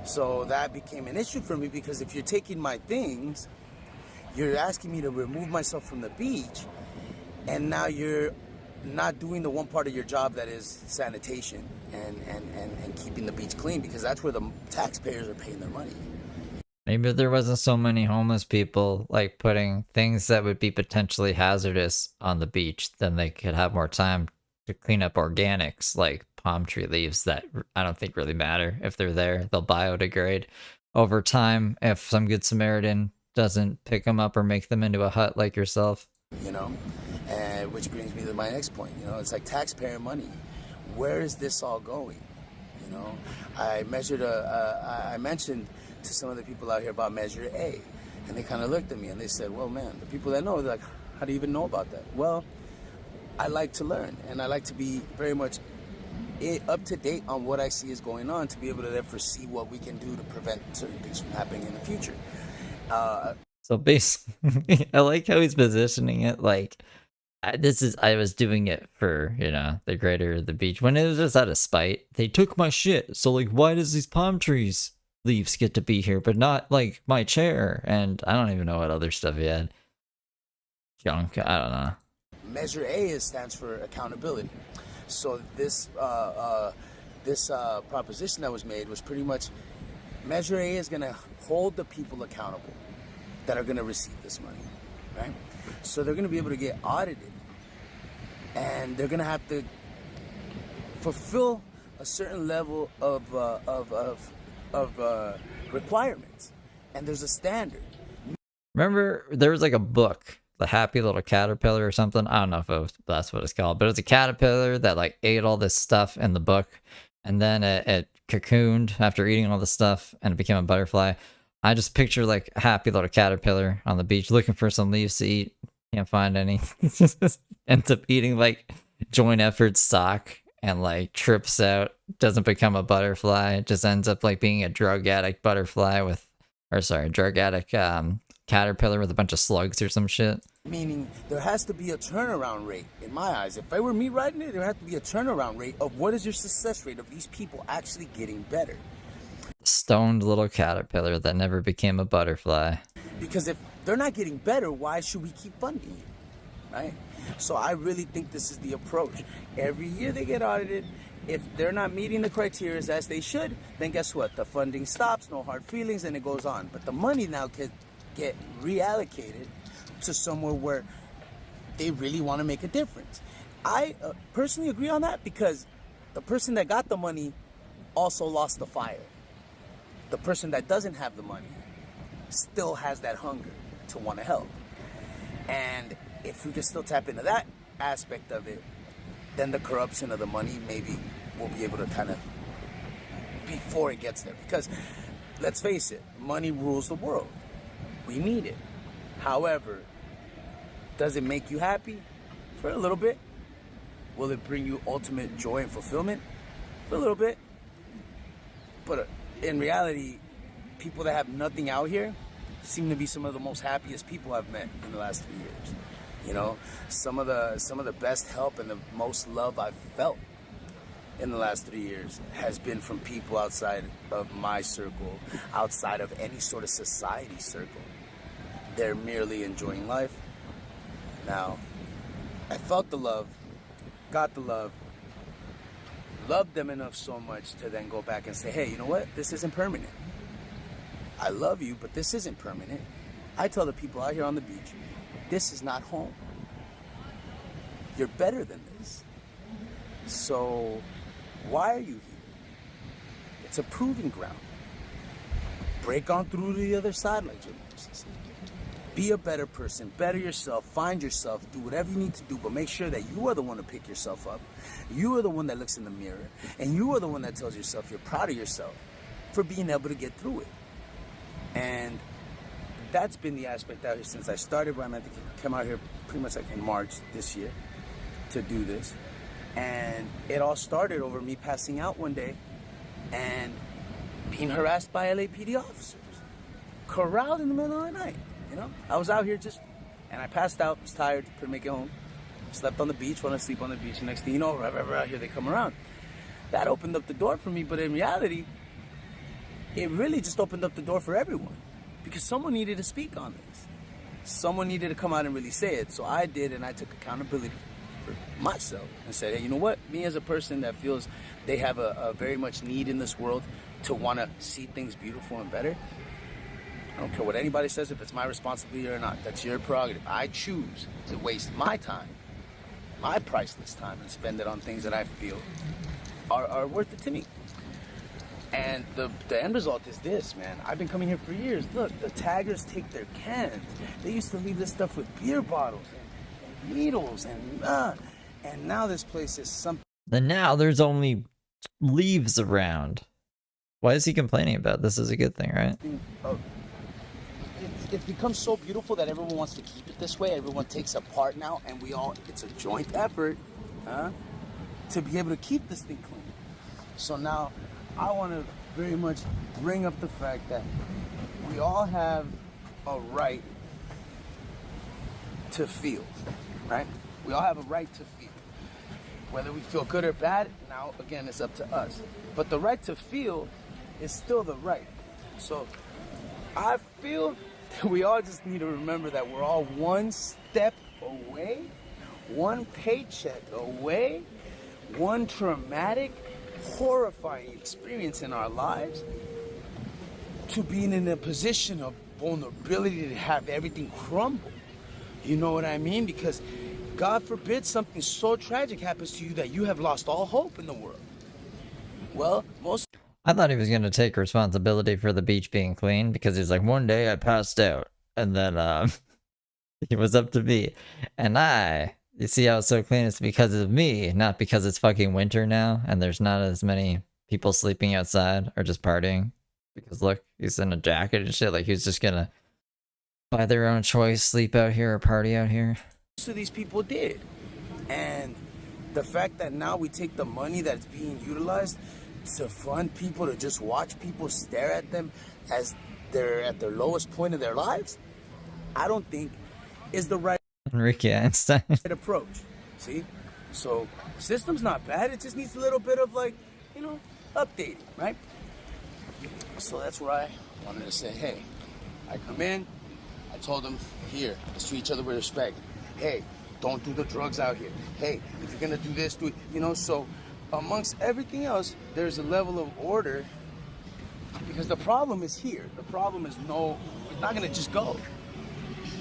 So that became an issue for me, because if you're taking my things, you're asking me to remove myself from the beach, and now you're not doing the one part of your job that is sanitation and keeping the beach clean, because that's where the taxpayers are paying their money. Maybe if there wasn't so many homeless people like putting things that would be potentially hazardous on the beach, then they could have more time to clean up organics like palm tree leaves that I don't think really matter if they're there. They'll biodegrade over time if some good Samaritan doesn't pick them up or make them into a hut like yourself. You know, and which brings me to my next point. You know, it's like taxpayer money. Where is this all going? You know, I mentioned to some of the people out here about Measure A, and they kind of looked at me and they said, well, man, the people that know, they're like, how do you even know about that? Well, I like to learn, and I like to be very much up to date on what I see is going on, to be able to therefore see what we can do to prevent certain things from happening in the future. So basically, I like how he's positioning it like, I was doing it for, you know, the greater the beach, when it was just out of spite. They took my shit, so like, why does these palm trees leaves get to be here, but not like my chair? And I don't even know what other stuff he had. Junk, I don't know. Measure A stands for accountability. So this proposition that was made was pretty much, Measure A is going to hold the people accountable that are going to receive this money, right? So they're going to be able to get audited, and they're going to have to fulfill a certain level of requirements, and there's a standard. Remember, there was like a book, The Happy Little Caterpillar or something. I don't know if that's what it's called, but it was a caterpillar that like ate all this stuff in the book, and then it cocooned after eating all the stuff, and it became a butterfly. I just picture like a happy little caterpillar on the beach looking for some leaves to eat. Can't find any. Ends up eating like joint effort sock and like trips out. Doesn't become a butterfly. Just ends up like being a drug addict butterfly with, or sorry, drug addict caterpillar with a bunch of slugs or some shit. Meaning there has to be a turnaround rate in my eyes. If I were me writing it, there has to be a turnaround rate of what is your success rate of these people actually getting better. Stoned little caterpillar that never became a butterfly. Because if they're not getting better, why should we keep funding you, right? So I really think this is the approach. Every year they get audited. If they're not meeting the criteria as they should, then guess what? The funding stops, no hard feelings, and it goes on. But the money now can get reallocated to somewhere where they really want to make a difference. I personally agree on that, because the person that got the money also lost the fire. The person that doesn't have the money still has that hunger to want to help. And if we can still tap into that aspect of it, then the corruption of the money maybe we'll be able to kind of, before it gets there. Because let's face it, money rules the world. We need it. However, does it make you happy? For a little bit. Will it bring you ultimate joy and fulfillment? For a little bit. But in reality, people that have nothing out here seem to be some of the most happiest people I've met in the last 3 years. You know, some of the best help and the most love I've felt in the last 3 years has been from people outside of my circle, outside of any sort of society circle. They're merely enjoying life. Now, I felt the love, got the love, loved them enough so much to then go back and say, hey, you know what? This isn't permanent. I love you, but this isn't permanent. I tell the people out here on the beach, this is not home. You're better than this. So why are you here? It's a proving ground. Break on through to the other side, like Jim Morrison said. Be a better person, better yourself, find yourself, do whatever you need to do, but make sure that you are the one to pick yourself up. You are the one that looks in the mirror, and you are the one that tells yourself you're proud of yourself for being able to get through it. And that's been the aspect out here since I started, where I'm at to come out here pretty much like in March this year to do this. And it all started over me passing out one day and being harassed by LAPD officers, corralled in the middle of the night. You know, I was out here just And I passed out, was tired, couldn't make it home. Slept on the beach, wanted to sleep on the beach. And next thing you know, right, here they come around. That opened up the door for me, but in reality, it really just opened up the door for everyone. Because someone needed to speak on this. Someone needed to come out and really say it. So I did, and I took accountability for myself and said, hey, you know what? Me as a person that feels they have a very much need in this world to want to see things beautiful and better, I don't care what anybody says, if it's my responsibility or not. That's your prerogative. I choose to waste my time, my priceless time, and spend it on things that I feel are worth it to me. And the end result is this, man. I've been coming here for years. Look, the taggers take their cans. They used to leave this stuff with beer bottles and needles and now this place is something. And now there's only leaves around. Why is he complaining about this? Is a good thing, right? It's become so beautiful that everyone wants to keep it this way. Everyone takes a part now, and it's a joint effort to be able to keep this thing clean. So now I want to very much bring up the fact that we all have a right to feel, right? We all have a right to feel. Whether we feel good or bad, now again, it's up to us. But the right to feel is still the right. So I feel that we all just need to remember that we're all one step away, one paycheck away, one traumatic, horrifying experience in our lives to being in a position of vulnerability to have everything crumble. You know what I mean? Because God forbid something so tragic happens to you that you have lost all hope in the world. Well, I thought he was going to take responsibility for the beach being clean because he's like, one day I passed out and then it was up to me. And you see how it's so clean? It's because of me, not because it's fucking winter now and there's not as many people sleeping outside or just partying. Because look, he's in a jacket and shit. Like he's just going to, by their own choice, sleep out here or party out here. Most of these people did. And the fact that now we take the money that's being utilized to fund people to just watch people stare at them as they're at their lowest point of their lives, I don't think is the right Enrique Einstein approach. See? So system's not bad, it just needs a little bit of updating, right? So that's where I wanted to say, hey, I come in, I told them, here, let's treat each other with respect. Hey, don't do the drugs out here. Hey, if you're gonna do this, do it. So amongst everything else, there's a level of order because the problem is here. The problem is it's not gonna just go.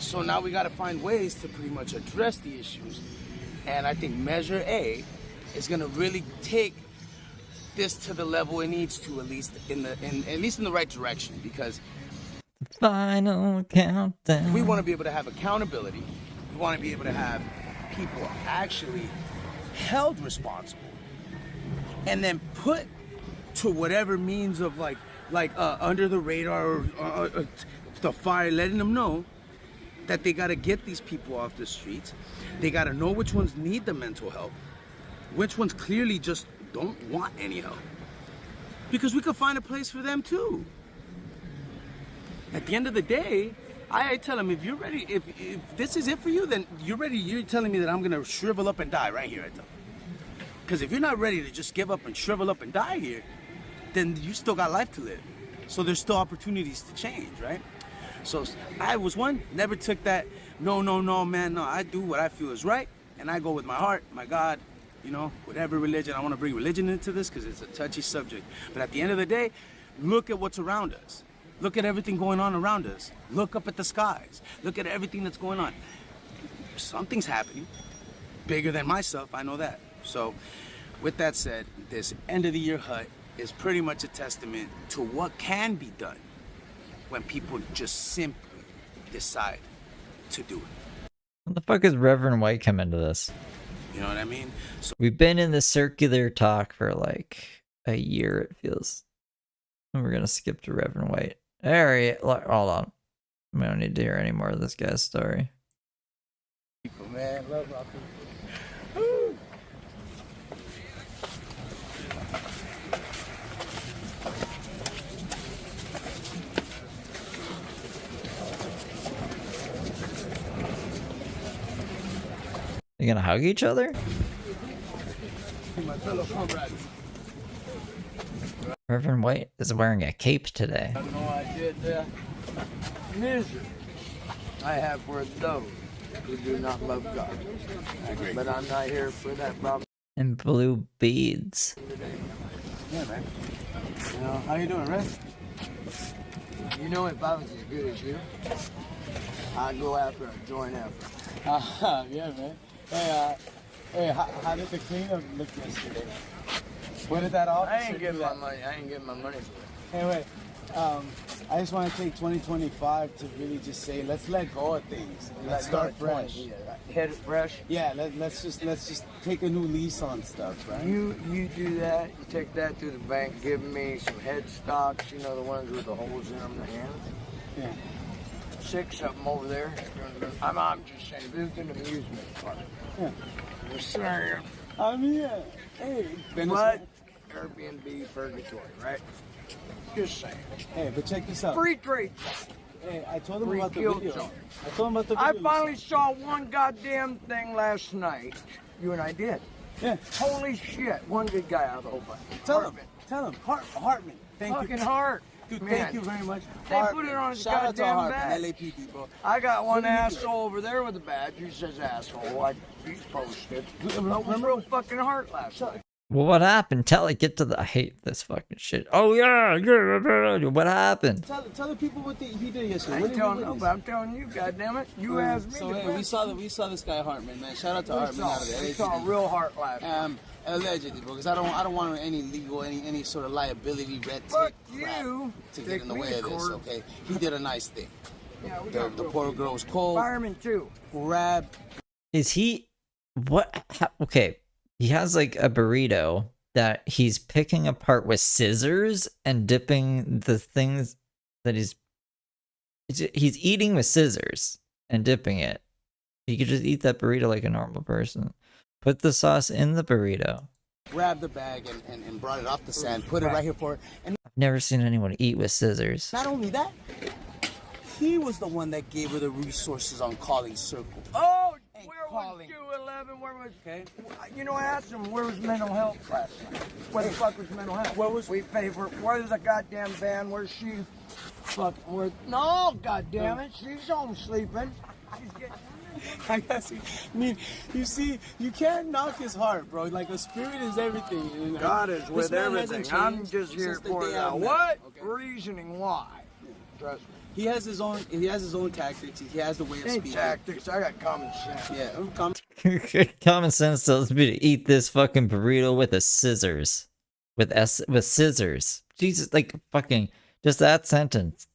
So now we gotta find ways to pretty much address the issues. And I think Measure A is gonna really take this to the level it needs to, at least in the right direction, because final countdown. We want to be able to have accountability. We want to be able to have people actually held responsible and then put to whatever means of under the radar or the fire, letting them know that they got to get these people off the streets. They got to know which ones need the mental help, which ones clearly just don't want any help, because we could find a place for them too. At the end of the day, I tell them, if you're ready, if this is it for you, then you're ready. You're telling me that I'm gonna shrivel up and die right here. I tell them. Because if you're not ready to just give up and shrivel up and die here, then you still got life to live. So there's still opportunities to change, right? So I was one, never took that, no, man, no. I do what I feel is right, and I go with my heart, my God, whatever religion. I want to bring religion into this because it's a touchy subject. But at the end of the day, look at what's around us. Look at everything going on around us. Look up at the skies. Look at everything that's going on. Something's happening. Bigger than myself, I know that. So, with that said, this end of the year hut is pretty much a testament to what can be done when people just simply decide to do it. When the fuck is Reverend White come into this? You know what I mean? So we've been in the circular talk for like a year, it feels. And we're gonna skip to Reverend White. Hold on. We don't need to hear any more of this guy's story. People, man, love my people. Woo. They gonna hug each other? My fellow comrades. Reverend White is wearing a cape today. I have no idea the misery I have for those who do not love God. But I'm not here for that, Bob. And blue beads. Yeah, man. You know, how you doing, Red? You know if I was as good as you, I'd go after a joint effort. Yeah, man. Hey, how did the cleanup look yesterday? What did that officer I ain't getting my money. I ain't getting my money for it. Hey, wait. I just want to take 2025 to really just say, let's let go of things. Let's start fresh. Head fresh. Yeah, let's just take a new lease on stuff, right? You do that. You take that to the bank. Give me some head stocks. You know, the ones with the holes in them, the hands. Yeah. 6 of them over there. I'm just saying, this is an amusement park. Yeah. Just saying. I mean, yeah. Hey, What? Airbnb purgatory, right? Just saying. Hey, but check this out. Free trade. Hey, I told him Free about the kill video. zone. I told him about the I video. finally saw one goddamn thing last night. You and I did. Yeah. Holy shit. One good guy out of the whole bunch. Tell him. Hartman. Thank you. Fucking Hart. Dude, Man. thank you very much. They put it on his Shout out to goddamn Hartman, badge. LAPD, bro. I got one What did he do? asshole over there with a badge. He says asshole. He's posted. Remember- That was real fucking Hart last night. Well, what happened? Tell it. Get to the. I hate this fucking shit. Oh yeah. What happened? Tell the people what he did I yesterday. ain't What did he telling do? nobody. I'm telling you, goddammit. You asked me. So to hey, we saw this guy Hartman, man. Shout out to Hartman out of we there. saw a real Hart last night. Allegedly, bro, because I don't want any legal, any sort of liability, red tape Fuck crap you. to Take get in the me way to of this. court. Okay, he did a nice thing. Yeah, we The got real poor good. girl was cold. Fireman too. Grabbed. Is he? What? Okay. He has like a burrito that he's picking apart with scissors and dipping the things that he's eating with scissors and dipping it. He could just eat that burrito like a normal person. Put the sauce in the burrito. Grabbed the bag and brought it off the sand, put it right here for her. And I've never seen anyone eat with scissors. not only that, he was the one that gave her the resources on calling Circle. Oh, And where calling. was 211? Where was? Okay. You know, I asked him where was mental health last night. Where the fuck was mental health? Where was- we pay for? Where's the goddamn van? Where's she? Fucking where? No, goddamn it, she's home sleeping. She's getting. I guess. I mean, you see, you can't knock his heart, bro. Like, a spirit is everything. You know? God is with This man everything. hasn't I'm changed just here since the for day that. I met What him, okay? reasoning? Why? Trust me. He has his own. He has his own tactics. He has the way of Ain't speaking. tactics. I got common sense. Yeah, Common sense tells me to eat this fucking burrito with a scissors. With scissors. Jesus, like fucking just that sentence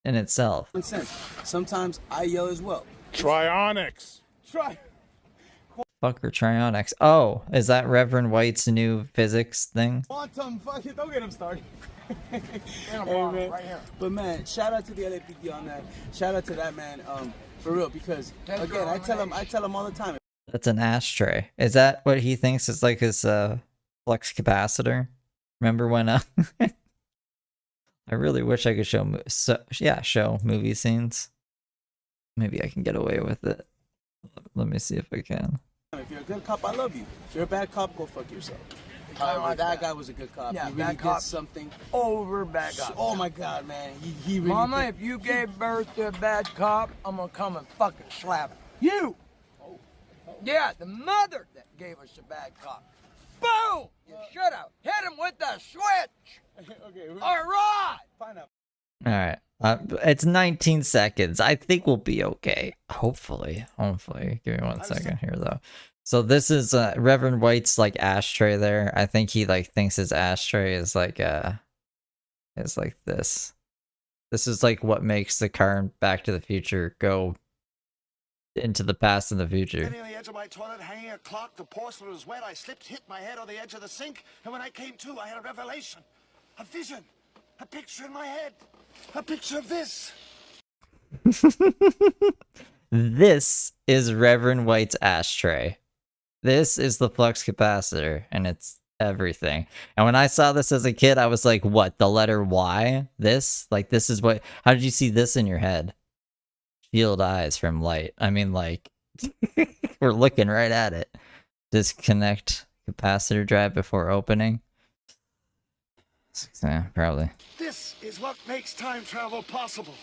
in itself. common sense. Sometimes I yell as well. Trionics. Try. Fucker Trionics. Oh, is that Reverend White's new physics thing? Quantum, fuck it, don't get him started. In a Hey, bottle, man. right here. But man, shout out to the LAPD on that. Shout out to that man, for real, because again, I tell him all the time. That's an ashtray. Is that what he thinks is like his flux capacitor? Remember when I really wish I could show movie scenes. Maybe I can get away with it. Let me see if I can. If you're a good cop, I love you. If you're a bad cop, go fuck yourself. However, like that that. guy was a good cop. Yeah, he really bad did cop. something. Over back up. Oh my god, man. He really Mama, did. if you gave birth to a bad cop, I'm gonna come and fucking slap you. Yeah, the mother that gave us a bad cop. Boom! You should have hit him with the switch. Okay, All right. pineapple. All right. It's 19 seconds. I think we'll be okay. Hopefully. Give me one second here, though. So this is Reverend White's like ashtray there. I think he like thinks his ashtray is like this. This is like what makes the car in Back to the Future go into the past and the future. Sitting on the edge of my toilet, hanging a clock, the porcelain was wet, I slipped, hit my head on the edge of the sink, and when I came to, I had a revelation, a vision, a picture in my head, a picture of this. This is Reverend White's ashtray. This is the flux capacitor, and it's everything. And when I saw this as a kid, I was like, what, the letter Y? This? Like, this is what, how did you see this in your head? Shield eyes from light. I mean, like, We're looking right at it. Disconnect capacitor drive before opening. Yeah, probably. This is what makes time travel possible.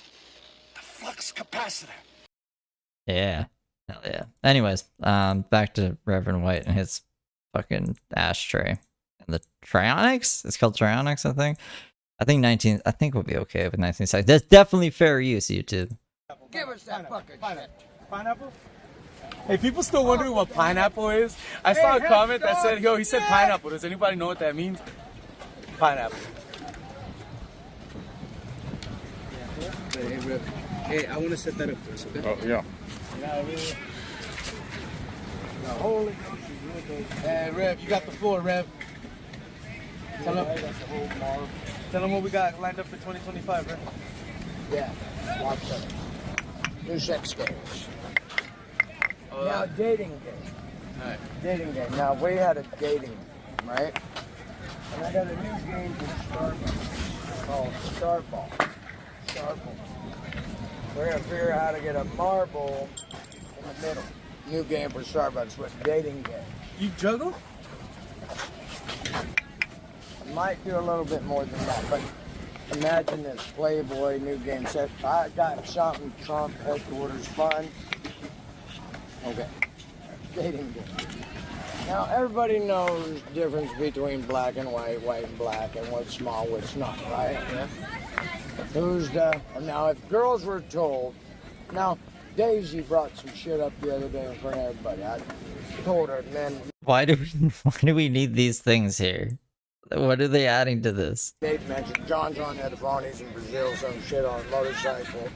The flux capacitor. Yeah. Hell yeah. Anyways, back to Reverend White and his fucking ashtray. And the Trionics? It's called Trionics, I think. I think we'll be okay with 19 seconds. That's definitely fair use, YouTube. Give us that fucking shit. Pineapple? Hey, people still wondering what pineapple is. I saw a comment that said, yo, he said pineapple. Does anybody know what that means? Pineapple. Hey, I want to set that up first, okay? Oh, yeah. Holy Hey, Rev, you got the floor, Rev. Tell them what we got lined up for 2025, Rev. Yeah, watch that. New sex games. Now, dating game. Alright. Dating game. Now, we had a dating game, right? And I got a new game from Starbucks called Starball. Starball. We're going to figure out how to get a marble in the middle. New game for Starbucks with dating game. You juggle? I might do a little bit more than that, but imagine this Playboy new game set. I got something Trump headquarters fun. Okay. Dating game. Now everybody knows the difference between black and white and black, and what's small, what's not, right? Yeah. Who's the now if girls were told now Daisy brought some shit up the other day in front of everybody. I told her, man. Why do we need these things here? What are they adding to this? Dave mentioned John's on Edavani's in Brazil, some shit on a motorcycle.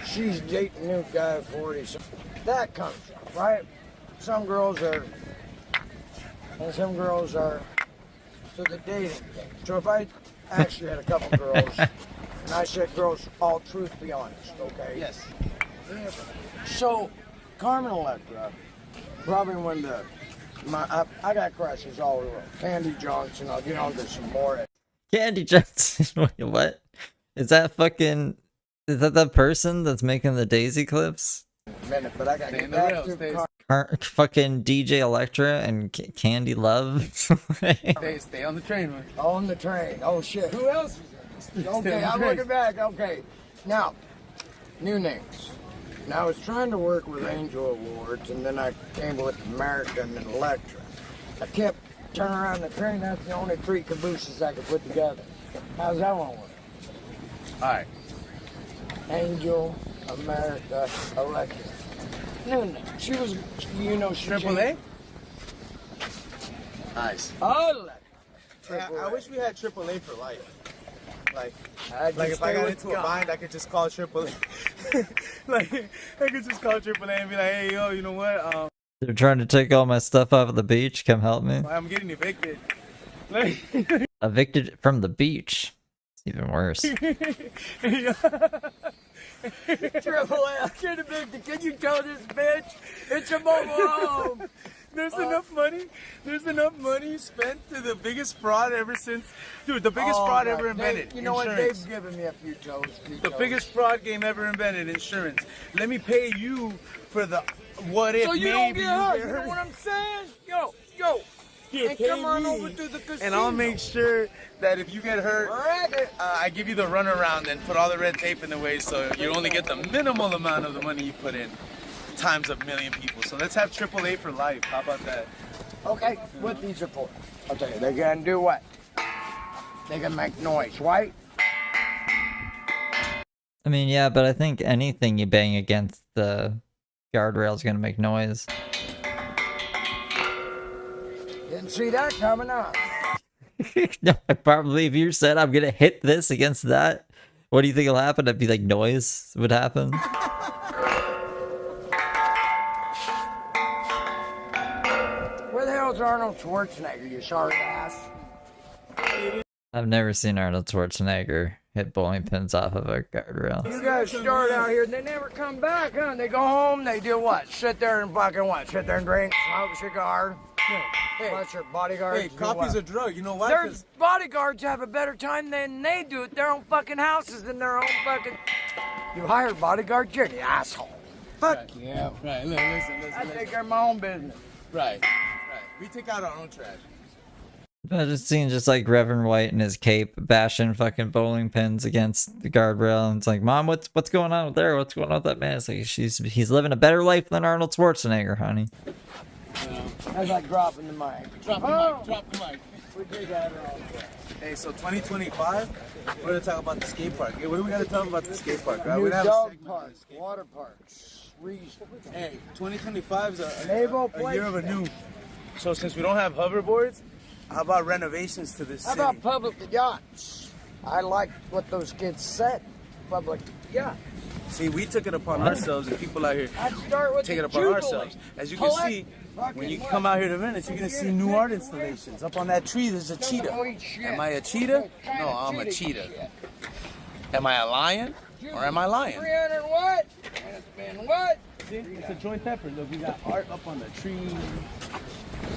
She's dating a new guy at 40. So that comes up, right? Some girls are, and some girls are. So the dating game. So if I actually had a couple girls, and I said, girls, all truth be honest, okay? Yes. So, Carmen Electra, probably when I got crushes all over the world. Candy Johnson, I'll get on to some more. Candy Johnson. Wait, what? Is that the person that's making the Daisy clips? Minute, but I got to get back to fucking DJ Electra and Candy Love. Stay on the train, man. On the train. Oh shit. Who else is there? Okay, I'm looking back. Okay. Now, new names. Now I was trying to work with Angel Awards, and then I came with American and Electra. I kept turning around the train. That's the only three cabooses I could put together. How's that one work? All right. Angel, America, Electra. No. She was, she Triple A? Nice. Oh, I wish we had Triple A for life. Like like if I got into a bind, I could just call Triple A. Like I could just call Triple A and be like, hey, yo, you know what? They're trying to take all my stuff off of the beach. Come help me. I'm getting evicted. Evicted from the beach. It's even worse. Triple A, I can't evicted. Can you tell this bitch it's a mobile home? There's enough money spent to the biggest fraud ever since, dude, the biggest fraud ever invented. You know insurance. what? They've given me a few toes. The biggest fraud game ever invented, insurance. Let me pay you for the what if so you maybe don't get hurt. you You know what I'm saying? Yo. And come on over to the casino. And I'll make sure that if you get hurt, I give you the runaround and put all the red tape in the way so you only get the minimal amount of the money you put in times a million people. So let's have AAA for life. How about that? Okay, what these are for? I'll tell you, they can do what? They can make noise, right? I mean, yeah, but I think anything you bang against the guardrail is gonna make noise. Didn't see that coming up. No, probably if you said I'm gonna hit this against that, what do you think will happen? It'd be like noise would happen. Where the hell's Arnold Schwarzenegger, you sorry ass? I've never seen Arnold Schwarzenegger hit bowling pins off of a guardrail. You guys start out here, they never come back, huh? They go home, they do what? Sit there and fucking what? Sit there and drink, smoke a cigar? Hey, what's your bodyguards? Hey, coffee's a drug, you know why? Their bodyguards have a better time than they do at their own fucking houses than their own fucking... You hired bodyguards, you're the asshole. Fuck yeah. Right, look, listen. I take care of my own business. Right. We take out our own trash. I just seen just like Reverend White in his cape bashing fucking bowling pins against the guardrail, and it's like, Mom, what's going on there? What's going on with that man? It's like he's living a better life than Arnold Schwarzenegger, honey. That's like dropping the mic. Drop the mic. We take that all. Hey, so 2025, we're gonna talk about the skate park. Hey, what do we gotta talk about the skate park? New dog park, water parks, Hey, 2025 is a Naval year of a new. So since we don't have hoverboards, how about renovations to this How city? about public yachts? I like what those kids said. Public yachts. See, we took it upon ourselves, and people out here I'd start with take the it upon Jubilee. ourselves. As you can see, when you come out here to Venice, you're gonna see new art installations. Up on that tree, there's a cheetah. Am I a cheetah? No, I'm a cheetah. Am I a lion? Or am I lying? 300 what? And it's been what? See, it's a joint effort. Look, we got art up on the tree.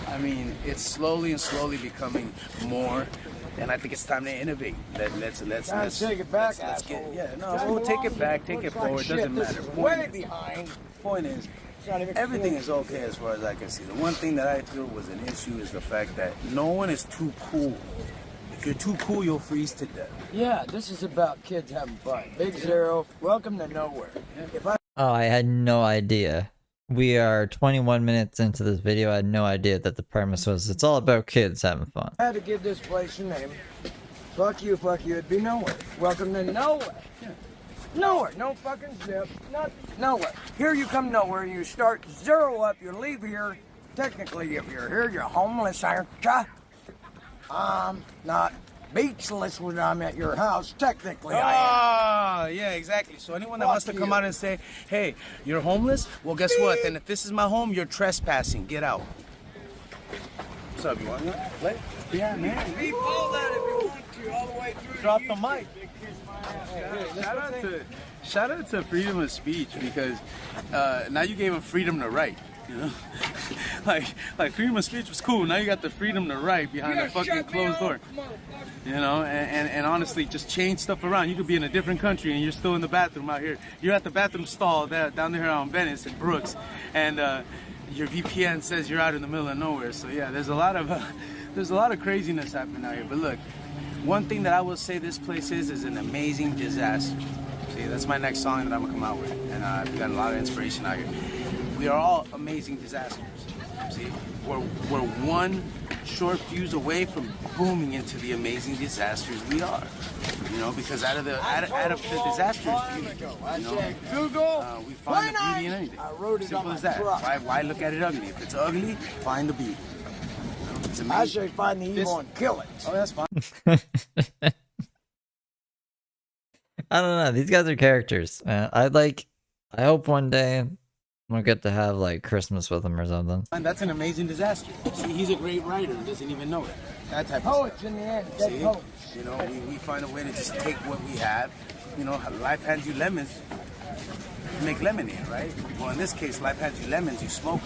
I mean, it's slowly becoming more, and I think it's time to innovate. Let's take it back, let's get, asshole. yeah, no, we'll take it back, take it forward. Doesn't matter. Way behind. Point is, everything is okay as far as I can see. The one thing that I feel was an issue is the fact that no one is too cool. If you're too cool, you'll freeze to death. Yeah, this is about kids having fun. Big Zero, welcome to nowhere. Oh, I had no idea. We are 21 minutes into this video. I had no idea that the premise was it's all about kids having fun. I had to give this place a name. Fuck you, it'd be nowhere. Welcome to nowhere. Nowhere, no fucking zip, nothing, nowhere. Here you come nowhere, you start zero up, you leave here. Technically, if you're here, you're homeless, aren't ya? Not beachless when I'm at your house. Technically, I am. Ah, yeah, exactly. So anyone that wants to come out and say, hey, you're homeless? Well, guess what? Then if this is my home, you're trespassing. Get out. What's up, you want to play? Yeah, man. Beep all that if you want to, all the way through. Drop the mic. Shout out to freedom of speech, because now you gave him freedom to write. You know, like freedom of speech was cool. Now you got the freedom to write behind a fucking closed door. You know, and honestly, just change stuff around. You could be in a different country and you're still in the bathroom out here. You're at the bathroom stall down there on Venice and Brooks, and your VPN says you're out in the middle of nowhere. So yeah, there's a lot of craziness happening out here. But look, one thing that I will say this place is an amazing disaster. See, that's my next song that I'm gonna come out with, and I've got a lot of inspiration out here. We are all amazing disasters. See, we're one short fuse away from booming into the amazing disasters we are. You know, because out of the disasters, you know, Google, we find the beauty in anything. I wrote it Simple on as my that. truck. Why look at it ugly? If it's ugly, find the beauty. It's amazing. I say find the evil and kill it. Oh, that's fine. I don't know. These guys are characters. I hope one day we'll get to have like Christmas with them or something. And that's an amazing disaster. See, he's a great writer. He doesn't even know it. That type of Poets stuff. in the end, dead poets. You know, we find a way to just take what we have. You know, life hands you lemons, you make lemonade, right? Well, in this case, life hands you lemons, you smoke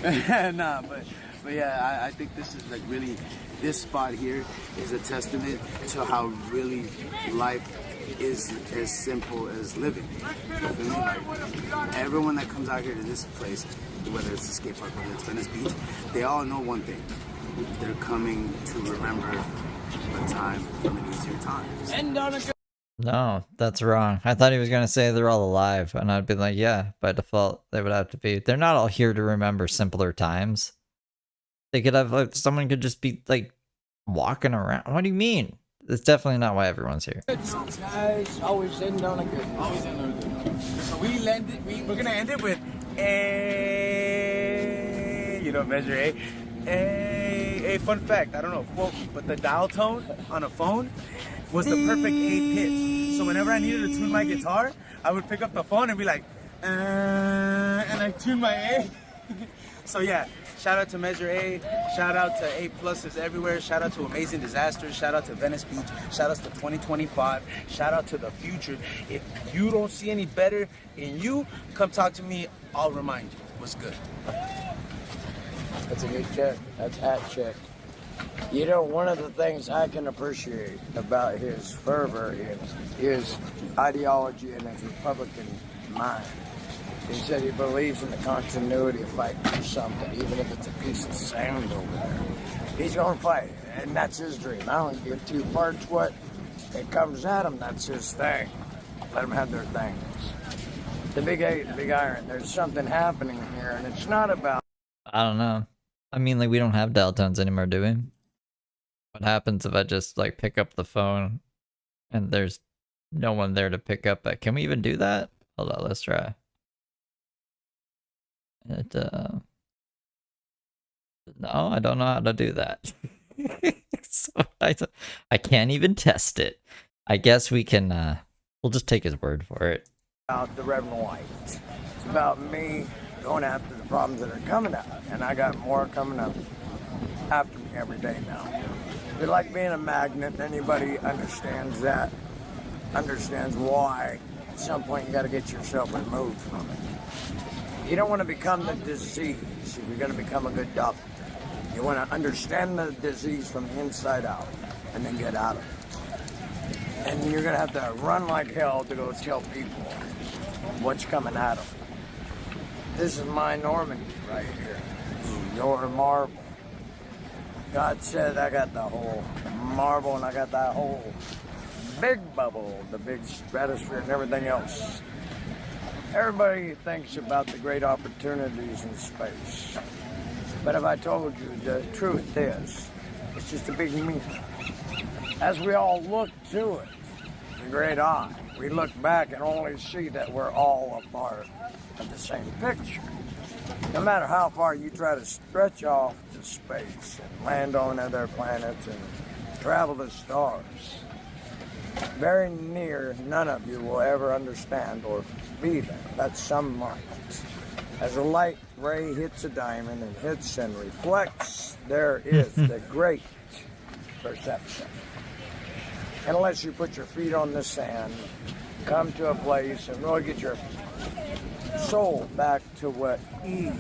them. Nah, but yeah, I think this is like really, this spot here is a testament to how really life is as simple as living. You feel me? Like, everyone that comes out here to this place, whether it's the skate park, whether it's Venice Beach, they all know one thing. They're coming to remember a time from an easier time. No, that's wrong. I thought he was gonna say they're all alive, and I'd be like, yeah, by default they would have to be. They're not all here to remember simpler times. They could have like someone could just be like walking around. What do you mean? That's definitely not why everyone's here. Guys, always end on a good note. Always end on a good note. So we're gonna end it with a, you know, measure A. A fun fact, I don't know, quote me, but the dial tone on a phone was the perfect A pitch. So whenever I needed to tune my guitar, I would pick up the phone and be like, and I tune my A. So yeah, shout out to Measure A, shout out to A pluses everywhere, shout out to Amazing Disasters, shout out to Venice Beach, shout out to 2025, shout out to the future. If you don't see any better in you, come talk to me, I'll remind you. What's good? That's a good check. That's hat check. You know, one of the things I can appreciate about his fervor is his ideology and his Republican mind. He said he believes in the continuity of fighting for something, even if it's a piece of sand over there. He's going to fight, and that's his dream. I don't give two parts what it comes at him. That's his thing. Let them have their things. The big eight, the big iron. There's something happening here, and it's not about. I don't know. I mean, like, we don't have dial tones anymore, do we? What happens if I just, like, pick up the phone and there's no one there to pick up it? Can we even do that? Hold on, let's try. No, I don't know how to do that. So I can't even test it. I guess we can, we'll just take his word for it. About the Reverend White. It's about me going after the problems that are coming up, and I got more coming up after me every day now. It's like being a magnet. Anybody understands that, understands why at some point you got to get yourself removed from it. You don't want to become the disease if you're going to become a good doctor. You want to understand the disease from the inside out and then get out of it. And you're going to have to run like hell to go tell people what's coming at them. This is my Normandy right here. This is your marble. God said I got the whole marble and I got that whole big bubble, the big stratosphere and everything else. Everybody thinks about the great opportunities in space. But if I told you the truth is, it's just a big me. As we all look to it, the great eye, we look back and only see that we're all a part of the same picture. No matter how far you try to stretch off to space and land on other planets and travel the stars, very near none of you will ever understand or be there. That's some might. As a light ray hits a diamond and hits and reflects, there is the great perception. Unless you put your feet on the sand, come to a place and really get your soul back to what Eve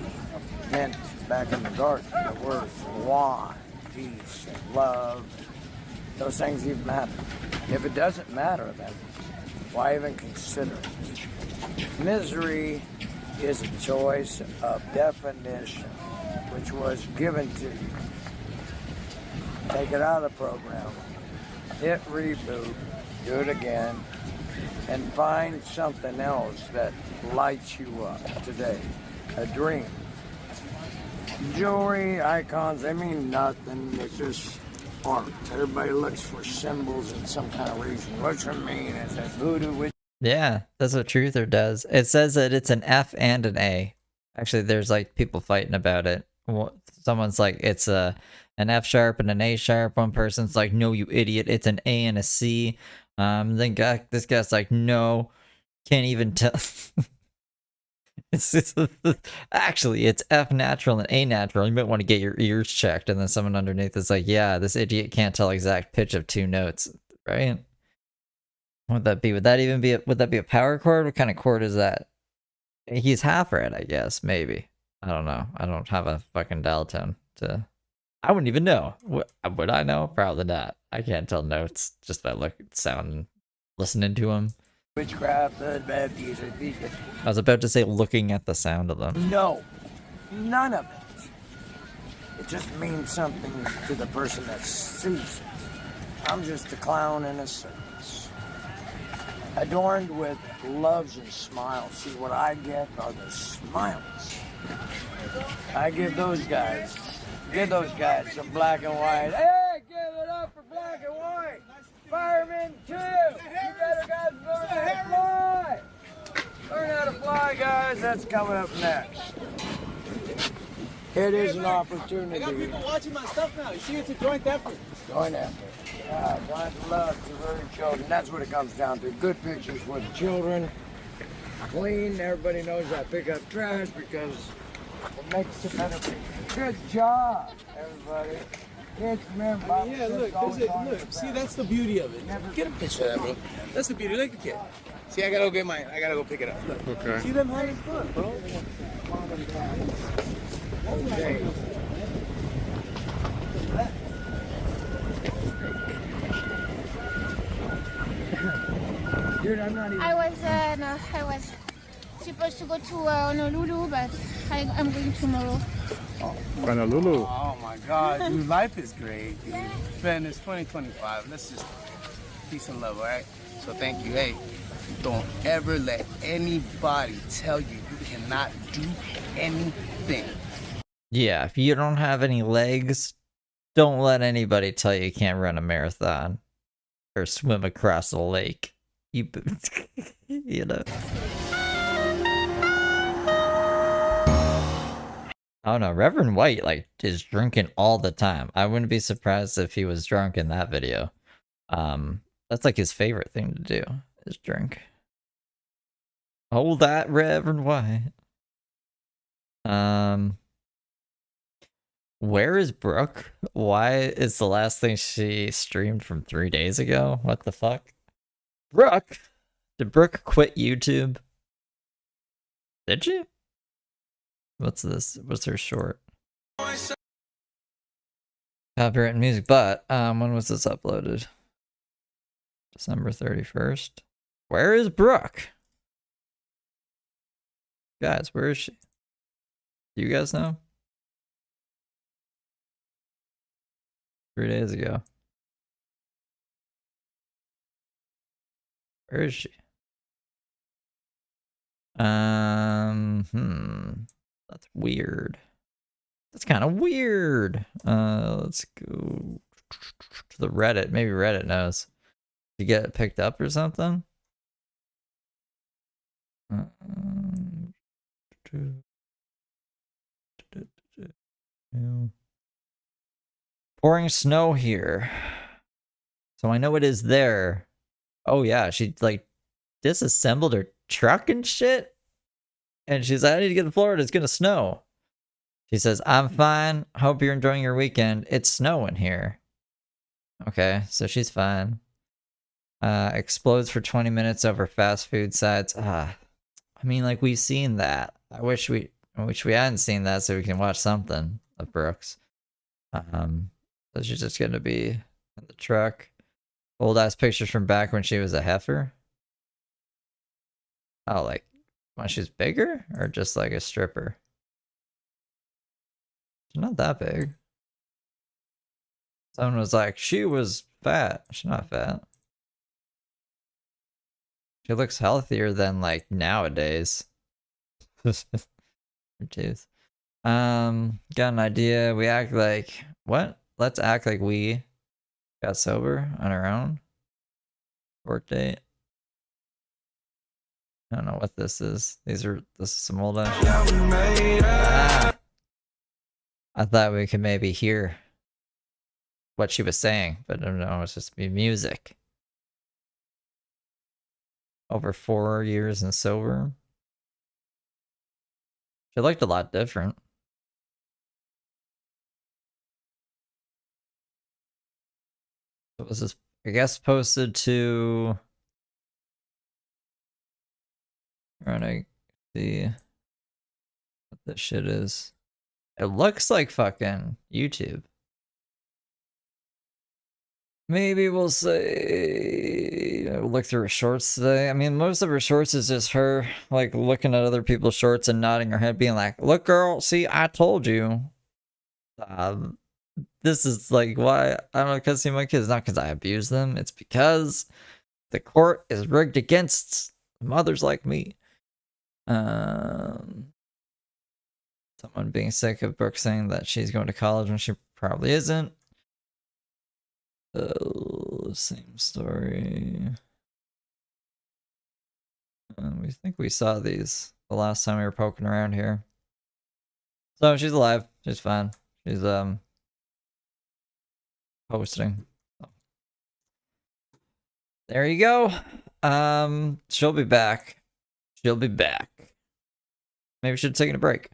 meant back in the garden. The words why, peace, and love, those things even matter. If it doesn't matter, then why even consider it? Misery is a choice of definition which was given to you. Take it out of the program, hit reboot, do it again, and find something else that lights you up today. A dream. Jewelry, icons, they mean nothing. It's just art. Everybody looks for symbols in some kind of reason. What's it mean? Is it voodoo? Which Yeah, that's what Truther does. It says that it's an F and an A. Actually, there's like people fighting about it. Someone's like, it's an F sharp and an A sharp. One person's like, no, you idiot, it's an A and a C. Then this guy's like, no, can't even tell. Actually, it's F natural and A natural. You might want to get your ears checked. And then someone underneath is like, yeah, this idiot can't tell exact pitch of two notes, right? What would that be? Would that be a power chord? What kind of chord is that? He's half red, I guess, maybe. I don't know. I don't have a fucking dial tone to. I wouldn't even know. Would I know? Probably not. I can't tell notes just by sound and listening to them. witchcraft, I was about to say looking at the sound of them. No, none of it. It just means something to the person that sees it. I'm just a clown in a circus, adorned with loves and smiles. See, what I get are the smiles. I give those guys some black and white. Hey, give it up for black and white. Firemen too. You better guys learn how to fly. Learn how to fly, guys. That's coming up next. It is an opportunity. I got people watching my stuff now. You see, it's a joint effort. Joint effort. Yeah, joint love to very children. That's what it comes down to. Good pictures for the children. Clean. Everybody knows I pick up trash because it makes a better picture. Good job, everybody. Kids, remember, Bob yeah, look, look. See, that's the beauty of it. Get a picture of that, bro. That's the beauty. Look at the kid. See, I gotta go pick it up. Look. Okay. See them having fun, bro. Okay. I'm not even. I was supposed to go to Honolulu, but I'm going tomorrow. Honolulu. Oh my God, dude, life is great, dude. Ben, it's 2025. Let's just peace and love, all right? So thank you. Hey, don't ever let anybody tell you you cannot do anything. Yeah, if you don't have any legs, don't let anybody tell you can't run a marathon or swim across a lake. You, you know. Oh no, Reverend White like is drinking all the time. I wouldn't be surprised if he was drunk in that video. That's like his favorite thing to do is drink. Hold that, Reverend White. Where is Brooke? Why is the last thing she streamed from 3 days ago? What the fuck? Brooke? Did Brooke quit YouTube? Did she? What's this? What's her short? Copyright music, but when was this uploaded? December 31st. Where is Brooke? Guys, where is she? Do you guys know? 3 days ago. Where is she? That's weird. That's kind of weird. Let's go to the Reddit. Maybe Reddit knows. You get it picked up or something? Pouring snow here. So I know it is there. Oh yeah, she like disassembled her truck and shit. And she's like, I need to get to Florida, it's gonna snow. She says, I'm fine. Hope you're enjoying your weekend. It's snowing here. Okay, so she's fine. Explodes for 20 minutes over fast food sites. I mean, like, we've seen that. I wish we hadn't seen that so we can watch something of Brooks. So she's just gonna be in the truck. Old ass pictures from back when she was a heifer. Oh, like when she's bigger or just like a stripper? She's not that big. Someone was like, she was fat. She's not fat. She looks healthier than like nowadays. Her tooth. Got an idea. We act like what? Let's act like we got sober on our own. Work date. I don't know what this is. This is some old ass shit. I thought we could maybe hear what she was saying, but no, it's just be music. Over 4 years and sober. She looked a lot different. So was this, I guess, posted to... Trying to see what this shit is. It looks like fucking YouTube. Maybe we'll say look through her shorts today. I mean, most of her shorts is just her like looking at other people's shorts and nodding her head, being like, "Look, girl, see, I told you." This is like why I don't know, because see my kids, not because I abuse them. It's because the court is rigged against mothers like me. Someone being sick of Brooke saying that she's going to college when she probably isn't. Same story. We think we saw these the last time we were poking around here. So she's alive. She's fine. She's posting. There you go. She'll be back. She'll be back. Maybe we should have taken a break.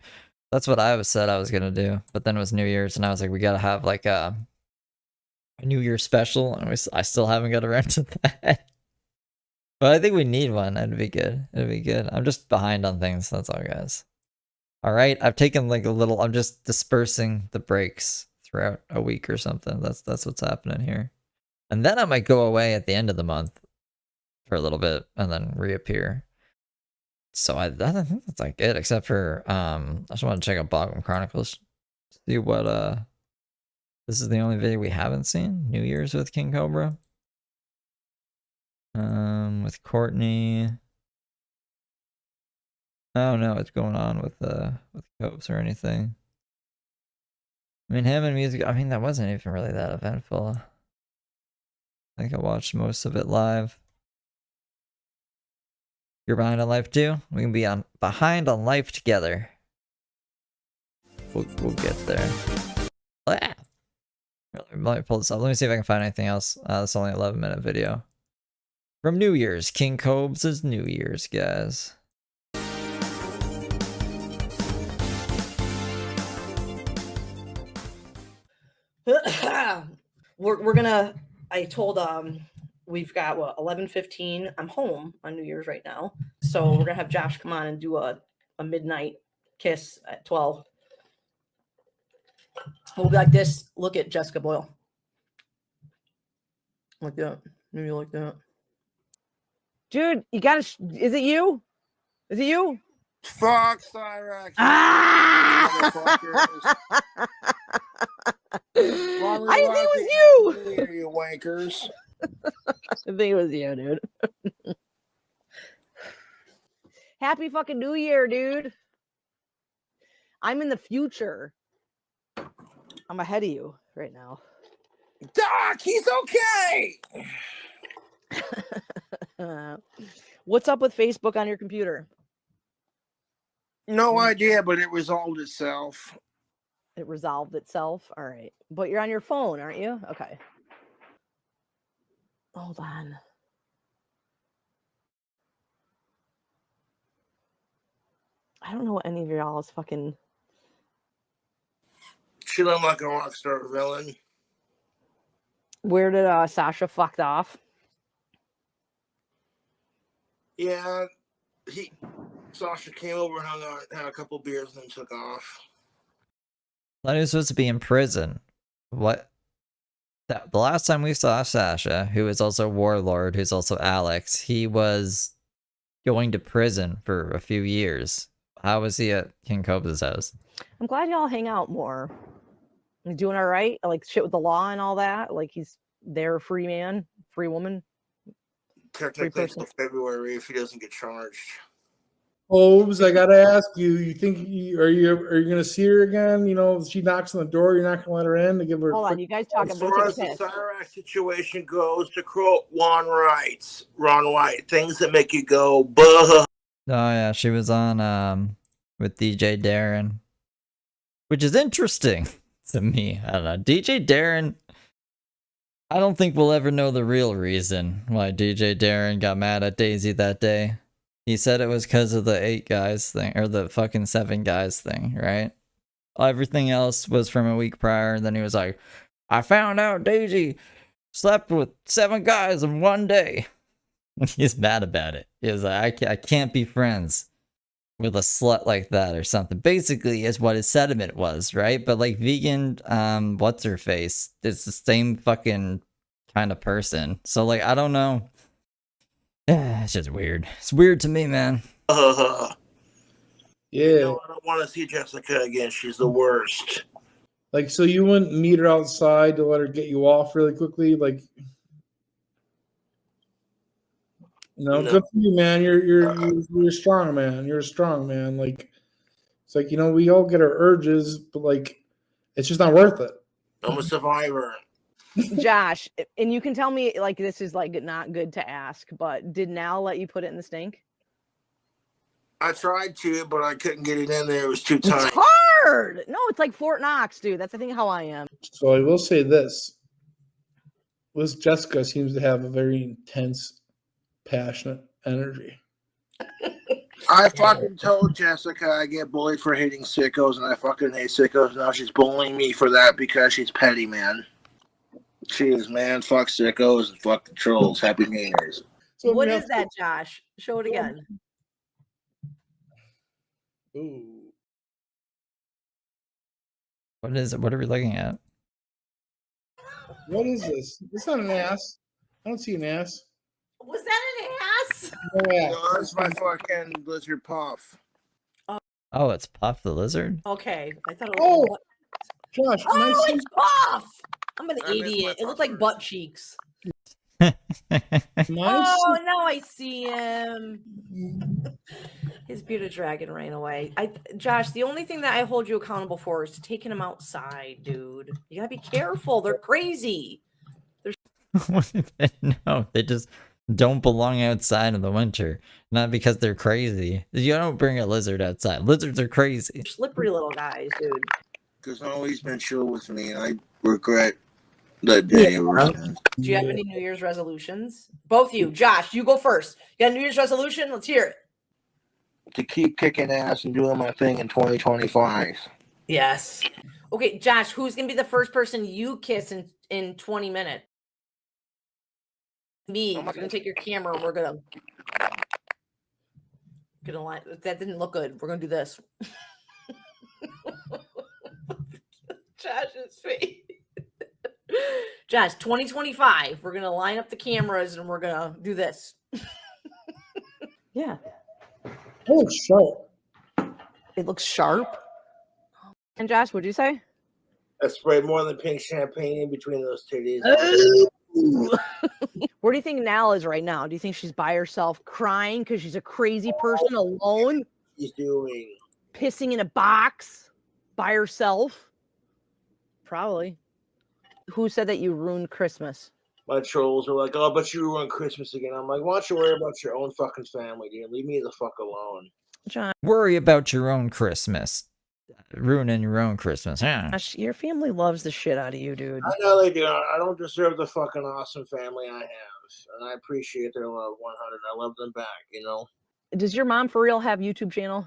That's what I said I was gonna do. But then it was New Year's, and I was like, we gotta have like a New Year's special, and I still haven't got around to that. But I think we need one. It'd be good. It'd be good. I'm just behind on things. That's all, guys. All right, I've taken like a little. I'm just dispersing the breaks throughout a week or something. That's what's happening here. And then I might go away at the end of the month. for a little bit and then reappear. So I think that's like it, except for I just want to check out Bottom Chronicles, see what this is the only video we haven't seen. New Year's with King Cobra. With Courtney. I don't know what's going on with Copes or anything. I mean, him and music, I mean, that wasn't even really that eventful. I think I watched most of it live. You're behind on life too? We can be behind on life together. We'll get there. Ah! Let me pull this up. Let me see if I can find anything else. It's only an 11-minute video. From New Year's. King Cobes' New Year's, guys. we're gonna. I told we've got what 11:15. I'm home on New Year's right now, so we're gonna have Josh come on and do a midnight kiss at 12. We'll be like this. Look at Jessica Boyle. Like that. Maybe like that. Dude, you gotta. Is it you? Is it you? Fuck Cyrax. Ah! I didn't think it was you. Here, you wankers. I think it was you, dude. Happy fucking New Year, dude. I'm in the future. I'm ahead of you right now. Doc, he's okay. What's up with Facebook on your computer? No idea, but it resolved itself. It resolved itself? All right. But you're on your phone, aren't you? Okay. Hold on. I don't know what any of y'all is fucking... She looked like a rock star villain. Where did Sasha fucked off? Yeah, Sasha came over and hung out, had a couple beers, and then took off. Thought he was supposed to be in prison. What? The last time we saw Sasha, who is also Warlord, who's also Alex, he was going to prison for a few years. How was he at King Cobra's house? I'm glad y'all hang out more. You doing all right? Like shit with the law and all that? Like he's there, free man, free woman? Technically until February if he doesn't get charged. Hobbs, I gotta ask you. You think are you gonna see her again? You know, if she knocks on the door, you're not gonna let her in to give her. Hold on, you guys talking. As far as the Cyrax situation goes, to quote Ron White, things that make you go, buh. Oh yeah, she was on with DJ Darren, which is interesting to me. I don't know. DJ Darren, I don't think we'll ever know the real reason why DJ Darren got mad at Daisy that day. He said it was because of the 8 guys thing, or the fucking 7 guys thing, right? Everything else was from a week prior, and then he was like, I found out Daisy slept with 7 guys in one day. He's mad about it. He's like, I can't be friends with a slut like that or something. Basically is what his sentiment was, right? But like vegan, what's her face? It's the same fucking kind of person. So like, I don't know. It's just weird. It's weird to me, man. Yeah. No, I don't want to see Jessica again. She's the worst. Like, so you wouldn't meet her outside to let her get you off really quickly? Like, no. Good for you, man. You're a strong man. You're a strong man. Like, it's like, you know, we all get our urges, but like, it's just not worth it. I'm a survivor. Josh, and you can tell me, like, this is like not good to ask, but did Nal let you put it in the stink? I tried to, but I couldn't get it in there. It was too tight. It's hard. No, it's like Fort Knox, dude. That's I think how I am. So I will say this. This Jessica seems to have a very intense, passionate energy. I fucking told Jessica I get bullied for hating sickos, and I fucking hate sickos. Now she's bullying me for that because she's petty, man. She is, man. Fuck sickos and fuck the trolls. Happy New Year's. So what is that, Josh? Show it again. Ooh. What is it? What are we looking at? What is this? It's not an ass. I don't see an ass. Was that an Yeah, that's my fucking lizard puff. Oh, it's Puff the Lizard? Okay, I thought it was. Josh, Oh, it's Puff! I'm an I miss my idiot. It looked like butt cheeks. My Oh, now I see him. His bearded dragon ran away. Josh, the only thing that I hold you accountable for is taking him outside, dude. You gotta be careful. They're crazy. No, they just don't belong outside in the winter. Not because they're crazy. You don't bring a lizard outside. Lizards are crazy. Slippery little guys, dude. Because always been chill with me, and I regret that day ever since. Do you have any New Year's resolutions? Both of you. Josh, you go first. You got a New Year's resolution? Let's hear it. To keep kicking ass and doing my thing in 2025. Yes. Okay, Josh, who's gonna be the first person you kiss in 20 minutes? Me. We're gonna take your camera. We're gonna line. That didn't look good. We're gonna do this. Josh's face. Josh, 2025. We're gonna line up the cameras and we're gonna do this. Yeah. Oh, sharp. It looks sharp. And Josh, what'd you say? I sprayed more than pink champagne in between those titties. Where do you think Nal is right now? Do you think she's by herself crying because she's a crazy person alone? She's doing Pissing in a box by herself? Probably. Who said that you ruined Christmas? my trolls are like, oh, but you ruined Christmas again. I'm like, why don't you worry about your own fucking family, dude? Leave me the fuck alone. John, Worry about your own Christmas. Ruining your own Christmas. Yeah. Josh, your family loves the shit out of you, dude. I know they do. I don't deserve the fucking awesome family I have, and I appreciate their love 100. I love them back, you know. Does your mom for real have YouTube channel?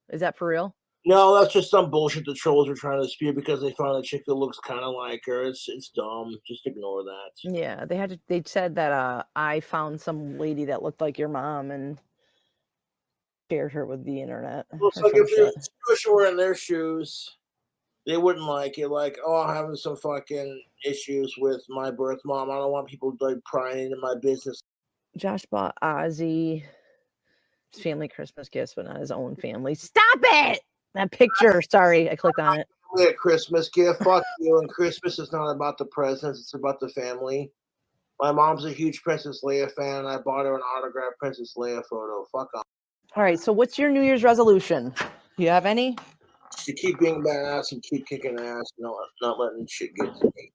Is that for real? No, that's just some bullshit the trolls are trying to spew because they found a chick that looks kind of like her. It's dumb. Just ignore that. Yeah, they said that I found some lady that looked like your mom and shared her with the internet. Looks like if you were in their shoes, they wouldn't like it. Like, oh, I'm having some fucking issues with my birth mom. I don't want people like prying into my business. Josh bought Ozzy his family Christmas gifts, but not his own family. Stop it! That picture. Sorry, I clicked on it. A Christmas gift. Fuck you. And Christmas is not about the presents. It's about the family. My mom's a huge Princess Leia fan, and I bought her an autographed Princess Leia photo. Fuck off. All right, so what's your New Year's resolution? Do you have any? To keep being badass and keep kicking ass, not letting shit get to me.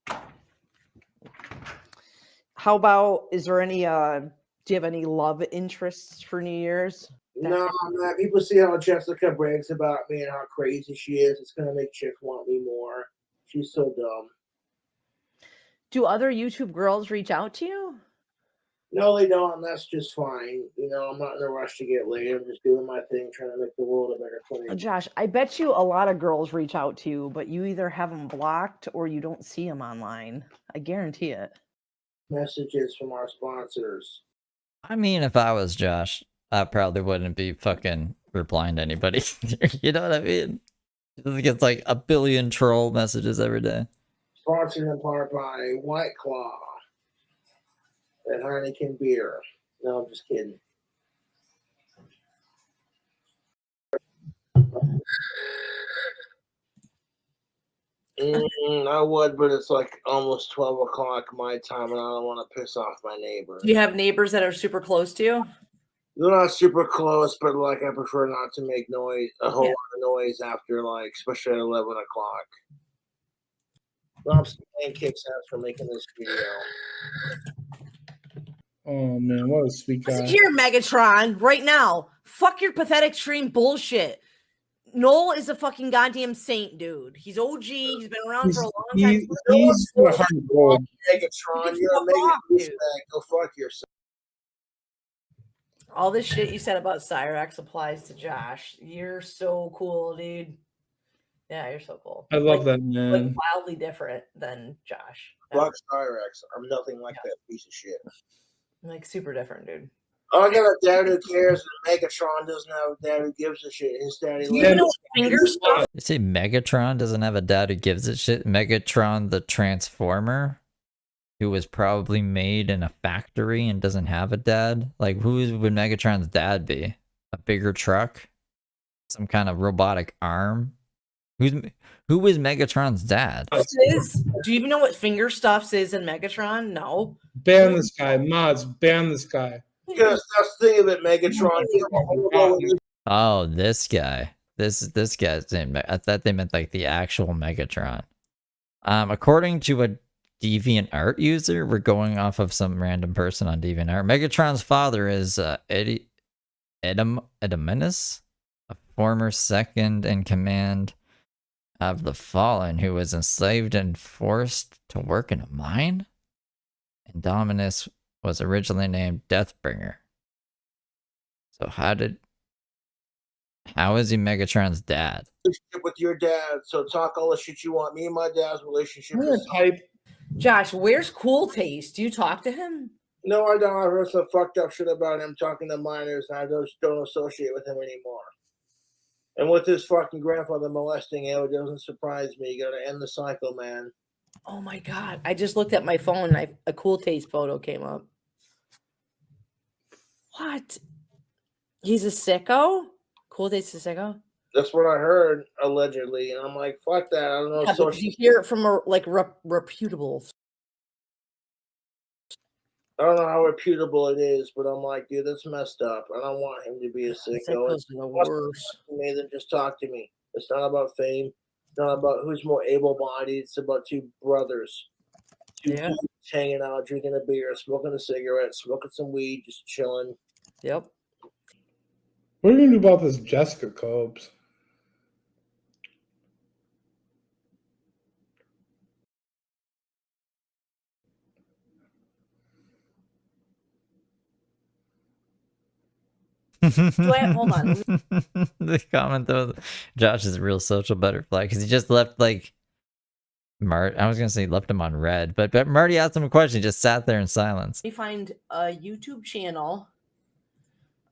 How about, is there any, do you have any love interests for New Year's? No, man. People see how Jessica brags about me and how crazy she is. It's going to make chicks want me more. She's so dumb. Do other YouTube girls reach out to you? No, they don't, and that's just fine. You know, I'm not in a rush to get laid. I'm just doing my thing, trying to make the world a better place. Josh, I bet you a lot of girls reach out to you, but you either have them blocked or you don't see them online. I guarantee it. Messages from our sponsors. I mean, if I was Josh, I probably wouldn't be fucking replying to anybody. You know what I mean? He gets like a billion troll messages every day. Sponsored in part by White Claw and Heineken beer. No, I'm just kidding. I would, but it's like almost 12 o'clock my time, and I don't want to piss off my neighbors. Do you have neighbors that are super close to you? They're not super close, but like I prefer not to make noise, a whole lot of noise after like, especially at 11 o'clock. I'm playing kicks ass for making this video. Oh man, what a sweet guy. Listen here, Megatron, right now. Fuck your pathetic stream bullshit. Noel is a fucking goddamn saint, dude. He's OG. He's been around for a long time. He's the heart of gold. Megatron, you're a mega douchebag. Go fuck yourself. All this shit you said about Cyrex applies to Josh. You're so cool, dude. Yeah, you're so cool. I love that, man. Like wildly different than Josh. Fuck Cyrex. I'm nothing like that piece of shit. Like super different, dude. I got a dad who cares, and Megatron doesn't have a dad who gives a shit. His daddy You know finger stuff? You say Megatron doesn't have a dad who gives a shit? Megatron the Transformer? who was probably made in a factory and doesn't have a dad? Like, who would Megatron's dad be? A bigger truck? Some kind of robotic arm? Who is Megatron's dad? Do you even know what finger stuffs is in Megatron? No. Ban this guy. Mods, ban this guy. Because that's the thing of it, Megatron. Oh, this guy. This guy's name. I thought they meant like the actual Megatron. According to a DeviantArt user, we're going off of some random person on DeviantArt. Megatron's father is Edominus, a former second in command of the Fallen, who was enslaved and forced to work in a mine. And Dominus was originally named Deathbringer. So how is he Megatron's dad? With your dad, so talk all the shit you want. Me and my dad's relationship is Josh, where's Cool Taste? Do you talk to him? No, I don't. I heard some fucked up shit about him talking to minors, and I just don't associate with him anymore. And with his fucking grandfather molesting him, it doesn't surprise me. You gotta end the cycle, man. Oh my god! I just looked at my phone and a Cool Taste photo came up. What? He's a sicko? Cool Taste is a sicko? That's what I heard, allegedly. And I'm like, fuck that. I don't know. Yeah, but you hear it from a reputable. I don't know how reputable it is, but I'm like, dude, that's messed up. I don't want him to be a sicko. Sickos are the worst. Me, then just talk to me. It's not about fame. It's not about who's more able-bodied. It's about two brothers. Two dudes hanging out, drinking a beer, smoking a cigarette, smoking some weed, just chilling. Yep. What are you gonna do about this Jessica Copes? Hold on. The comment though, Josh is a real social butterfly because he just left like I was gonna say left him on red, but Marty asked him a question. He just sat there in silence. Let me find a YouTube channel.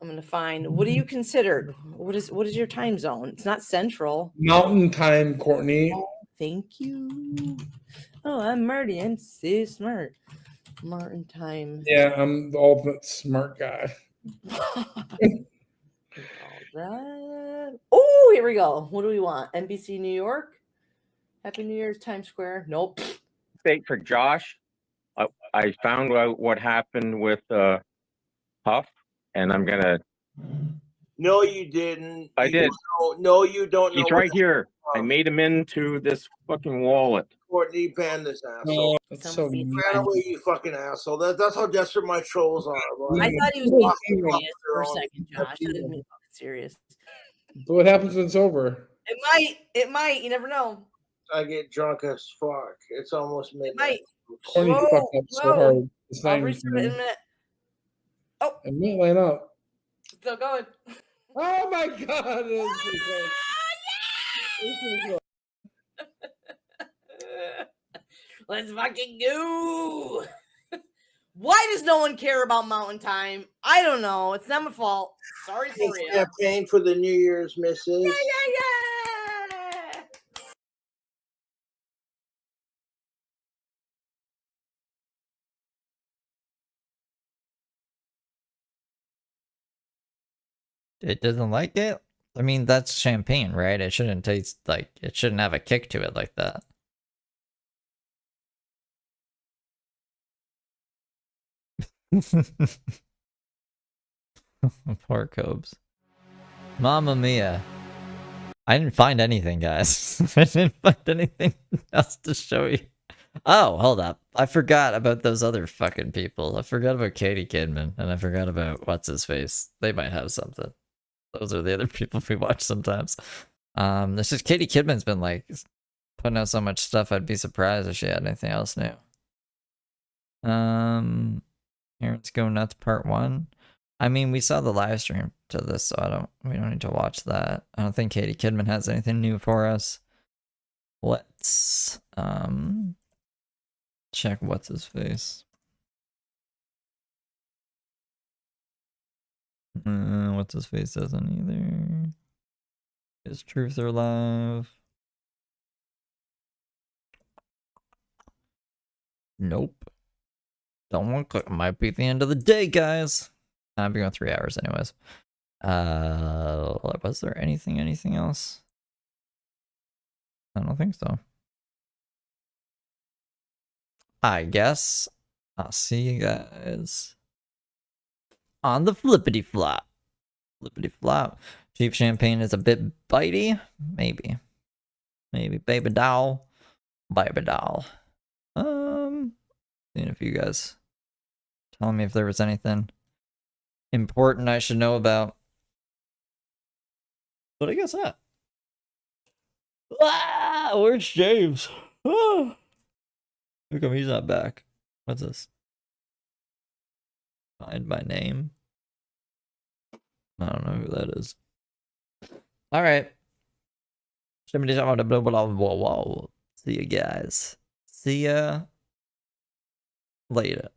I'm gonna find. What do you consider? What is your time zone? It's not Central. Mountain Time, Courtney. Oh, thank you. Oh, I'm Marty. I'm so smart. Mountain Time. Yeah, I'm the ultimate smart guy. Oh, here we go. What do we want? NBC New York. Happy New Year's, Times Square. Nope. Fake for Josh. I found out what happened with Huff, and I'm gonna. No, you didn't. I did. No, you don't know. He's right here. I made him into this fucking wallet. Courtney, ban this asshole. That's so Ban away, you fucking asshole. That's how desperate my trolls are. Bro. I thought he was being serious for a second, Josh. I didn't mean fucking serious. So what happens when it's over? It might. You never know. I get drunk as fuck. It's almost midnight. Courtney fucked up so hard. It's not I'll even restart it in a minute. Oh, a minute line up. Still going. Oh my god! It was pretty close. It was pretty close. Let's fucking go. Why does no one care about Mountain Time? I don't know. It's not my fault. Sorry for you. Campaign for the New Year's, missus. Yeah. It doesn't like it? I mean, that's champagne, right? It shouldn't taste like, it shouldn't have a kick to it like that. Poor Cobes. Mamma mia. I didn't find anything, guys. I didn't find anything else to show you. Oh, hold up. I forgot about those other fucking people. I forgot about Katie Kidman, and I forgot about what's-his-face. They might have something. Those are the other people we watch sometimes. It's just Katie Kidman's been like putting out so much stuff. I'd be surprised if she had anything else new. Here, let's go nuts part 1. I mean, we saw the live stream to this, so we don't need to watch that. I don't think Katie Kidman has anything new for us. Let's check what's his face. What's his face doesn't either. Is Truth or Live? Nope. Don't want to click. It might be the end of the day, guys. I've been going 3 hours anyways. Was there anything else? I don't think so. I guess I'll see you guys on the flippity flop. Flippity flop. Cheap champagne is a bit bitey. Maybe. Baby doll. Baby doll. Seeing if you guys tell me if there was anything important I should know about. But I guess not. Ah, where's James? Ah. How come he's not back? What's this? Find my name? I don't know who that is. Alright. See you guys. See ya later.